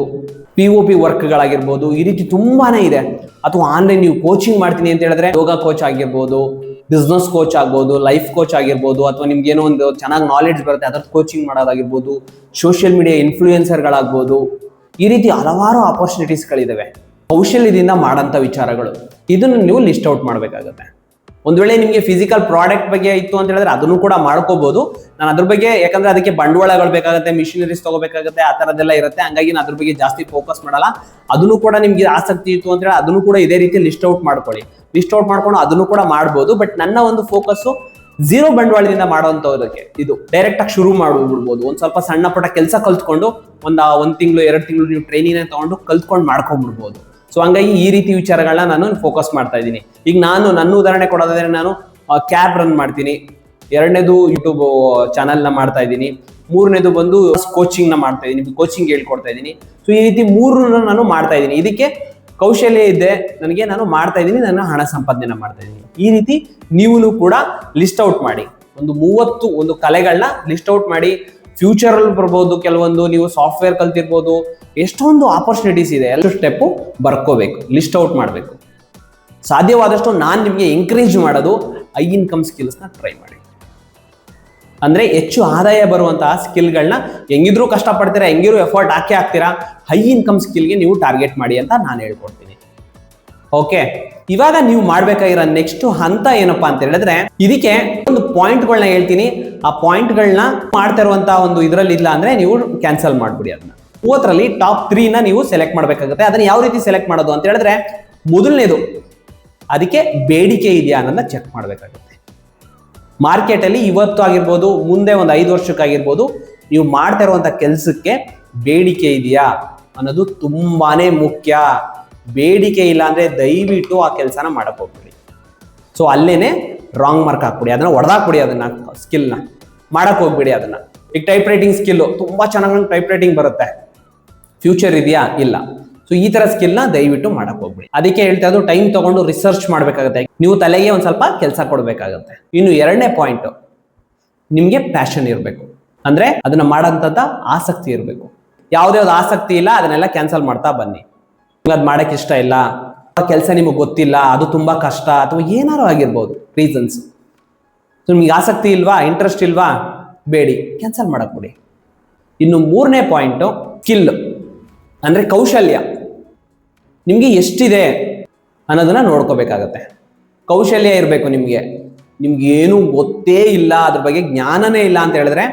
POP ವರ್ಕ್ಗಳಾಗಿರ್ಬೋದು, ಈ ರೀತಿ ತುಂಬಾನೇ ಇದೆ. ಅಥವಾ ಆನ್ಲೈನ್ ನೀವು ಕೋಚಿಂಗ್ ಮಾಡ್ತೀನಿ ಅಂತ ಹೇಳಿದ್ರೆ ಯೋಗ ಕೋಚ್ ಆಗಿರ್ಬೋದು, ಬಿಸ್ನೆಸ್ ಕೋಚ್ ಆಗ್ಬೋದು, ಲೈಫ್ ಕೋಚ್ ಆಗಿರ್ಬೋದು, ಅಥವಾ ನಿಮ್ಗೆ ಏನೋ ಒಂದು ಚೆನ್ನಾಗಿ ನಾಲೆಡ್ಜ್ ಬರುತ್ತೆ ಅದರ ಕೋಚಿಂಗ್ ಮಾಡೋದಾಗಿರ್ಬೋದು, ಸೋಷಿಯಲ್ ಮೀಡಿಯಾ ಇನ್ಫ್ಲೂಯೆನ್ಸರ್ಗಳಾಗ್ಬೋದು. ಈ ರೀತಿ ಹಲವಾರು ಆಪರ್ಚುನಿಟೀಸ್ಗಳಿದಾವೆ ಕೌಶಲ್ಯದಿಂದ ಮಾಡೋಂಥ ವಿಚಾರಗಳು. ಇದನ್ನು ನೀವು ಲಿಸ್ಟ್ ಔಟ್ ಮಾಡಬೇಕಾಗುತ್ತೆ. ಒಂದು ವೇಳೆ ನಿಮಗೆ ಫಿಸಿಕಲ್ ಪ್ರಾಡಕ್ಟ್ ಬಗ್ಗೆ ಇತ್ತು ಅಂತ ಹೇಳಿದ್ರೆ ಅದನ್ನು ಕೂಡ ಮಾಡ್ಕೋಬಹುದು. ನಾನು ಅದ್ರ ಬಗ್ಗೆ, ಯಾಕಂದ್ರೆ ಅದಕ್ಕೆ ಬಂಡವಾಳಗಳು ಬೇಕಾಗುತ್ತೆ, ಮಿಷಿನರೀಸ್ ತಗೋಬೇಕಾಗುತ್ತೆ, ಆ ಥರದ್ದೆಲ್ಲ ಇರುತ್ತೆ. ಹಂಗಾಗಿ ನಾನು ಅದ್ರ ಬಗ್ಗೆ ಜಾಸ್ತಿ ಫೋಕಸ್ ಮಾಡಲ್ಲ. ಅದನ್ನು ಕೂಡ ನಿಮ್ಗೆ ಆಸಕ್ತಿ ಇತ್ತು ಅಂತ ಹೇಳಿ ಅದನ್ನು ಕೂಡ ಇದೇ ರೀತಿ ಲಿಸ್ಟ್ ಔಟ್ ಮಾಡ್ಕೊಳ್ಳಿ. ಲಿಸ್ಟ್ ಔಟ್ ಮಾಡ್ಕೊಂಡು ಅದನ್ನು ಕೂಡ ಮಾಡ್ಬೋದು. ಬಟ್ ನನ್ನ ಒಂದು ಫೋಕಸ್ಸು 0 ಬಂಡವಾಳದಿಂದ ಮಾಡೋವಂಥದಕ್ಕೆ. ಇದು ಡೈರೆಕ್ಟ್ ಆಗಿ ಶುರು ಮಾಡ್ಬಿಡ್ಬೋದು. ಒಂದು ಸ್ವಲ್ಪ ಸಣ್ಣ ಪುಟ್ಟ ಕೆಲಸ ಕಲ್ತ್ಕೊಂಡು ಒಂದು ತಿಂಗಳು 2 ತಿಂಗಳು ನೀವು ಟ್ರೈನಿಂಗ್ ತಗೊಂಡು ಕಲ್ತ್ಕೊಂಡು ಮಾಡ್ಕೊಂಡ್ಬಿಡ್ಬೋದು. ಸೊ ಹಂಗಾಗಿ ಈ ರೀತಿ ವಿಚಾರಗಳನ್ನ ನಾನು ಫೋಕಸ್ ಮಾಡ್ತಾ ಇದ್ದೀನಿ. ಈಗ ನನ್ನ ಉದಾಹರಣೆ ಕೊಡೋದಾದ್ರೆ, ನಾನು ಕ್ಯಾಬ್ ರನ್ ಮಾಡ್ತೀನಿ. 2ನೇದು ಯೂಟ್ಯೂಬ್ ಚಾನಲ್ನ ಮಾಡ್ತಾ ಇದ್ದೀನಿ. 3ನೇದು ಬಂದು ಕೋಚಿಂಗ್ ನ ಮಾಡ್ತಾ ಇದ್ದೀನಿ, ಕೋಚಿಂಗ್ ಹೇಳ್ಕೊಡ್ತಾ ಇದ್ದೀನಿ. ಸೊ ಈ ರೀತಿ 3 ನಾನು ಮಾಡ್ತಾ ಇದ್ದೀನಿ. ಇದಕ್ಕೆ ಕೌಶಲ್ಯ ಇದೆ ನನಗೆ, ನಾನು ಮಾಡ್ತಾ ಇದ್ದೀನಿ, ನಾನು ಹಣ ಸಂಪಾದನೆ ಮಾಡ್ತಾ ಇದ್ದೀನಿ. ಈ ರೀತಿ ನೀವು ಕೂಡ ಲಿಸ್ಟ್ ಔಟ್ ಮಾಡಿ. ಒಂದು 30 ಕಲೆಗಳನ್ನ ಲಿಸ್ಟ್ ಔಟ್ ಮಾಡಿ. ಫ್ಯೂಚರ್ ಅಲ್ಲಿ ಬರ್ಬೋದು, ಕೆಲವೊಂದು ನೀವು ಸಾಫ್ಟ್ವೇರ್ ಕಲ್ತಿರ್ಬೋದು, ಎಷ್ಟೊಂದು ಆಪರ್ಚುನಿಟೀಸ್ ಇದೆ. ಎಲ್ಲ ಸ್ಟೆಪ್ಪು ಬರ್ಕೋಬೇಕು, ಲಿಸ್ಟ್ ಔಟ್ ಮಾಡಬೇಕು. ಸಾಧ್ಯವಾದಷ್ಟು ನಾನು ನಿಮಗೆ ಎಂಕರೇಜ್ ಮಾಡೋದು ಹೈ ಇನ್ಕಮ್ ಸ್ಕಿಲ್ಸ್ನ ಟ್ರೈ ಮಾಡಿ. ಅಂದ್ರೆ ಹೆಚ್ಚು ಆದಾಯ ಬರುವಂತಹ ಸ್ಕಿಲ್ಗಳನ್ನ ಹೆಂಗಿದ್ರು ಕಷ್ಟಪಡ್ತೀರಾ, ಹೆಂಗಿದ್ರು ಎಫರ್ಟ್ ಹಾಕ್ತೀರಾ, ಹೈ ಇನ್ಕಮ್ ಸ್ಕಿಲ್ಗೆ ನೀವು ಟಾರ್ಗೆಟ್ ಮಾಡಿ ಅಂತ ನಾನು ಹೇಳ್ಕೊಡ್ತೀನಿ. ಓಕೆ, ಇವಾಗ ನೀವು ಮಾಡ್ಬೇಕಾಗಿರೋ ನೆಕ್ಸ್ಟ್ ಹಂತ ಏನಪ್ಪಾ ಅಂತ ಹೇಳಿದ್ರೆ, ಇದಕ್ಕೆ ಒಂದು ಪಾಯಿಂಟ್ಗಳನ್ನ ಹೇಳ್ತೀನಿ. ಆ ಪಾಯಿಂಟ್ಗಳನ್ನ ಮಾಡ್ತಾ ಇರುವಂತಹ ಒಂದು ಇದರಲ್ಲಿ ಇಲ್ಲ ಅಂದ್ರೆ ನೀವು ಕ್ಯಾನ್ಸಲ್ ಮಾಡ್ಬಿಡಿ. ಅದನ್ನ 30ರಲ್ಲಿ ಟಾಪ್ 3ನ ನೀವು ಸೆಲೆಕ್ಟ್ ಮಾಡ್ಬೇಕಾಗುತ್ತೆ. ಅದನ್ನ ಯಾವ ರೀತಿ ಸೆಲೆಕ್ಟ್ ಮಾಡೋದು ಅಂತ ಹೇಳಿದ್ರೆ, ಮೊದಲನೇದು ಅದಕ್ಕೆ ಬೇಡಿಕೆ ಇದೆಯಾ ಅನ್ನೋದನ್ನ ಚೆಕ್ ಮಾಡ್ಬೇಕಾಗುತ್ತೆ. ಮಾರ್ಕೆಟಲ್ಲಿ ಇವತ್ತು ಆಗಿರ್ಬೋದು, ಮುಂದೆ ಒಂದು 5 ವರ್ಷಕ್ಕಾಗಿರ್ಬೋದು, ನೀವು ಮಾಡ್ತಾ ಇರುವಂತ ಕೆಲಸಕ್ಕೆ ಬೇಡಿಕೆ ಇದೆಯಾ ಅನ್ನೋದು ತುಂಬಾನೇ ಮುಖ್ಯ. ಬೇಡಿಕೆ ಇಲ್ಲ ಅಂದ್ರೆ ದಯವಿಟ್ಟು ಆ ಕೆಲಸನ ಮಾಡಕ್ ಹೋಗ್ಬಿಡಿ. ಸೊ ಅಲ್ಲೇನೆ ರಾಂಗ್ ಮಾರ್ಕ್ ಹಾಕ್ಬಿಡಿ, ಅದನ್ನ ಹೊಡೆದಾಕ್ಬಿಡಿ. ಅದನ್ನ ಸ್ಕಿಲ್ನ ಮಾಡಕ್ ಹೋಗ್ಬಿಡಿ. ಅದನ್ನ ಈಗ ಟೈಪ್ ರೈಟಿಂಗ್ ಸ್ಕಿಲ್ ತುಂಬಾ ಚೆನ್ನಾಗಿ ಟೈಪ್ ರೈಟಿಂಗ್ ಬರುತ್ತೆ, ಫ್ಯೂಚರ್ ಇದೆಯಾ? ಇಲ್ಲ. ಸೊ ಈ ತರ ಸ್ಕಿಲ್ನ ದಯವಿಟ್ಟು ಮಾಡಕ್ ಹೋಗ್ಬಿಡಿ. ಅದಕ್ಕೆ ಹೇಳ್ತಾ ಇದ್ದು ಟೈಮ್ ತಗೊಂಡು ರಿಸರ್ಚ್ ಮಾಡ್ಬೇಕಾಗುತ್ತೆ. ನೀವು ತಲೆಗೆ ಒಂದ್ ಸ್ವಲ್ಪ ಕೆಲಸ ಕೊಡ್ಬೇಕಾಗುತ್ತೆ. ಇನ್ನು 2ನೇ ಪಾಯಿಂಟ್, ನಿಮ್ಗೆ ಪ್ಯಾಷನ್ ಇರಬೇಕು. ಅಂದ್ರೆ ಅದನ್ನ ಮಾಡೋಂಥದ್ದು ಆಸಕ್ತಿ ಇರಬೇಕು. ಯಾವುದೇ ಒಂದು ಆಸಕ್ತಿ ಇಲ್ಲ, ಅದನ್ನೆಲ್ಲ ಕ್ಯಾನ್ಸಲ್ ಮಾಡ್ತಾ ಬನ್ನಿ. ಅದ್ ಮಾಡಕ್ ಇಷ್ಟ ಇಲ್ಲ, ಕೆಲಸ ನಿಮಗೆ ಗೊತ್ತಿಲ್ಲ, ಅದು ತುಂಬಾ ಕಷ್ಟ, ಅಥವಾ ಏನಾರು ಆಗಿರ್ಬೋದು ರೀಸನ್ಸ್. ನಿಮ್ಗೆ ಆಸಕ್ತಿ ಇಲ್ವಾ, ಇಂಟ್ರೆಸ್ಟ್ ಇಲ್ವಾ, ಬೇಡಿ, ಕ್ಯಾನ್ಸಲ್ ಮಾಡಕ್ ಬಿಡಿ. ಇನ್ನು 3ನೇ ಪಾಯಿಂಟು ಸ್ಕಿಲ್, ಅಂದ್ರೆ ಕೌಶಲ್ಯ. ನಿಮ್ಗೆ ಎಷ್ಟಿದೆ ಅನ್ನೋದನ್ನ ನೋಡ್ಕೋಬೇಕಾಗತ್ತೆ. ಕೌಶಲ್ಯ ಇರಬೇಕು ನಿಮ್ಗೆ. ನಿಮ್ಗೆ ಏನು ಗೊತ್ತೇ ಇಲ್ಲ, ಅದ್ರ ಬಗ್ಗೆ ಜ್ಞಾನನೇ ಇಲ್ಲ ಅಂತ ಹೇಳಿದ್ರೆ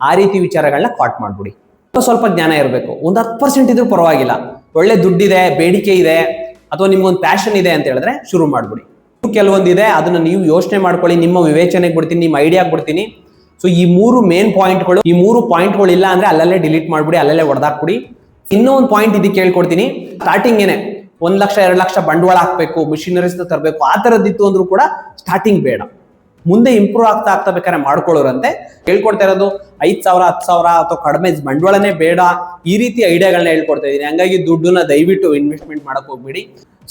ಆ ರೀತಿ ವಿಚಾರಗಳನ್ನ ಕಾಟ್ ಮಾಡ್ಬಿಡಿ. ಸ್ವಲ್ಪ ಜ್ಞಾನ ಇರಬೇಕು. ಒಂದು 10% ಇದ್ರೂ ಪರವಾಗಿಲ್ಲ. ಒಳ್ಳೆ ದುಡ್ಡಿದೆ, ಬೇಡಿಕೆ ಇದೆ, ಅಥವಾ ನಿಮ್ಗೊಂದು ಪ್ಯಾಷನ್ ಇದೆ ಅಂತ ಹೇಳಿದ್ರೆ ಶುರು ಮಾಡ್ಬಿಡಿ. ಕೆಲವೊಂದಿದೆ, ಅದನ್ನ ನೀವು ಯೋಚನೆ ಮಾಡ್ಕೊಳ್ಳಿ, ನಿಮ್ಮ ವಿವೇಚನೆಗೆ ಬಿಡ್ತೀನಿ, ನಿಮ್ಮ ಐಡಿಯಾಗೆ ಬಿಡ್ತೀನಿ. ಸೊ ಈ 3 ಮೇನ್ ಪಾಯಿಂಟ್ಗಳು, ಈ 3 ಪಾಯಿಂಟ್ಗಳು ಇಲ್ಲ ಅಂದ್ರೆ ಅಲ್ಲಲ್ಲೇ ಡಿಲೀಟ್ ಮಾಡ್ಬಿಡಿ, ಅಲ್ಲಲ್ಲೇ ಹೊಡೆದಾಕ್ಬಿಡಿ. ಇನ್ನೂ ಒಂದು ಪಾಯಿಂಟ್ ಇದಕ್ಕೆ ಹೇಳ್ಕೊಡ್ತೀನಿ. ಸ್ಟಾರ್ಟಿಂಗ್ ಏನೇ 1 ಲಕ್ಷ 2 ಲಕ್ಷ ಬಂಡವಾಳ ಹಾಕ್ಬೇಕು, ಮಿಷಿನರೀಸ್ ತರಬೇಕು, ಆ ತರದಿತ್ತು ಅಂದ್ರೂ ಕೂಡ ಸ್ಟಾರ್ಟಿಂಗ್ ಬೇಡ. ಮುಂದೆ ಇಂಪ್ರೂವ್ ಆಗ್ತಾ ಬೇಕಾದ್ರೆ ಮಾಡ್ಕೊಳ್ಳೋರಂತೆ. ಹೇಳ್ಕೊಡ್ತಾ ಇರೋದು 5,000 10,000 ಅಥವಾ ಕಡಿಮೆ ಬಂಡವಾಳನೇ ಬೇಡ, ಈ ರೀತಿ ಐಡಿಯಾಗಳನ್ನ ಹೇಳ್ಕೊಡ್ತಾ ಇದ್ದೀನಿ. ಹಂಗಾಗಿ ದುಡ್ಡನ್ನ ದಯವಿಟ್ಟು ಇನ್ವೆಸ್ಟ್ಮೆಂಟ್ ಮಾಡಕ್ ಹೋಗ್ಬೇಡಿ.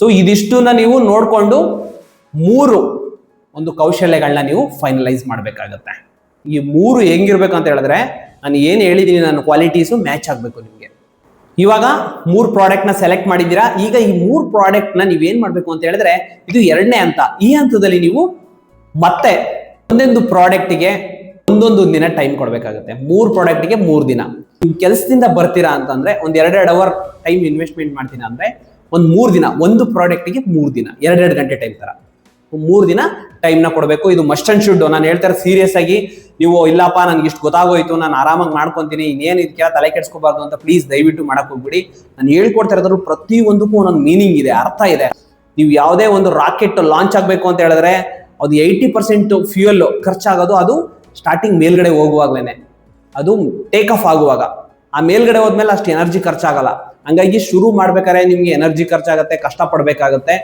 ಸೊ ಇದಿಷ್ಟನ್ನ ನೀವು ನೋಡ್ಕೊಂಡು 3 ಒಂದು ಕೌಶಲ್ಯಗಳನ್ನ ನೀವು ಫೈನಲೈಸ್ ಮಾಡ್ಬೇಕಾಗತ್ತೆ. ಈ 3 ಹೆಂಗಿರ್ಬೇಕು ಅಂತ ಹೇಳಿದ್ರೆ, ನಾನು ಏನು ಹೇಳಿದೀನಿ, ನನ್ನ ಕ್ವಾಲಿಟೀಸು ಮ್ಯಾಚ್ ಆಗ್ಬೇಕು ನಿಮ್ಗೆ. ಇವಾಗ 3 ಪ್ರಾಡಕ್ಟ್ ನ ಸೆಲೆಕ್ಟ್ ಮಾಡಿದ್ದೀರಾ. ಈಗ ಈ 3 ಪ್ರಾಡಕ್ಟ್ ನ ನೀವೇನ್ ಮಾಡ್ಬೇಕು ಅಂತ ಹೇಳಿದ್ರೆ, ಇದು 2ನೇ ಹಂತ. ಈ ಹಂತದಲ್ಲಿ ನೀವು ಮತ್ತೆ ಒಂದೊಂದು ಪ್ರಾಡಕ್ಟ್ಗೆ ಒಂದೊಂದು ದಿನ ಟೈಮ್ ಕೊಡ್ಬೇಕಾಗುತ್ತೆ. 3 ಪ್ರಾಡಕ್ಟ್ಗೆ 3 ದಿನ. ನೀವು ಕೆಲಸದಿಂದ ಬರ್ತೀರಾ ಅಂತಂದ್ರೆ ಒಂದು 2 ಅವರ್ ಟೈಮ್ ಇನ್ವೆಸ್ಟ್ಮೆಂಟ್ ಮಾಡ್ತೀರಾ ಅಂದ್ರೆ ಒಂದು 3 ದಿನ, ಒಂದು ಪ್ರಾಡಕ್ಟ್ಗೆ 3 ದಿನ, 2 ಗಂಟೆ ಟೈಮ್ ತರ 3 ದಿನ ಟೈಮ್ ನ ಕೊಡಬೇಕು. ಇದು ಮಸ್ಟ್ ಅಂಡ್ ಶುಡ್. ನಾನು ಹೇಳ್ತಾರೆ ಸೀರಿಯಸ್ ಆಗಿ. ನೀವು ಇಲ್ಲಪ್ಪ ನನ್ಗೆ ಇಷ್ಟು ಗೊತ್ತಾಗೋಯ್ತು, ನಾನು ಆರಾಮಾಗಿ ಮಾಡ್ಕೊಂತೀನಿ, ಇನ್ನೇನು ಇದಕ್ಕೆ ತಲೆ ಕೆಡ್ಸ್ಕೋಬಾರ್ದು ಅಂತ ಪ್ಲೀಸ್ ದಯವಿಟ್ಟು ಮಾಡಕ್ ಹೋಗ್ಬಿಡಿ. ನಾನು ಹೇಳ್ಕೊಡ್ತಾ ಇರೋದ್ರ ಪ್ರತಿಯೊಂದಕ್ಕೂ ಒಂದೊಂದು ಮೀನಿಂಗ್ ಇದೆ, ಅರ್ಥ ಇದೆ. ನೀವು ಯಾವುದೇ ಒಂದು ರಾಕೆಟ್ ಲಾಂಚ್ ಆಗ್ಬೇಕು ಅಂತ ಹೇಳಿದ್ರೆ ಅದು 80% ಫ್ಯೂಯಲ್ ಖರ್ಚಾಗೋದು ಅದು ಸ್ಟಾರ್ಟಿಂಗ್ ಮೇಲ್ಗಡೆ ಹೋಗುವಾಗ್ಲೇನೆ, ಅದು ಟೇಕ್ ಆಫ್ ಆಗುವಾಗ. ಆ ಮೇಲ್ಗಡೆ ಹೋದ್ಮೇಲೆ ಅಷ್ಟು ಎನರ್ಜಿ ಖರ್ಚಾಗಲ್ಲ. ಹಂಗಾಗಿ ಶುರು ಮಾಡ್ಬೇಕಾದ್ರೆ ನಿಮ್ಗೆ ಎನರ್ಜಿ ಖರ್ಚಾಗತ್ತೆ, ಕಷ್ಟ ಪಡ್ಬೇಕಾಗತ್ತೆ.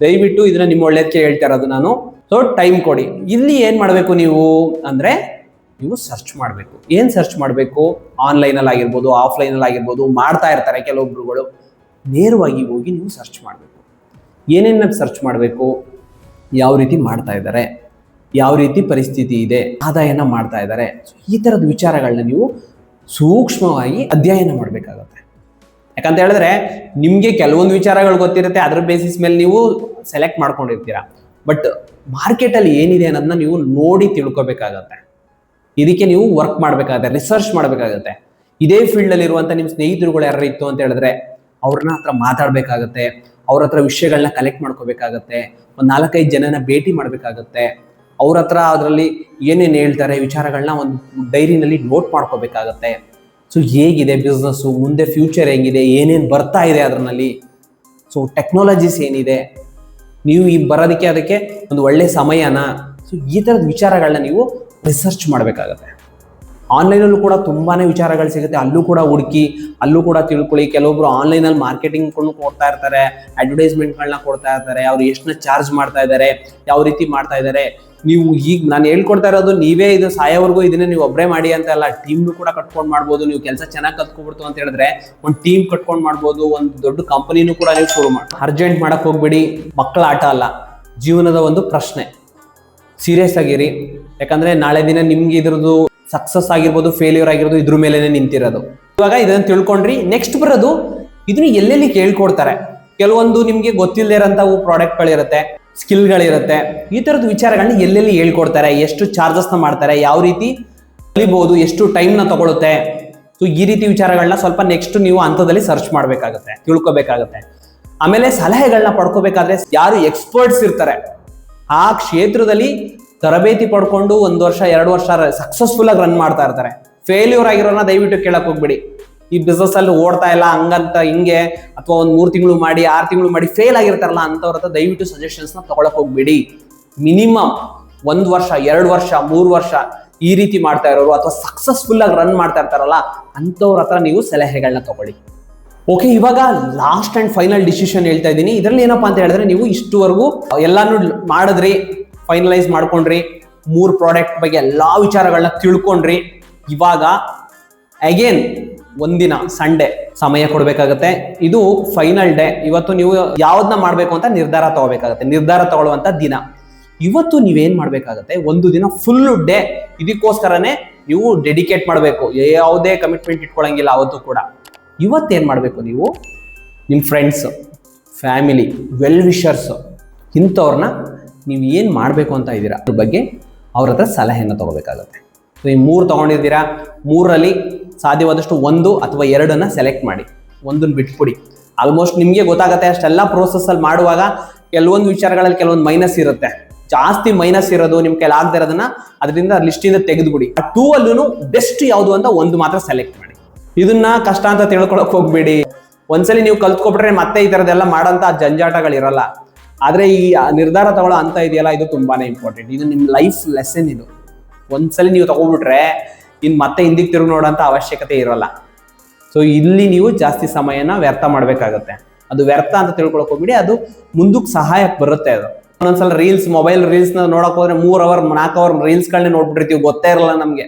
ದಯವಿಟ್ಟು ಇದನ್ನ ನಿಮ್ಮ ಒಳ್ಳೇದಕ್ಕೆ ಹೇಳ್ತಾ ಇರೋದು ನಾನು. ಸೊ ಟೈಮ್ ಕೊಡಿ. ಇಲ್ಲಿ ಏನ್ ಮಾಡ್ಬೇಕು ನೀವು ಅಂದ್ರೆ, ನೀವು ಸರ್ಚ್ ಮಾಡ್ಬೇಕು. ಏನ್ ಸರ್ಚ್ ಮಾಡ್ಬೇಕು? ಆನ್ಲೈನ್ ಅಲ್ಲಿ ಆಗಿರ್ಬೋದು, ಆಫ್ಲೈನ್ ಅಲ್ಲಿ ಆಗಿರ್ಬೋದು, ಮಾಡ್ತಾ ಇರ್ತಾರೆ ಕೆಲವೊಬ್ರುಗಳು. ನೇರವಾಗಿ ಹೋಗಿ ನೀವು ಸರ್ಚ್ ಮಾಡ್ಬೇಕು. ಏನೇನ ಸರ್ಚ್ ಮಾಡ್ಬೇಕು, ಯಾವ ರೀತಿ ಮಾಡ್ತಾ ಇದ್ದಾರೆ, ಯಾವ ರೀತಿ ಪರಿಸ್ಥಿತಿ ಇದೆ, ಆದಾಯನ ಮಾಡ್ತಾ ಇದ್ದಾರೆ, ಈ ತರದ ವಿಚಾರಗಳನ್ನ ನೀವು ಸೂಕ್ಷ್ಮವಾಗಿ ಅಧ್ಯಯನ ಮಾಡ್ಬೇಕಾಗತ್ತೆ. ಯಾಕಂತ ಹೇಳಿದ್ರೆ ನಿಮ್ಗೆ ಕೆಲವೊಂದು ವಿಚಾರಗಳು ಗೊತ್ತಿರುತ್ತೆ, ಅದ್ರ ಬೇಸಿಸ್ ಮೇಲೆ ನೀವು ಸೆಲೆಕ್ಟ್ ಮಾಡ್ಕೊಂಡಿರ್ತೀರಾ. ಬಟ್ ಮಾರ್ಕೆಟಲ್ಲಿ ಏನಿದೆ ಅನ್ನೋದನ್ನ ನೀವು ನೋಡಿ ತಿಳ್ಕೊಬೇಕಾಗತ್ತೆ. ಇದಕ್ಕೆ ನೀವು ವರ್ಕ್ ಮಾಡಬೇಕಾಗತ್ತೆ, ರಿಸರ್ಚ್ ಮಾಡಬೇಕಾಗತ್ತೆ. ಇದೇ ಫೀಲ್ಡಲ್ಲಿ ಇರುವಂಥ ನಿಮ್ಮ ಸ್ನೇಹಿತರುಗಳು ಯಾರು ಇತ್ತು ಅಂತ ಹೇಳಿದ್ರೆ ಅವ್ರನ್ನ ಹತ್ರ ಮಾತಾಡಬೇಕಾಗತ್ತೆ, ಅವ್ರ ಹತ್ರ ವಿಷಯಗಳನ್ನ ಕಲೆಕ್ಟ್ ಮಾಡ್ಕೋಬೇಕಾಗತ್ತೆ, ಒಂದು 4-5 ಜನನ ಭೇಟಿ ಮಾಡಬೇಕಾಗತ್ತೆ. ಅವ್ರ ಹತ್ರ ಅದರಲ್ಲಿ ಏನೇನು ಹೇಳ್ತಾರೆ ವಿಚಾರಗಳನ್ನ ಒಂದು ಡೈರಿನಲ್ಲಿ ನೋಟ್ ಮಾಡ್ಕೋಬೇಕಾಗತ್ತೆ. ಸೊ ಹೇಗಿದೆ ಬಿಸ್ನೆಸ್ಸು, ಮುಂದೆ ಫ್ಯೂಚರ್ ಹೆಂಗಿದೆ, ಏನೇನು ಬರ್ತಾ ಇದೆ ಅದರಲ್ಲಿ, ಸೊ ಟೆಕ್ನಾಲಜೀಸ್ ಏನಿದೆ, ನೀವು ಈ ಬರೋದಕ್ಕೆ ಅದಕ್ಕೆ ಒಂದು ಒಳ್ಳೆ ಸಮಯನ, ಸೊ ಈ ಥರದ ವಿಚಾರಗಳನ್ನ ನೀವು ರಿಸರ್ಚ್ ಮಾಡಬೇಕಾಗತ್ತೆ. ಆನ್ಲೈನಲ್ಲೂ ಕೂಡ ತುಂಬಾ ವಿಚಾರಗಳು ಸಿಗುತ್ತೆ, ಅಲ್ಲೂ ಕೂಡ ಹುಡುಕಿ ಅಲ್ಲೂ ಕೂಡ ತಿಳ್ಕೊಳ್ಳಿ. ಕೆಲವೊಬ್ರು ಆನ್ಲೈನಲ್ಲಿ ಮಾರ್ಕೆಟಿಂಗ್ ಕೊಡ್ತಾ ಇರ್ತಾರೆ, ಅಡ್ವರ್ಟೈಸ್ಮೆಂಟ್ಗಳನ್ನ ಕೊಡ್ತಾ ಇರ್ತಾರೆ, ಅವ್ರು ಎಷ್ಟನ್ನ ಚಾರ್ಜ್ ಮಾಡ್ತಾ ಇದ್ದಾರೆ, ಯಾವ ರೀತಿ ಮಾಡ್ತಾ ಇದ್ದಾರೆ. ನೀವು ಈಗ ನಾನು ಹೇಳ್ಕೊಡ್ತಾ ಇರೋದು ನೀವೇ ಇದು ಸಾಯೋವರೆಗೂ ಇದನ್ನೇ ನೀವು ಒಬ್ಬರೇ ಮಾಡಿ ಅಂತ ಅಲ್ಲ, ಟೀಮ್ನು ಕೂಡ ಕಟ್ಕೊಂಡು ಮಾಡ್ಬೋದು. ನೀವು ಕೆಲಸ ಚೆನ್ನಾಗಿ ಕಲ್ತ್ಕೊಬಿಡ್ತು ಅಂತ ಹೇಳಿದ್ರೆ ಒಂದು ಟೀಮ್ ಕಟ್ಕೊಂಡು ಮಾಡ್ಬೋದು, ಒಂದು ದೊಡ್ಡ ಕಂಪನಿನೂ ಕೂಡ ನೀವು ಶುರು ಮಾಡಿ. ಅರ್ಜೆಂಟ್ ಮಾಡಕ್ ಹೋಗ್ಬೇಡಿ, ಮಕ್ಕಳ ಆಟ ಅಲ್ಲ, ಜೀವನದ ಒಂದು ಪ್ರಶ್ನೆ. ಸೀರಿಯಸ್ ಆಗಿರಿ, ಯಾಕಂದ್ರೆ ನಾಳೆ ದಿನ ನಿಮ್ಗೆ ಇದ್ರದ್ದು ಸಕ್ಸಸ್ ಆಗಿರ್ಬೋದು, ಫೇಲ್ಯೂರ್ ಆಗಿರೋದು ಇದ್ರ ಮೇಲೆನೆ ನಿಂತಿರೋದು. ಇವಾಗ ಇದನ್ನ ತಿಳ್ಕೊಂಡ್ರಿ, ನೆಕ್ಸ್ಟ್ ಬರೋದು ಇದನ್ನ ಎಲ್ಲೆಲ್ಲಿ ಕೇಳ್ಕೊಡ್ತಾರೆ. ಕೆಲವೊಂದು ನಿಮ್ಗೆ ಗೊತ್ತಿಲ್ಲದೆ ಇರೋಂಥವು ಪ್ರಾಡಕ್ಟ್ಗಳಿರುತ್ತೆ, ಸ್ಕಿಲ್ಗಳಿರುತ್ತೆ. ಈ ಥರದ ವಿಚಾರಗಳನ್ನ ಎಲ್ಲೆಲ್ಲಿ ಹೇಳ್ಕೊಡ್ತಾರೆ, ಎಷ್ಟು ಚಾರ್ಜಸ್ನ ಮಾಡ್ತಾರೆ, ಯಾವ ರೀತಿ ಕಲಿಬಹುದು, ಎಷ್ಟು ಟೈಮ್ನ ತಗೊಳುತ್ತೆ. ಸೊ ಈ ರೀತಿ ವಿಚಾರಗಳನ್ನ ಸ್ವಲ್ಪ ನೆಕ್ಸ್ಟ್ ನೀವು ಹಂತದಲ್ಲಿ ಸರ್ಚ್ ಮಾಡಬೇಕಾಗುತ್ತೆ, ತಿಳ್ಕೊಬೇಕಾಗತ್ತೆ. ಆಮೇಲೆ ಸಲಹೆಗಳನ್ನ ಪಡ್ಕೋಬೇಕಾದ್ರೆ ಯಾರು ಎಕ್ಸ್ಪರ್ಟ್ಸ್ ಇರ್ತಾರೆ ಆ ಕ್ಷೇತ್ರದಲ್ಲಿ ತರಬೇತಿ ಪಡ್ಕೊಂಡು 1 ವರ್ಷ 2 ವರ್ಷ ಸಕ್ಸಸ್ಫುಲ್ ಆಗಿ ರನ್ ಮಾಡ್ತಾ ಇರ್ತಾರೆ. ಫೇಲ್ಯೂರ್ ಆಗಿರೋನ ದಯವಿಟ್ಟು ಕೇಳಕ್ ಹೋಗ್ಬೇಡಿ. ಈ ಬಿಸ್ನೆಸ್ ಅಲ್ಲಿ ಓಡ್ತಾ ಇಲ್ಲ ಹಂಗಂತ ಹಿಂಗೆ, ಅಥವಾ ಒಂದು 3 ತಿಂಗಳು ಮಾಡಿ 6 ತಿಂಗಳು ಮಾಡಿ ಫೇಲ್ ಆಗಿರ್ತಾರಲ್ಲ ಅಂತವ್ರ ಹತ್ರ ದಯವಿಟ್ಟು ಸಜೆಷನ್ಸ್ ನ ತಗೊಳಕ್ ಹೋಗ್ಬೇಡಿ. ಮಿನಿಮಮ್ 1 ವರ್ಷ 2 ವರ್ಷ 3 ವರ್ಷ ಈ ರೀತಿ ಮಾಡ್ತಾ ಇರೋರು ಅಥವಾ ಸಕ್ಸಸ್ಫುಲ್ ಆಗಿ ರನ್ ಮಾಡ್ತಾ ಇರ್ತಾರಲ್ಲ ಅಂತವ್ರ ಹತ್ರ ನೀವು ಸಲಹೆಗಳನ್ನ ತಗೊಳ್ಳಿ. ಓಕೆ, ಇವಾಗ ಲಾಸ್ಟ್ ಅಂಡ್ ಫೈನಲ್ ಡಿಸಿಷನ್ ಹೇಳ್ತಾ ಇದ್ದೀನಿ. ಇದರಲ್ಲಿ ಏನಪ್ಪಾ ಅಂತ ಹೇಳಿದ್ರೆ, ನೀವು ಇಷ್ಟುವರೆಗೂ ಎಲ್ಲಾನು ಮಾಡಿದ್ರಿ, ಫೈನಲೈಸ್ ಮಾಡ್ಕೊಂಡ್ರಿ, 3 ಪ್ರಾಡಕ್ಟ್ ಬಗ್ಗೆ ಎಲ್ಲಾ ವಿಚಾರಗಳನ್ನ ತಿಳ್ಕೊಂಡ್ರಿ. ಇವಾಗ ಅಗೇನ್ ಒಂದಿನ ಸಂಡೇ ಸಮಯ ಕೊಡ್ಬೇಕಾಗತ್ತೆ. ಇದು ಫೈನಲ್ ಡೇ. ಇವತ್ತು ನೀವು ಯಾವ್ದನ್ನ ಮಾಡ್ಬೇಕು ಅಂತ ನಿರ್ಧಾರ ತಗೋಬೇಕಾಗತ್ತೆ. ನಿರ್ಧಾರ ತಗೊಳ್ಳುವಂತ ದಿನ ಇವತ್ತು. ನೀವೇನ್ ಮಾಡ್ಬೇಕಾಗತ್ತೆ, ಒಂದು ದಿನ ಫುಲ್ ಡೇ ಇದಕ್ಕೋಸ್ಕರನೇ ನೀವು ಡೆಡಿಕೇಟ್ ಮಾಡಬೇಕು. ಯಾವುದೇ ಕಮಿಟ್ಮೆಂಟ್ ಇಟ್ಕೊಳಂಗಿಲ್ಲ ಅವತ್ತು ಕೂಡ. ಇವತ್ತೇನ್ ಮಾಡಬೇಕು, ನೀವು ನಿಮ್ಮ ಫ್ರೆಂಡ್ಸ್, ಫ್ಯಾಮಿಲಿ, ವೆಲ್ ವಿಷರ್ಸ್ ಇಂಥವ್ರನ್ನ ನೀವು ಏನು ಮಾಡಬೇಕು ಅಂತ ಇದ್ದೀರಾ ಅದ್ರ ಬಗ್ಗೆ ಅವ್ರ ಹತ್ರ ಸಲಹೆಯನ್ನು ತಗೋಬೇಕಾಗತ್ತೆ. ನೀವು 3 ತಗೊಂಡಿದ್ದೀರಾ, 3ರಲ್ಲಿ ಸಾಧ್ಯವಾದಷ್ಟು 1 ಅಥವಾ 2 ಸೆಲೆಕ್ಟ್ ಮಾಡಿ, 1 ಬಿಟ್ಬಿಡಿ. ಆಲ್ಮೋಸ್ಟ್ ನಿಮಗೆ ಗೊತ್ತಾಗುತ್ತೆ ಅಷ್ಟೆಲ್ಲ ಪ್ರೋಸೆಸ್ಸಲ್ಲಿ ಮಾಡುವಾಗ ಕೆಲವೊಂದು ವಿಚಾರಗಳಲ್ಲಿ ಕೆಲವೊಂದು ಮೈನಸ್ ಇರುತ್ತೆ. ಜಾಸ್ತಿ ಮೈನಸ್ ಇರೋದು ನಿಮ್ ಕೈಲಿ ಆಗದೆ ಇರೋದನ್ನ ಅದರಿಂದ ಲಿಸ್ಟಿಂದ ತೆಗೆದುಬಿಡಿ. ಆ 2 ಅಲ್ಲೂ ಬೆಸ್ಟ್ ಯಾವುದು ಅಂತ 1 ಮಾತ್ರ ಸೆಲೆಕ್ಟ್ ಮಾಡಿ. ಇದನ್ನ ಕಷ್ಟ ಅಂತ ತಿಳ್ಕೊಳಕ್ ಹೋಗ್ಬೇಡಿ. ಒಂದ್ಸಲಿ ನೀವು ಕಲ್ತ್ಕೊಬಿಟ್ರೆ ಮತ್ತೆ ಈ ತರದೆಲ್ಲ ಮಾಡೋಂಥ ಜಂಜಾಟಗಳಿರಲ್ಲ. ಆದ್ರೆ ಈ ನಿರ್ಧಾರ ತಗೊಳ್ಳೋ ಅಂತ ಇದೆಯಲ್ಲ, ಇದು ತುಂಬಾನೇ ಇಂಪಾರ್ಟೆಂಟ್. ಇದು ನಿಮ್ ಲೈಫ್ ಲೆಸನ್. ಇದು ಒಂದ್ಸಲಿ ನೀವು ತಗೋಬಿಟ್ರೆ ಮತ್ತೆ ಹಿಂದಿಗೆ ತಿರುಗಿ ನೋಡೋಂಥ ಅವಶ್ಯಕತೆ ಇರೋಲ್ಲ. ಸೊ ಇಲ್ಲಿ ನೀವು ಜಾಸ್ತಿ ಸಮಯನ ವ್ಯರ್ಥ ಮಾಡ್ಬೇಕಾಗತ್ತೆ. ಅದು ವ್ಯರ್ಥ ಅಂತ ತಿಳ್ಕೊಳಕ್ ಹೋಗ್ಬಿಡಿ, ಅದು ಮುಂದಕ್ಕೆ ಸಹಾಯಕ್ಕೆ ಬರುತ್ತೆ. ಅದು ಒಂದೊಂದ್ಸಲ ಮೊಬೈಲ್ ರೀಲ್ಸ್ ನೋಡಕ್ ಹೋದ್ರೆ 3 ಅವರ್ 4 ಅವರ್ ರೀಲ್ಸ್ಗಳನ್ನೇ ನೋಡ್ಬಿಟ್ಟಿರ್ತೀವಿ, ಗೊತ್ತೇ ಇರಲ್ಲ ನಮ್ಗೆ.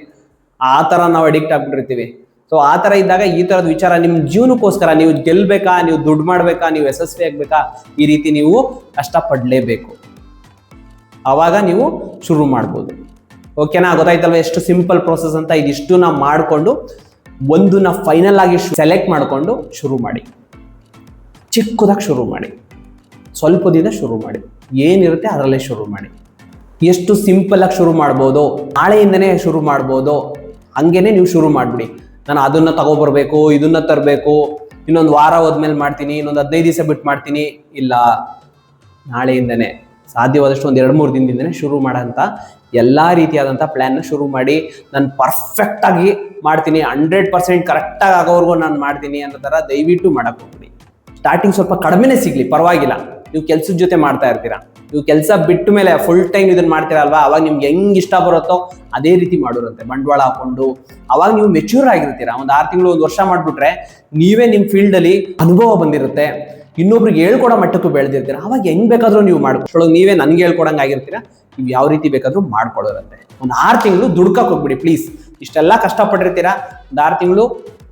ಆ ತರ ನಾವು ಅಡಿಕ್ಟ್ ಆಗ್ಬಿಟ್ಟಿರ್ತೀವಿ. ಸೊ ಆ ತರ ಇದ್ದಾಗ ಈ ತರದ ವಿಚಾರ ನಿಮ್ ಜೀವನಕ್ಕೋಸ್ಕರ, ನೀವು ಗೆಲ್ಬೇಕಾ, ನೀವು ದುಡ್ಡು ಮಾಡ್ಬೇಕಾ, ನೀವು ಯಶಸ್ವಿ ಆಗ್ಬೇಕಾ, ಈ ರೀತಿ ನೀವು ಕಷ್ಟಪಡ್ಲೇಬೇಕು. ಅವಾಗ ನೀವು ಶುರು ಮಾಡ್ಬೋದು. ಓಕೆನಾ? ಗೊತ್ತಾಯ್ತಲ್ವ ಎಷ್ಟು ಸಿಂಪಲ್ ಪ್ರೋಸೆಸ್ ಅಂತ. ಇದಿಷ್ಟು ನಾವು ಮಾಡಿಕೊಂಡು ಒಂದನ್ನ ಫೈನಲ್ ಆಗಿ ಸೆಲೆಕ್ಟ್ ಮಾಡಿಕೊಂಡು ಶುರು ಮಾಡಿ. ಚಿಕ್ಕದಾಗಿ ಶುರು ಮಾಡಿ, ಸ್ವಲ್ಪದಿಂದ ಶುರು ಮಾಡಿ, ಏನಿರುತ್ತೆ ಅದರಲ್ಲೇ ಶುರು ಮಾಡಿ. ಎಷ್ಟು ಸಿಂಪಲ್ ಆಗಿ ಶುರು ಮಾಡ್ಬೋದು, ನಾಳೆಯಿಂದನೇ ಶುರು ಮಾಡ್ಬೋದು. ಹಂಗೇನೆ ನೀವು ಶುರು ಮಾಡ್ಬಿಡಿ. ನಾನು ಅದನ್ನ ತಗೋಬರ್ಬೇಕು, ಇದನ್ನ ತರಬೇಕು, ಇನ್ನೊಂದು ವಾರ ಹೋದ್ಮೇಲೆ ಮಾಡ್ತೀನಿ, ಇನ್ನೊಂದು 15 ದಿವಸ ಬಿಟ್ಟು ಮಾಡ್ತೀನಿ. ಇಲ್ಲ, ನಾಳೆಯಿಂದನೇ ಸಾಧ್ಯವಾದಷ್ಟು ಒಂದು 2-3 ದಿನದಿಂದನೇ ಶುರು ಮಾಡೋಂಥ ಎಲ್ಲ ರೀತಿಯಾದಂಥ ಪ್ಲ್ಯಾನ್ನ ಶುರು ಮಾಡಿ. ನಾನು ಪರ್ಫೆಕ್ಟಾಗಿ ಮಾಡ್ತೀನಿ, 100% ಕರೆಕ್ಟಾಗಿ ಆಗೋವರೆಗೂ ನಾನು ಮಾಡ್ತೀನಿ ಅನ್ನೋ ಥರ ದಯವಿಟ್ಟು ಮಾಡಕ್ಕೆ ಹೋಗ್ಬಿಡಿ. ಸ್ಟಾರ್ಟಿಂಗ್ ಸ್ವಲ್ಪ ಕಡಿಮೆನೇ ಸಿಗಲಿ, ಪರವಾಗಿಲ್ಲ. ನೀವು ಕೆಲ್ಸದ ಜೊತೆ ಮಾಡ್ತಾ ಇರ್ತೀರಾ, ನೀವು ಕೆಲಸ ಬಿಟ್ಟ ಮೇಲೆ ಫುಲ್ ಟೈಮ್ ಇದನ್ನ ಮಾಡ್ತೀರಾ ಅಲ್ವಾ, ಅವಾಗ ನಿಮ್ಗೆ ಹೆಂಗ್ ಇಷ್ಟ ಬರುತ್ತೋ ಅದೇ ರೀತಿ ಮಾಡೋರಂತೆ, ಬಂಡವಾಳ ಹಾಕೊಂಡು. ಅವಾಗ ನೀವು ಮೆಚ್ಯೂರ್ ಆಗಿರ್ತೀರಾ. ಒಂದು 6 ತಿಂಗಳು 1 ವರ್ಷ ಮಾಡ್ಬಿಟ್ರೆ ನೀವೇ ನಿಮ್ಮ ಫೀಲ್ಡಲ್ಲಿ ಅನುಭವ ಬಂದಿರುತ್ತೆ, ಇನ್ನೊಬ್ರಿಗೆ ಹೇಳ್ಕೊಡೋ ಮಟ್ಟಕ್ಕೂ ಬೆಳೆದಿರ್ತೀರ. ಅವಾಗ ಹೆಂಗ್ ಬೇಕಾದ್ರೂ ನೀವು ಮಾಡ್ಕೊಳ್ಳೋದು, ನೀವೇ ನನ್ಗೆ ಹೇಳ್ಕೊಡಂಗೆ ಆಗಿರ್ತೀರಾ. ನೀವು ಯಾವ ರೀತಿ ಬೇಕಾದ್ರೂ ಮಾಡ್ಕೊಳ್ಳೋರಂತೆ. ಒಂದು 6 ತಿಂಗಳು ದುಡ್ಕಕ್ಕೆ ಹೋಗ್ಬಿಡಿ ಪ್ಲೀಸ್. ಇಷ್ಟೆಲ್ಲ ಕಷ್ಟಪಟ್ಟಿರ್ತೀರಾ, ಒಂದು 6 ತಿಂಗಳು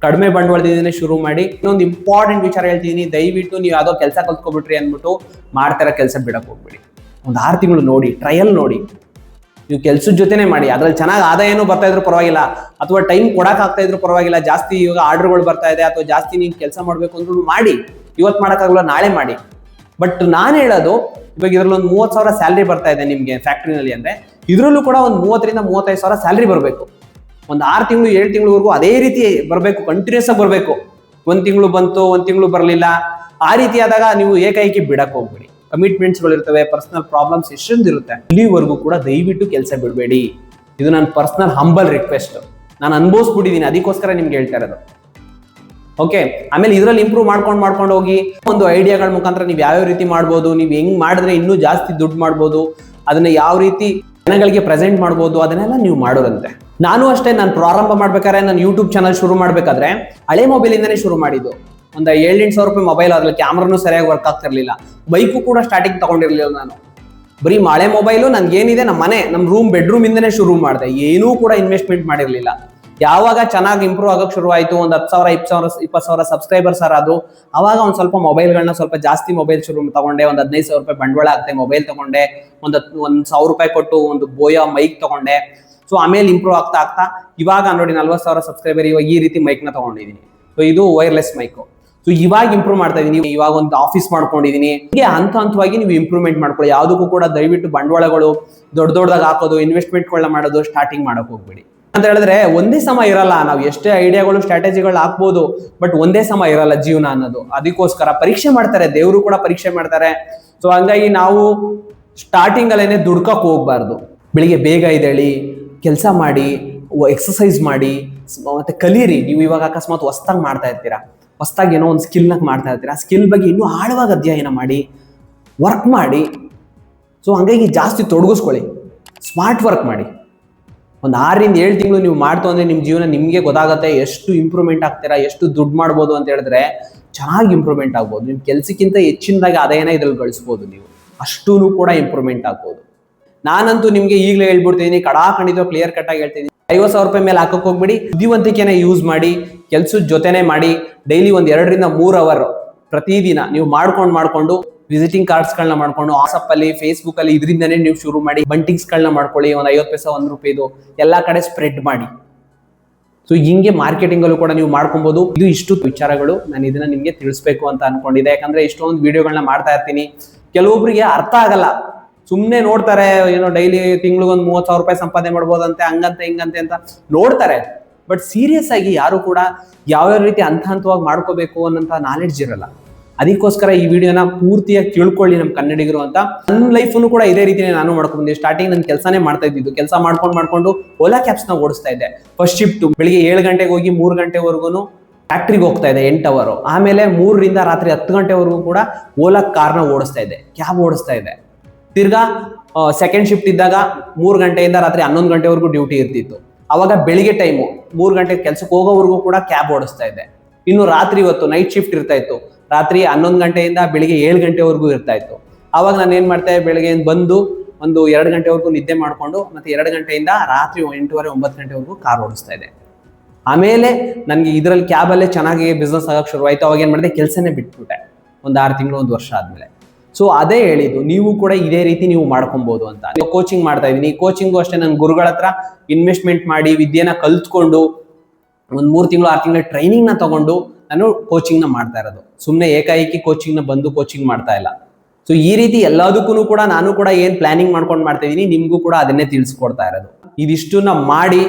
ಕಡಿಮೆ ಬಂಡವಾಳದಿಂದನೇ ಶುರು ಮಾಡಿ. ಇನ್ನೊಂದು ಇಂಪಾರ್ಟೆಂಟ್ ವಿಚಾರ ಹೇಳ್ತೀನಿ, ದಯವಿಟ್ಟು ನೀವು ಯಾವುದೋ ಕೆಲಸ ಕಲ್ತ್ಕೊಬಿಟ್ರಿ ಅಂದ್ಬಿಟ್ಟು ಮಾಡ್ತಾರ ಕೆಲಸ ಬಿಡಕ್ಕೆ ಹೋಗ್ಬಿಡಿ. ಒಂದು 6 ತಿಂಗಳು ನೋಡಿ, ಟ್ರಯಲ್ ನೋಡಿ. ನೀವು ಕೆಲ್ಸದ ಜೊತೆನೇ ಮಾಡಿ. ಅದ್ರಲ್ಲಿ ಚೆನ್ನಾಗಿ ಆದಾಯನೂ ಬರ್ತಾ ಇದ್ರು ಪರವಾಗಿಲ್ಲ, ಅಥವಾ ಟೈಮ್ ಕೊಡಕ್ ಆಗ್ತಾ ಇದ್ರು ಪರವಾಗಿಲ್ಲ. ಜಾಸ್ತಿ ಇವಾಗ ಆರ್ಡರ್ಗಳು ಬರ್ತಾ ಇದೆ, ಅಥವಾ ಜಾಸ್ತಿ ನೀವು ಕೆಲಸ ಮಾಡ್ಬೇಕು ಅಂದ್ರೂ ಮಾಡಿ. ಇವತ್ತು ಮಾಡೋಕ್ಕಾಗಲ್ಲ, ನಾಳೆ ಮಾಡಿ. ಬಟ್ ನಾನು ಹೇಳೋದು, ಇವಾಗ ಇದ್ರಲ್ಲಿ ಒಂದು 30,000 ಸ್ಯಾಲ್ರಿ ಬರ್ತಾ ಇದೆ ನಿಮ್ಗೆ ಫ್ಯಾಕ್ಟ್ರಿನಲ್ಲಿ ಅಂದ್ರೆ, ಇದರಲ್ಲೂ ಕೂಡ ಒಂದು 30,000 ರಿಂದ 35,000 ಸ್ಯಾಲ್ರಿ ಬರಬೇಕು. ಒಂದು 6 ತಿಂಗಳು 7 ತಿಂಗಳವರೆಗೂ ಅದೇ ರೀತಿ ಬರಬೇಕು, ಕಂಟಿನ್ಯೂಸ್ ಆಗಿ ಬರಬೇಕು. 1 ತಿಂಗಳು ಬಂತು, 1 ತಿಂಗಳು ಬರಲಿಲ್ಲ, ಆ ರೀತಿ ಆದಾಗ ನೀವು ಏಕಾಏಕಿ ಬಿಡಕ್ ಹೋಗ್ಬೇಡಿ. ಕಮಿಟ್ಮೆಂಟ್ಸ್ಗಳು ಇರ್ತವೆ, ಪರ್ಸನಲ್ ಪ್ರಾಬ್ಲಮ್ಸ್ ಎಷ್ಟೊಂದು ಇರುತ್ತೆ. ಇಲ್ಲಿವರೆಗೂ ಕೂಡ ದಯವಿಟ್ಟು ಕೆಲಸ ಬಿಡಬೇಡಿ. ಇದು ನನ್ನ ಪರ್ಸನಲ್ ಹಂಬಲ್ ರಿಕ್ವೆಸ್ಟ್. ನಾನು ಅನುಭವಿಸ್ಬಿಟ್ಟಿದ್ದೀನಿ, ಅದಕ್ಕೋಸ್ಕರ ನಿಮ್ಗೆ ಹೇಳ್ತಾ ಇರೋದು. ಓಕೆ, ಆಮೇಲೆ ಇದರಲ್ಲಿ ಇಂಪ್ರೂವ್ ಮಾಡ್ಕೊಂಡು ಹೋಗಿ ಒಂದು ಐಡಿಯಾಗಳ ಮುಖಾಂತರ ನೀವು ಯಾವ್ಯಾವ ರೀತಿ ಮಾಡ್ಬೋದು, ನೀವು ಹೆಂಗ್ ಮಾಡಿದ್ರೆ ಇನ್ನೂ ಜಾಸ್ತಿ ದುಡ್ಡು ಮಾಡ್ಬೋದು, ಅದನ್ನ ಯಾವ ರೀತಿ ಜನಗಳಿಗೆ ಪ್ರೆಸೆಂಟ್ ಮಾಡ್ಬೋದು, ಅದನ್ನೆಲ್ಲ ನೀವು ಮಾಡೋರಂತೆ. ನಾನು ಅಷ್ಟೇ, ನಾನು ಪ್ರಾರಂಭ ಮಾಡ್ಬೇಕಾದ್ರೆ ನಾನು ಯೂಟ್ಯೂಬ್ ಚಾನಲ್ ಶುರು ಮಾಡ್ಬೇಕಾದ್ರೆ ಹಳೆ ಮೊಬೈಲ್ ಇಂದಾನೆ ಶುರು ಮಾಡಿದ್ದು. ಒಂದು 7-8 ಸಾವಿರ ರೂಪಾಯಿ ಮೊಬೈಲ್, ಅದ್ರಲ್ಲಿ ಕ್ಯಾಮ್ರಾನು ಸರಿಯಾಗಿ ವರ್ಕ್ ಆಗ್ತಿರ್ಲಿಲ್ಲ, ಬೈಕು ಕೂಡ ಸ್ಟಾರ್ಟಿಂಗ್ ತಗೊಂಡಿರ್ಲಿಲ್ಲ ನಾನು. ಬರೀ ಹಳೆ ಮೊಬೈಲು ನನ್ಗೇನಿದೆ ನಮ್ಮ ರೂಮ್ ಬೆಡ್ರೂಮ್ ಇಂದನೇ ಶುರು ಮಾಡಿದೆ, ಏನೂ ಕೂಡ ಇನ್ವೆಸ್ಟ್ಮೆಂಟ್ ಮಾಡಿರ್ಲಿಲ್ಲ. ಯಾವಾಗ ಚೆನ್ನಾಗಿ ಇಂಪ್ರೂವ್ ಆಗಕ್ಕೆ ಶುರು ಆಯ್ತು, ಒಂದು 10,000 20,000 ಸಬ್ಸ್ಕ್ರೈಬರ್ಸ್ ಆದ್ರು, ಅವಾಗ ಒಂದು ಸ್ವಲ್ಪ ಮೊಬೈಲ್ಗಳನ್ನ ಸ್ವಲ್ಪ ಜಾಸ್ತಿ ಮೊಬೈಲ್ ಶುರು ತಗೊಂಡೆ. ಒಂದು 15,000 ರೂಪಾಯಿ ಬಂಡವಾಳ ಆಗ್ತದೆ ಮೊಬೈಲ್ ತಗೊಂಡೆ, ಒಂದು 1,000 ರೂಪಾಯಿ ಕೊಟ್ಟು ಒಂದು ಬೋಯಾ ಮೈಕ್ ತಗೊಂಡೆ. ಸೊ ಆಮೇಲೆ ಇಂಪ್ರೂವ್ ಆಗ್ತಾ ಇವಾಗ ನೋಡಿ 40,000 ಸಬ್ಸ್ಕ್ರೈಬರ್, ಇವಾಗ ಈ ರೀತಿ ಮೈಕ್ ನ ತಗೊಂಡಿದ್ದೀನಿ. ಸೊ ಇದು ವೈರ್ಲೆಸ್ ಮೈಕ್. ಸೊ ಇವಾಗ ಇಂಪ್ರೂವ್ ಮಾಡ್ತಾ ಇದೀನಿ, ಇವಾಗ ಒಂದು ಆಫೀಸ್ ಮಾಡ್ಕೊಂಡಿದೀನಿ. ಹೀಗೆ ಹಂತವಾಗಿ ನೀವು ಇಂಪ್ರೂವ್ಮೆಂಟ್ ಮಾಡ್ಕೊಳ್ಳಿ. ಯಾವುದಕ್ಕೂ ಕೂಡ ದಯವಿಟ್ಟು ಬಂಡವಾಳಗಳು ದೊಡ್ಡದಾಗಿ ಹಾಕೋದು, ಇನ್ವೆಸ್ಟ್ಮೆಂಟ್ಗಳನ್ನ ಮಾಡೋದು ಸ್ಟಾರ್ಟಿಂಗ್ ಮಾಡಕ್ ಹೋಗ್ಬೇಡಿ. ಅಂತ ಹೇಳಿದ್ರೆ ಒಂದೇ ಸಮ ಇರಲ್ಲ, ನಾವು ಎಷ್ಟೇ ಐಡಿಯಾಗಳು ಸ್ಟ್ರಾಟಜಿಗಳು ಹಾಕ್ಬೋದು, ಬಟ್ ಒಂದೇ ಸಮ ಇರಲ್ಲ ಜೀವನ ಅನ್ನೋದು. ಅದಕ್ಕೋಸ್ಕರ ಪರೀಕ್ಷೆ ಮಾಡ್ತಾರೆ, ದೇವರು ಕೂಡ ಪರೀಕ್ಷೆ ಮಾಡ್ತಾರೆ. ಸೊ ಹಂಗಾಗಿ ನಾವು ಸ್ಟಾರ್ಟಿಂಗ್ ಅಲ್ಲೇನೆ ದುಡ್ಕಕ್ ಹೋಗ್ಬಾರ್ದು. ಬೆಳಿಗ್ಗೆ ಬೇಗ ಎದ್ದೇಳಿ, ಕೆಲಸ ಮಾಡಿ, ಎಕ್ಸಸೈಸ್ ಮಾಡಿ, ಮತ್ತೆ ಕಲೀರಿ. ನೀವು ಇವಾಗ ಅಕಸ್ಮಾತ್ ಹೊಸ್ದಾಗಿ ಮಾಡ್ತಾ ಇರ್ತೀರಾ, ಹೊಸ್ದಾಗಿ ಏನೋ ಒಂದು ಸ್ಕಿಲ್ನಾಗ ಮಾಡ್ತಾ ಇರ್ತೀರಾ, ಆ ಸ್ಕಿಲ್ ಬಗ್ಗೆ ಇನ್ನೂ ಆಳವಾಗಿ ಅಧ್ಯಯನ ಮಾಡಿ, ವರ್ಕ್ ಮಾಡಿ. ಸೊ ಹಂಗಾಗಿ ಜಾಸ್ತಿ ತೊಡಗಿಸ್ಕೊಳ್ಳಿ, ಸ್ಮಾರ್ಟ್ ವರ್ಕ್ ಮಾಡಿ. ಒಂದು 6 ರಿಂದ 7 ತಿಂಗಳು ನೀವು ಮಾಡ್ತು ಅಂದ್ರೆ ನಿಮ್ಮ ಜೀವನ ನಿಮಗೆ ಗೊತ್ತಾಗುತ್ತೆ, ಎಷ್ಟು ಇಂಪ್ರೂವ್ಮೆಂಟ್ ಆಗ್ತೀರಾ, ಎಷ್ಟು ದುಡ್ಡು ಮಾಡ್ಬೋದು ಅಂತ ಹೇಳಿದ್ರೆ ಚೆನ್ನಾಗಿ ಇಂಪ್ರೂವ್ಮೆಂಟ್ ಆಗ್ಬೋದು. ನಿಮ್ಮ ಕೆಲಸಕ್ಕಿಂತ ಹೆಚ್ಚಿನದಾಗಿ ಆದಾಯನ ಇದ್ರಲ್ಲಿ ಗಳಿಸ್ಬೋದು ನೀವು, ಅಷ್ಟೂ ಕೂಡ ಇಂಪ್ರೂವ್ಮೆಂಟ್ ಆಗ್ಬೋದು. ನಾನಂತೂ ನಿಮ್ಗೆ ಈಗಲೇ ಹೇಳ್ಬಿಡ್ತೀನಿ, ಕಡಾಖಂಡಿತ ಕ್ಲಿಯರ್ ಕಟ್ ಆಗಿ ಹೇಳ್ತೀನಿ, 50,000 ರೂಪಾಯಿ ಮೇಲೆ ಹಾಕಕ್ ಹೋಗ್ಬಿಡಿ. ಬುದ್ಧಿವಂತಿಕೆನ ಯೂಸ್ ಮಾಡಿ, ಕೆಲ್ಸದ ಜೊತೆನೆ ಮಾಡಿ. ಡೈಲಿ ಒಂದು 2 ರಿಂದ 3 ಅವರ್ ಪ್ರತಿದಿನ ನೀವು ಮಾಡ್ಕೊಂಡು ವಿಸಿಟಿಂಗ್ ಕಾರ್ಡ್ಸ್ಗಳನ್ನ ಮಾಡ್ಕೊಂಡು ವಾಟ್ಸಪ್ ಅಲ್ಲಿ, ಫೇಸ್ಬುಕ್ ಅಲ್ಲಿ, ಇದರಿಂದನೇ ನೀವು ಶುರು ಮಾಡಿ. ಬಂಟಿಂಗ್ಸ್ಗಳನ್ನ ಮಾಡ್ಕೊಳ್ಳಿ, ಒಂದು 50 ಪೈಸೆ, 1 ರೂಪಾಯಿದು ಎಲ್ಲಾ ಕಡೆ ಸ್ಪ್ರೆಡ್ ಮಾಡಿ. ಸೊ ಹಿಂಗೆ ಮಾರ್ಕೆಟಿಂಗ್ ಅಲ್ಲೂ ಕೂಡ ನೀವು ಮಾಡ್ಕೊಬಹುದು. ಇದು ಇಷ್ಟು ವಿಚಾರಗಳು ನಾನು ಇದನ್ನ ನಿಮ್ಗೆ ತಿಳಿಸ್ಬೇಕು ಅಂತ ಅನ್ಕೊಂಡಿದ್ದೆ. ಯಾಕಂದ್ರೆ ಇಷ್ಟೊಂದು ವಿಡಿಯೋಗಳನ್ನ ಮಾಡ್ತಾ ಇರ್ತೀನಿ, ಕೆಲವೊಬ್ರಿಗೆ ಅರ್ಥ ಆಗಲ್ಲ, ಸುಮ್ನೆ ನೋಡ್ತಾರೆ, ಏನೋ ಡೈಲಿ ತಿಂಗ್ಳಿಗೆ ಒಂದು 30,000 ರೂಪಾಯಿ ಸಂಪಾದನೆ ಮಾಡ್ಬೋದಂತೆ, ಹಂಗಂತೆ ಹಿಂಗಂತೆ ಅಂತ ನೋಡ್ತಾರೆ. ಬಟ್ ಸೀರಿಯಸ್ ಆಗಿ ಯಾರು ಕೂಡ ಯಾವ್ಯಾವ ರೀತಿ ಹಂತವಾಗಿ ಮಾಡ್ಕೋಬೇಕು ಅನ್ನೋಂಥ ನಾಲೆಡ್ಜ್ ಇರಲ್ಲ. ಅದಕ್ಕೋಸ್ಕರ ಈ ವಿಡಿಯೋನ ಪೂರ್ತಿಯಾಗಿ ತಿಳ್ಕೊಳ್ಳಿ ನಮ್ಮ ಕನ್ನಡಿಗರು ಅಂತ. ನನ್ನ ಲೈಫನ್ನು ಕೂಡ ಇದೇ ರೀತಿ ನಾನು ಮಾಡ್ಕೊಂಡ್ಬಂದೆ. ಸ್ಟಾರ್ಟಿಂಗ್ ನಾನು ಕೆಲಸನೇ ಮಾಡ್ತಾ ಇದ್ದಿದ್ದು, ಕೆಲಸ ಮಾಡ್ಕೊಂಡು ಓಲಾ ಕ್ಯಾಬ್ಸ್ನ ಓಡಿಸ್ತಾ ಇದ್ದೆ. ಫಸ್ಟ್ ಶಿಫ್ಟ್ ಬೆಳಿಗ್ಗೆ 7 ಗಂಟೆಗೆ ಹೋಗಿ 3 ಗಂಟೆವರೆಗೂ ಫ್ಯಾಕ್ಟ್ರಿಗೆ ಹೋಗ್ತಾ ಇದೆ, 8 ಅವರ್. ಆಮೇಲೆ 3 ರಿಂದ ರಾತ್ರಿ 10 ಗಂಟೆವರೆಗೂ ಕೂಡ ಓಲಾ ಕಾರ್ನ ಓಡಿಸ್ತಾ ಇದ್ದೆ, ಕ್ಯಾಬ್ ಓಡಿಸ್ತಾ ಇದ್ದೆ. ತಿರ್ಗಾ ಸೆಕೆಂಡ್ ಶಿಫ್ಟ್ ಇದ್ದಾಗ 3 ಗಂಟೆಯಿಂದ ರಾತ್ರಿ 11 ಗಂಟೆವರೆಗೂ ಡ್ಯೂಟಿ ಇರ್ತಿತ್ತು. ಅವಾಗ ಬೆಳಿಗ್ಗೆ ಟೈಮು 3 ಗಂಟೆಗೆ ಕೆಲ್ಸಕ್ಕೆ ಹೋಗೋವರೆಗೂ ಕೂಡ ಕ್ಯಾಬ್ ಓಡಿಸ್ತಾ ಇದ್ದೆ. ಇನ್ನು ರಾತ್ರಿ ಹೊತ್ತು ನೈಟ್ ಶಿಫ್ಟ್ ಇರ್ತಾ ಇತ್ತು, ರಾತ್ರಿ 11 ಗಂಟೆಯಿಂದ ಬೆಳಿಗ್ಗೆ 7 ಗಂಟೆವರೆಗೂ ಇರ್ತಾ ಇತ್ತು. ಅವಾಗ ನಾನು ಏನ್ ಮಾಡ್ತಾ ಇದ್ದೆ, ಬೆಳಿಗ್ಗೆ ಬಂದು ಒಂದು 2 ಗಂಟೆವರೆಗೂ ನಿದ್ದೆ ಮಾಡ್ಕೊಂಡು ಮತ್ತೆ 2 ಗಂಟೆಯಿಂದ ರಾತ್ರಿ 8:30 9 ಗಂಟೆವರೆಗೂ ಕಾರ್ ಓಡಿಸ್ತಾ ಇದ್ದೆ. ಆಮೇಲೆ ನನಗೆ ಇದರಲ್ಲಿ ಕ್ಯಾಬಲ್ಲೇ ಚೆನ್ನಾಗಿ ಬಿಸ್ನೆಸ್ ಆಗಕ್ಕೆ ಶುರುವಾಯಿತು. ಅವಾಗ ಏನು ಮಾಡಿದೆ, ಕೆಲಸನೇ ಬಿಟ್ಬಿಟ್ಟೆ ಒಂದು 6 ತಿಂಗಳು 1 ವರ್ಷ ಆದಮೇಲೆ. ಸೊ ಅದೇ ಹೇಳಿದ್ದು, ನೀವು ಕೂಡ ಇದೇ ರೀತಿ ನೀವು ಮಾಡ್ಕೊಬಹುದು ಅಂತ. ಕೋಚಿಂಗ್ ಮಾಡ್ತಾ ಇದ್ದೀನಿ, ಕೋಚಿಂಗು ಅಷ್ಟೇ ನನ್ನ ಗುರುಗಳ ಹತ್ರ ಇನ್ವೆಸ್ಟ್ಮೆಂಟ್ ಮಾಡಿ ವಿದ್ಯೆನ ಕಲ್ತ್ಕೊಂಡು ಒಂದು 3 ತಿಂಗಳು 6 ತಿಂಗಳ ಟ್ರೈನಿಂಗ್ನ ತಗೊಂಡು ನಾನು ಕೋಚಿಂಗ್ನ ಮಾಡ್ತಾ ಇರೋದು. ಸುಮ್ಮನೆ ಏಕಾಏಕಿ ಕೋಚಿಂಗ್ನ ಬಂದು ಕೋಚಿಂಗ್ ಮಾಡ್ತಾ ಇಲ್ಲ. ಸೊ ಈ ರೀತಿ ಎಲ್ಲದಕ್ಕೂ ಕೂಡ ನಾನು ಕೂಡ ಏನು ಪ್ಲಾನಿಂಗ್ ಮಾಡ್ಕೊಂಡು ಮಾಡ್ತಾ ಇದ್ದೀನಿ, ನಿಮಗೂ ಕೂಡ ಅದನ್ನೇ ತಿಳಿಸ್ಕೊಡ್ತಾ ಇರೋದು. ಇದಿಷ್ಟನ್ನ ಮಾಡಿ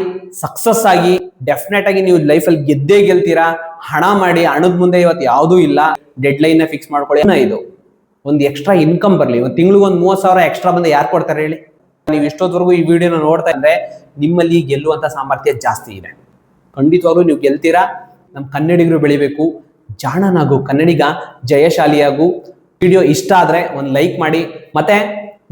ಸಕ್ಸಸ್ ಆಗಿ ಡೆಫಿನೆಟ್ ಆಗಿ ನೀವು ಲೈಫಲ್ಲಿ ಗೆದ್ದೇ ಗೆಲ್ತೀರಾ. ಹಣ ಮಾಡಿ, ಹಣದ ಮುಂದೆ ಇವತ್ತು ಯಾವುದೂ ಇಲ್ಲ. ಡೆಡ್ ಲೈನ್ ಫಿಕ್ಸ್ ಮಾಡ್ಕೊಳ್ಳಿ. ಇದು ಒಂದು ಎಕ್ಸ್ಟ್ರಾ ಇನ್ಕಮ್ ಬರಲಿ, ಒಂದು ತಿಂಗಳಿಗೆ ಒಂದು 30,000 ಎಕ್ಸ್ಟ್ರಾ ಬಂದು ಯಾರು ಕೊಡ್ತಾರೆ ಹೇಳಿ? ನೀವು ಇಷ್ಟೊತ್ತವರೆಗೂ ಈ ವಿಡಿಯೋನ ನೋಡ್ತಾ ಇದ್ರೆ ನಿಮ್ಮಲ್ಲಿ ಗೆಲ್ಲುವಂತ ಸಾಮರ್ಥ್ಯ ಜಾಸ್ತಿ ಇದೆ. ಖಂಡಿತವಾಗ್ಲೂ ನೀವು ಗೆಲ್ತೀರಾ. ನಮ್ಮ ಕನ್ನಡಿಗರು ಬೆಳಿಬೇಕು, ಜಾಣನಾಗು, ಕನ್ನಡಿಗ ಜಯಶಾಲಿಯಾಗು. ವಿಡಿಯೋ ಇಷ್ಟ ಆದ್ರೆ ಒಂದು ಲೈಕ್ ಮಾಡಿ. ಮತ್ತೆ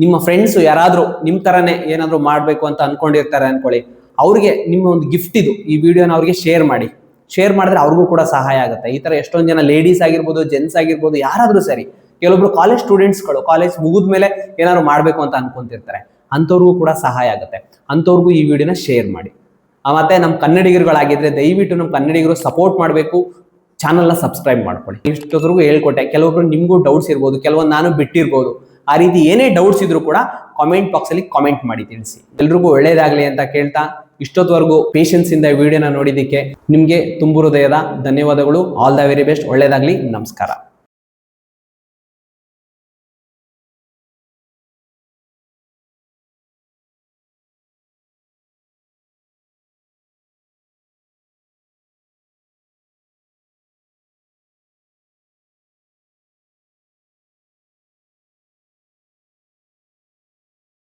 ನಿಮ್ಮ ಫ್ರೆಂಡ್ಸ್ ಯಾರಾದ್ರೂ ನಿಮ್ ತರನೇ ಏನಾದ್ರು ಮಾಡ್ಬೇಕು ಅಂತ ಅನ್ಕೊಂಡಿರ್ತಾರೆ ಅನ್ಕೊಳ್ಳಿ, ಅವ್ರಿಗೆ ನಿಮ್ಮ ಒಂದು ಗಿಫ್ಟ್ ಇದು, ಈ ವಿಡಿಯೋನ ಅವ್ರಿಗೆ ಶೇರ್ ಮಾಡಿ. ಶೇರ್ ಮಾಡಿದ್ರೆ ಅವ್ರಿಗೂ ಕೂಡ ಸಹಾಯ ಆಗುತ್ತೆ. ಈ ತರ ಎಷ್ಟೊಂದು ಜನ ಲೇಡೀಸ್ ಆಗಿರ್ಬೋದು, ಜೆಂಟ್ಸ್ ಆಗಿರ್ಬೋದು, ಯಾರಾದ್ರೂ ಸರಿ, ಕೆಲವೊಬ್ರು ಕಾಲೇಜ್ ಸ್ಟೂಡೆಂಟ್ಸ್ಗಳು ಕಾಲೇಜ್ ಮುಗಿದ್ಮೇಲೆ ಏನಾದ್ರು ಮಾಡ್ಬೇಕು ಅಂತ ಅನ್ಕೊಂತಿರ್ತಾರೆ, ಅಂಥವ್ರಿಗೂ ಕೂಡ ಸಹಾಯ ಆಗುತ್ತೆ. ಅಂಥವ್ರಿಗೂ ಈ ವಿಡಿಯೋನ ಶೇರ್ ಮಾಡಿ. ಮತ್ತೆ ನಮ್ಮ ಕನ್ನಡಿಗರುಗಳಾಗಿದ್ರೆ ದಯವಿಟ್ಟು ನಮ್ಮ ಕನ್ನಡಿಗರು ಸಪೋರ್ಟ್ ಮಾಡಬೇಕು, ಚಾನಲ್ನ ಸಬ್ಸ್ಕ್ರೈಬ್ ಮಾಡ್ಕೊಳ್ಳಿ. ಇಷ್ಟೊತ್ತರೆಗೂ ಹೇಳ್ಕೊಟ್ಟೆ. ಕೆಲವೊಬ್ರು ನಿಮಗೂ ಡೌಟ್ಸ್ ಇರ್ಬೋದು, ಕೆಲವೊಂದು ನಾನು ಬಿಟ್ಟಿರ್ಬೋದು. ಆ ರೀತಿ ಏನೇ ಡೌಟ್ಸ್ ಇದ್ರು ಕೂಡ ಕಾಮೆಂಟ್ ಬಾಕ್ಸ್ ಅಲ್ಲಿ ಕಾಮೆಂಟ್ ಮಾಡಿ ತಿಳಿಸಿ. ಎಲ್ರಿಗೂ ಒಳ್ಳೇದಾಗ್ಲಿ ಅಂತ ಕೇಳ್ತಾ, ಇಷ್ಟೊತ್ತವರೆಗೂ ಪೇಷನ್ಸ್ ಇಂದ ವಿಡಿಯೋನ ನೋಡಿದ್ದಕ್ಕೆ ನಿಮ್ಗೆ ತುಂಬು ಹೃದಯದ ಧನ್ಯವಾದಗಳು. All the very best. ಒಳ್ಳೇದಾಗ್ಲಿ. ನಮಸ್ಕಾರ.